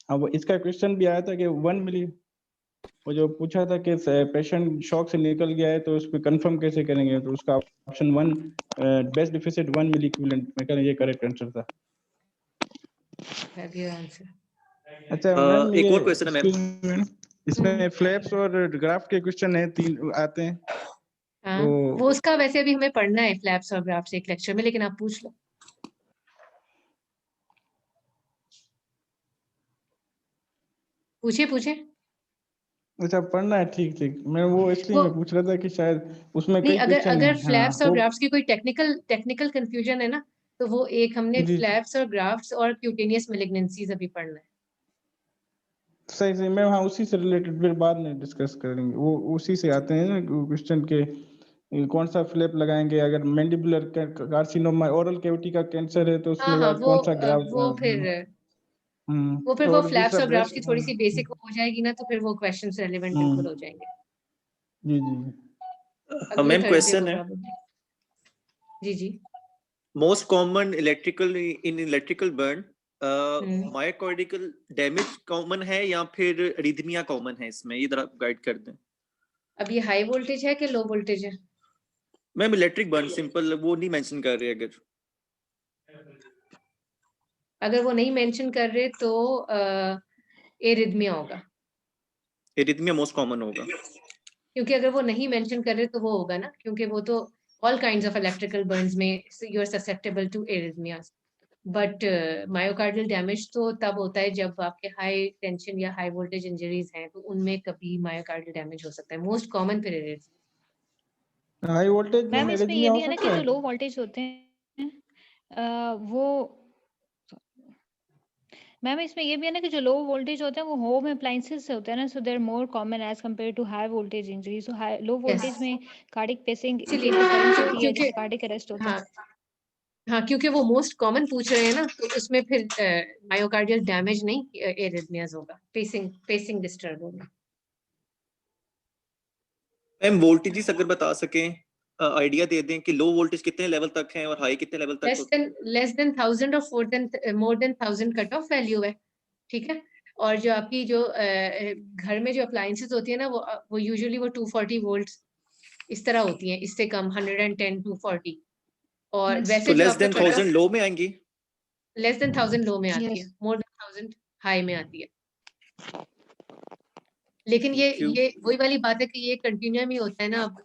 हाँ, वो इसका क्वेश्चन भी आया था कि 1 मिली, वो जो पूछा था कि पेशेंट शॉक से निकल गया है तो उस पर कंफर्म कैसे करेंगे, तो उसका ऑप्शन 1 बेस्ट डेफिसिट 1 मिली इक्विवेलेंट, मैं कह रहा ये करेक्ट आंसर था। अच्छा मैम एक और क्वेश्चन है मैम, इसमें फ्लैप्स और ग्राफ के क्वेश्चन है 3 आते हैं। हाँ, वो उसका वैसे अभी हमें पढ़ना है फ्लैप्स और ग्राफ्स एक लेक्चर में, लेकिन आप पूछ लो। पूछे अच्छा पढ़ना है, ठीक ठीक, मैं वो इसलिए मैं पूछ रहा था कि शायद उसमें नहीं, कई अगर फ्लैप्स और ग्राफ्स की कोई टेक्निकल कंफ्यूजन है ना तो वो एक हमने फ्लैप्स और ग्राफ्स और क्यूटेनियस मैलिग्नेंसीज अभी पढ़ना है। सही सही, मैं हाँ उसी से रिलेटेड फिर बाद में डिस्कस करेंगे, वो उसी से आते हैं ना क्वेश्चन के कौन सा फ्लैप लगाएंगे अगर मैंडिबुलर कार्सिनोमा ओरल कैविटी का कैंसर है तो उसमें हाँ, कौन सा ग्राफ। वो फिर वो फ्लैप्स और ग्राफ्स की थोड़ी सी बेसिक हो जाएगी ना तो फिर वो क्वेश्चंस रेलेवेंट बिल्कुल हो जाएंगे। जी जी मैम क्वेश्चन है जी most common electrical burn myocardial damage common है या फिर अरिथमिया कॉमन है इसमें, ये जरा गाइड कर दें। अब ये हाई वोल्टेज है कि लो वोल्टेज है? मैम इलेक्ट्रिक बर्न सिंपल वो नहीं मेंशन कर रहे, अगर वो नहीं मेंशन कर रहे तो एरिथमिया होगा। एरिथमिया मोस्ट कॉमन होगा, क्योंकि अगर वो नहीं मेंशन कर रहे तो वो होगा ना, क्योंकि वो तो all kinds of electrical burns में you are susceptible to arrhythmias, but myocardial damage तो तब होता है जब आपके हाई टेंशन या हाई वोल्टेज इंजरीज हैं, तो उनमें कभी मायोकार्डियल डैमेज हो सकता है। मोस्ट कॉमन फिर एरिथमिया। हाई वोल्टेज मैम इसमें ये भी है ना कि जो लो वोल्टेज होते हैं वो मैम इसमें ये भी है ना कि जो लो वोल्टेज होते हैं वो होम अप्लायंसेस से होते हैं ना, so they are more common as compare to high voltage injury. So high low voltage में कार्डिक पेसिंग इंटरफेरेंस होती है जिससे कार्डिक अरेस्ट होता है। हाँ, क्योंकि वो मोस्ट कॉमन पूछ रहे हैं ना तो उसमें फिर मायोकार्डियल डैमेज नहीं एरिथमियाज होगा, पेसिंग डिस्टर्ब होगा। मैम वोल्टेजेस अगर बता सकें, आइडिया दे दें कि लो वोल्टेज कितने लेवल तक है और हाई कितने लेवल तक? लेस देन 1000 और more than 1000 cut off value है, ठीक है। और जो आपकी जो घर में जो अप्लायंसेस होती है ना वो यूजुअली वो 240 वोल्ट्स इस तरह होती हैं, इससे कम 110 240। और वैसे तो लेस देन 1000 लो में आएंगी, लेस देन 1000 लो में आती है, मोर देन 1000 हाई में आती है। लेकिन ये वही वाली बात है कि ये कंटिन्यूम ही होता है ना। अब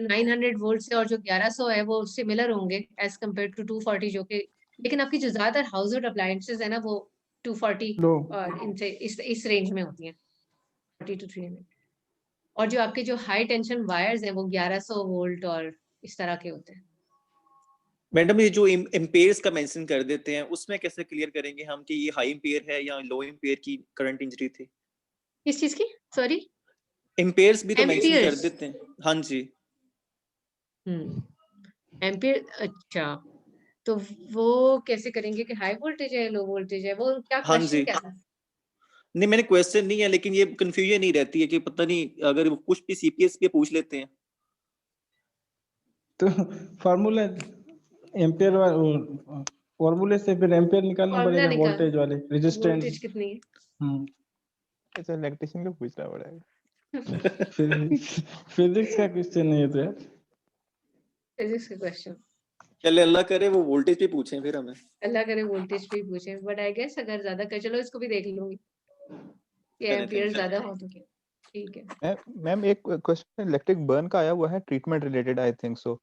900 वोल्ट से और जो 1100 है वो सिमिलर होंगे एज कम्पेयर टू 240 जो कि, लेकिन आपकी जो ज्यादातर हाउस होल्ड अप्लायंसेस है ना वो 240 और इनसे इस रेंज में होती हैं 40 to 300। और जो आपके जो हाई टेंशन वायर्स हैं वो 1100 वोल्ट और इस तरह के होते हैं। मैडम ये जो इम्पेयर्स का मेंशन कर देते हैं उसमें कैसे क्लियर करेंगे हम कि ये हाई इम्पेयर है या लो इम्पेयर की करंट इंजरी थी? किस चीज की? सॉरी, इम्पेयर्स भी तो मेंशन कर एम्पियर्स। देते हैं। हाँ जी। एम्पियर, अच्छा, तो वो कैसे करेंगे कि हाई वोल्टेज है लो वोल्टेज है? वो क्या हाँ क्वेश्चन जी। क्या था? नहीं मैंने क्वेश्चन नहीं है, लेकिन ये कंफ्यूजन नहीं रहती है कि पता नहीं अगर वो कुछ भी सीपीएस पे पूछ लेते हैं तो फार्मूला एम्पियर फॉर्मूले से फिर एम्पियर निकालना फॉर्मूला पड़ेगा, निकाल, वोल्टेज वाले रेजिस्टेंस। वोल्टेज कितनी है? ऐसा इलेक्ट्रिशियन को पूछना पड़ेगा। फिजिक्स का क्वेश्चन नहीं है तो यार। फिजिक्स का क्वेश्चन। चले अल्लाह करे वो वोल्टेज पे पूछें फिर हमें। अल्लाह करे वोल्टेज पे ही पूछे, बट आई गेस अगर ज्यादा कर, चलो इसको भी देख लूंगी कि चले, एम्पियर thank you। ज्यादा हो तो क्या। ठीक है। मैम एक क्वेश्चन इलेक्ट्रिक बर्न का आया हुआ है, treatment related I think so.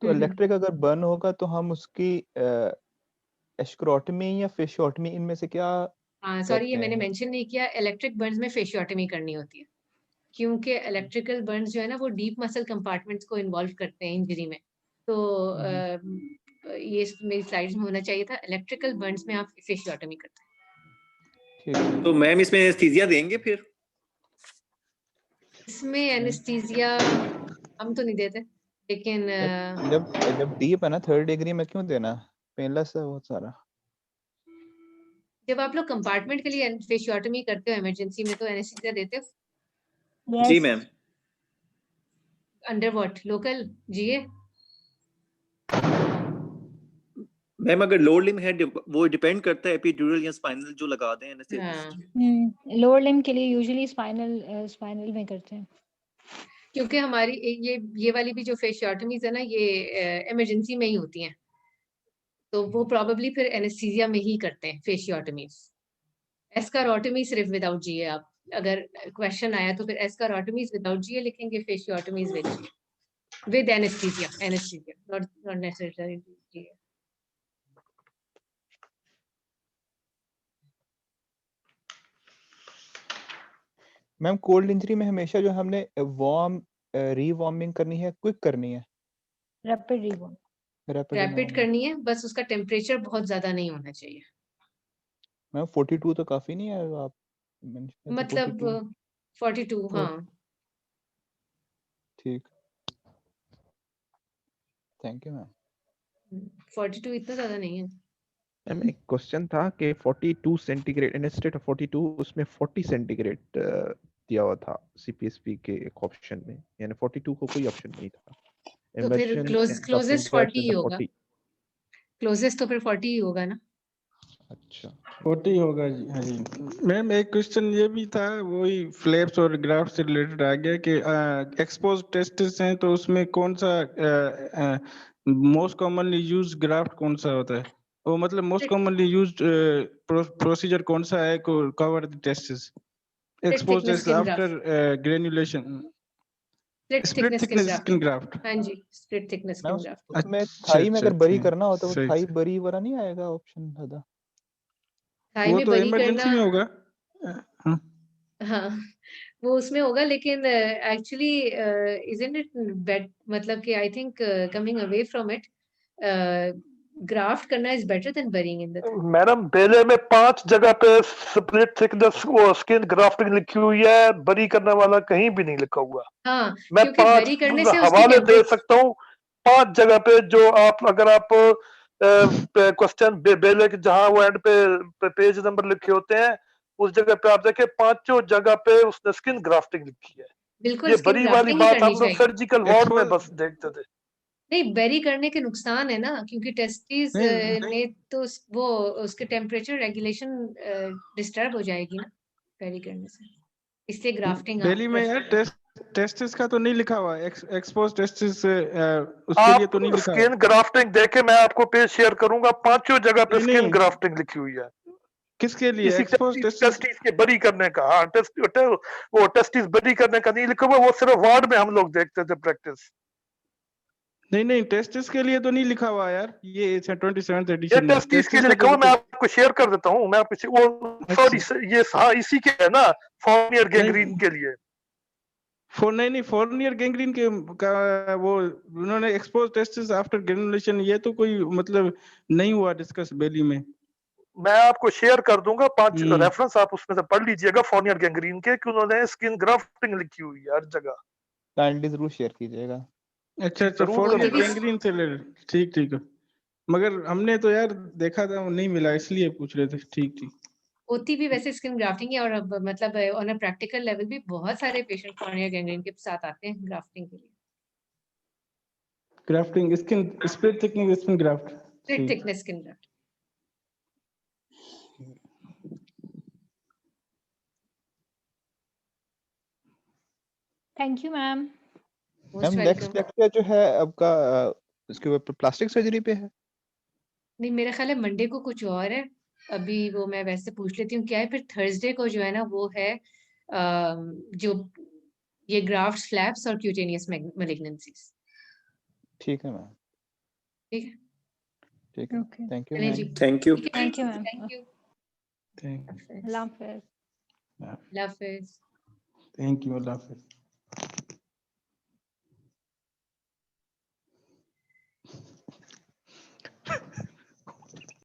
तो इलेक्ट्रिक अगर बर्न होगा तो हम उसकी एस्क्रोटमी या फेशियोटमी इनमें से क्या हाँ सॉरी, ये करते मैंने हैं? मेंशन नहीं किया, इलेक्ट्रिक बर्न्स में फेशियोटॉमी करनी होती है, क्योंकि इलेक्ट्रिकल बर्न्स जो है ना वो डीप मसल कंपार्टमेंट्स को इन्वॉल्व करते हैं इंजरी में। तो ये मेरी स्लाइड्स में होना चाहिए था, इलेक्ट्रिकल बर्न्स में आप फेशियोटॉमी करते हैं। तो मैम इसमें एनेस्थीसिया देंगे फिर? इसमें एनेस्थीसिया हम तो नहीं देते, लेकिन जब डीप है ना 3rd डिग्री में क्यों देना? पेनलेस है बहुत सारा। जब आप लोग कंपार्टमेंट के लिए फेशियोटॉमी करते हो इमरजेंसी में तो एनेस्थीसिया देते हो? जी ma'am. Under what, local GA? Ma'am अगर लोअर लिम्ब है वो डिपेंड करता है एपिड्यूरल या स्पाइनल जो लगा दें एनेस्थेसिस्ट। लोअर लिम्ब के लिए यूजुअली स्पाइनल में करते हैं, क्योंकि हमारी ये वाली भी जो फेशियोटॉमीज है ना ये इमरजेंसी में ही होती हैं, तो वो प्रोबेबली फिर एनेस्थीसिया में ही करते हैं फेशियोटॉमीज। एस्कारोटॉमी सिर्फ विदाउट जीए, आप अगर क्वेश्चन आया तो फिर एस्कारोटॉमीज विदाउट जीए लिखेंगे, fasciotomies with GA, with anaesthesia, not necessary GA. Ma'am cold injury में हमेशा जो हमने वार्म रीवार्मिंग करनी है, क्विक करनी है? रैपिड रीवार्म। रैपिड करनी है, बस उसका टेम्परेचर बहुत ज्यादा नहीं होना चाहिए। मैम 42 तो काफी नहीं है आप मतलब 42 हाँ ठीक, थैंक यू मैम। 42 इतना ज्यादा नहीं है। मैम एक क्वेश्चन था कि 42 सेंटीग्रेड इंस्टेड ऑफ 42 उसमें 40 सेंटीग्रेड दिया हुआ था सीपीएसपी के एक ऑप्शन में, यानी 42 को कोई ऑप्शन नहीं था। तो फिर क्लोजेस्ट 40 ही होगा, क्लोजेस्ट तो फिर 40 ही होगा ना। अच्छा 40 होगा जी। हाँ जी मैम एक क्वेश्चन ये भी था, वही फ्लैप्स और ग्राफ्ट से रिलेटेड आ गया कि एक्सपोज टेस्टिस हैं तो उसमें कौन सा मोस्ट कॉमनली यूज्ड ग्राफ्ट कौन सा होता है? वो मतलब मोस्ट कॉमनली यूज्ड प्रोसीजर कौन सा है को cover the testis expose test after granulation? Split thickness skin graft. हाँ जी, स्प्लिट थिकनेस स्किन ग्राफ्ट। उसमें थाई में अगर बरी करना हो तो वो थाई बरी वाला नहीं आएगा ऑप्शन दादा? थाई में तो बरी इमरजेंसी करना में होगा। हाँ वो उसमें होगा, लेकिन एक्चुअली इजंट इट बेट, मतलब कि I think coming away from it, graft करना is better than burying in the. Madam Bailey में 5 जगह पे स्प्लिट थिकनेस स्किन ग्राफ्टिंग लिखी हुई है, बरी करने वाला कहीं भी नहीं लिखा हुआ। हाँ, मैं क्योंकि 5 बरी करने से उसकी हवाले दे टेम्परेचर सकता हूँ, 5 जगह पे जो आप अगर आप क्वेश्चन बेले के जहां वो एंड पे पेज नंबर लिखे होते हैं उस जगह पे आप देखें 5 जगह पे उसने स्किन ग्राफ्टिंग लिखी है। बिल्कुल ये स्किन बरी वाली ग्राफ्टिंग ही बात करनी हम लोग चाहिए। सर्जिकल वार्ड में बस देखते थे। नहीं, बेरी करने के नुकसान है ना, क्योंकि टेस्टिस ने तो वो उसके टेम्परेचर रेगुलेशन डिस्टर्ब हो जाएगी ना बेरी करने से, इससे ग्राफ्टिंग दिल्ली में यार टेस्टिस का तो नहीं लिखा हुआ, एक्सपोज टेस्टिस उसके लिए तो नहीं लिखा। स्किन ग्राफ्टिंग देखे मैं आपको पेज शेयर करूंगा, 5 जगह पे स्किन ग्राफ्टिंग लिखी हुई है। किसके लिए? एक्सपोज टेस्टिस के बरी करने का। हाँ वो टेस्टिस बरी करने का नहीं लिखा हुआ, वो सिर्फ वार्ड में हम लोग देखते थे प्रैक्टिस। नहीं टेस्टिस के लिए तो नहीं लिखा हुआ यार, ये 27th एडिशन में टेस्टिस के लिए लिखा हुआ, मैं आपको शेयर कर देता हूँ। मैं आपको वो सॉरी ये हाँ इसी के है ना, फॉर्नियर गैंग्रीन के लिए। नहीं फोरनियर गैंग्रीन के का वो उन्होंने एक्सपोज टेस्ट आफ्टर ग्रेनुलेशन, ये तो कोई मतलब नहीं हुआ डिस्कस बेली में। मैं आपको शेयर कर दूंगा 5 रेफरेंस, आप उसमें से पढ़ लीजिएगा फोरनियर गैंग्रीन के, कि उन्होंने स्किन ग्राफ्टिंग लिखी हुई है हर जगह। काइंडली जरूर शेयर कीजिएगा। अच्छा फोरनियर गैंग्रीन से ठीक है, मगर हमने तो यार देखा था नहीं मिला, इसलिए पूछ रहे थे। ठीक होती भी वैसे स्किन ग्राफ्टिंग है, और अब मतलब ऑन अ प्रैक्टिकल लेवल भी बहुत सारे पेशेंट फोरनियर गैंग्रीन के साथ आते हैं ग्राफ्टिंग के लिए। Grafting skin split thickness skin graft, split thickness skin graft. Thank you ma'am. Ma'am next lecture जो है आपका इसके ऊपर प्लास्टिक सर्जरी पे है? नहीं, मेरा ख्याल है मंडे को कुछ और है, अभी वो मैं वैसे पूछ लेती हूँ क्या है। फिर थर्सडे को जो है ना वो है जो ये ग्राफ्ट फ्लैप्स और क्यूटेनियस मैलिग्नेंसीज। ठीक है मैम। ठीक है, ठीक है, थैंक यू चलिए मैम। जी, thank you. Thank you ma'am. Thank you. अल्लाह हाफिज़। अल्लाह हाफिज़। थैंक यू, अल्लाह हाफिज़।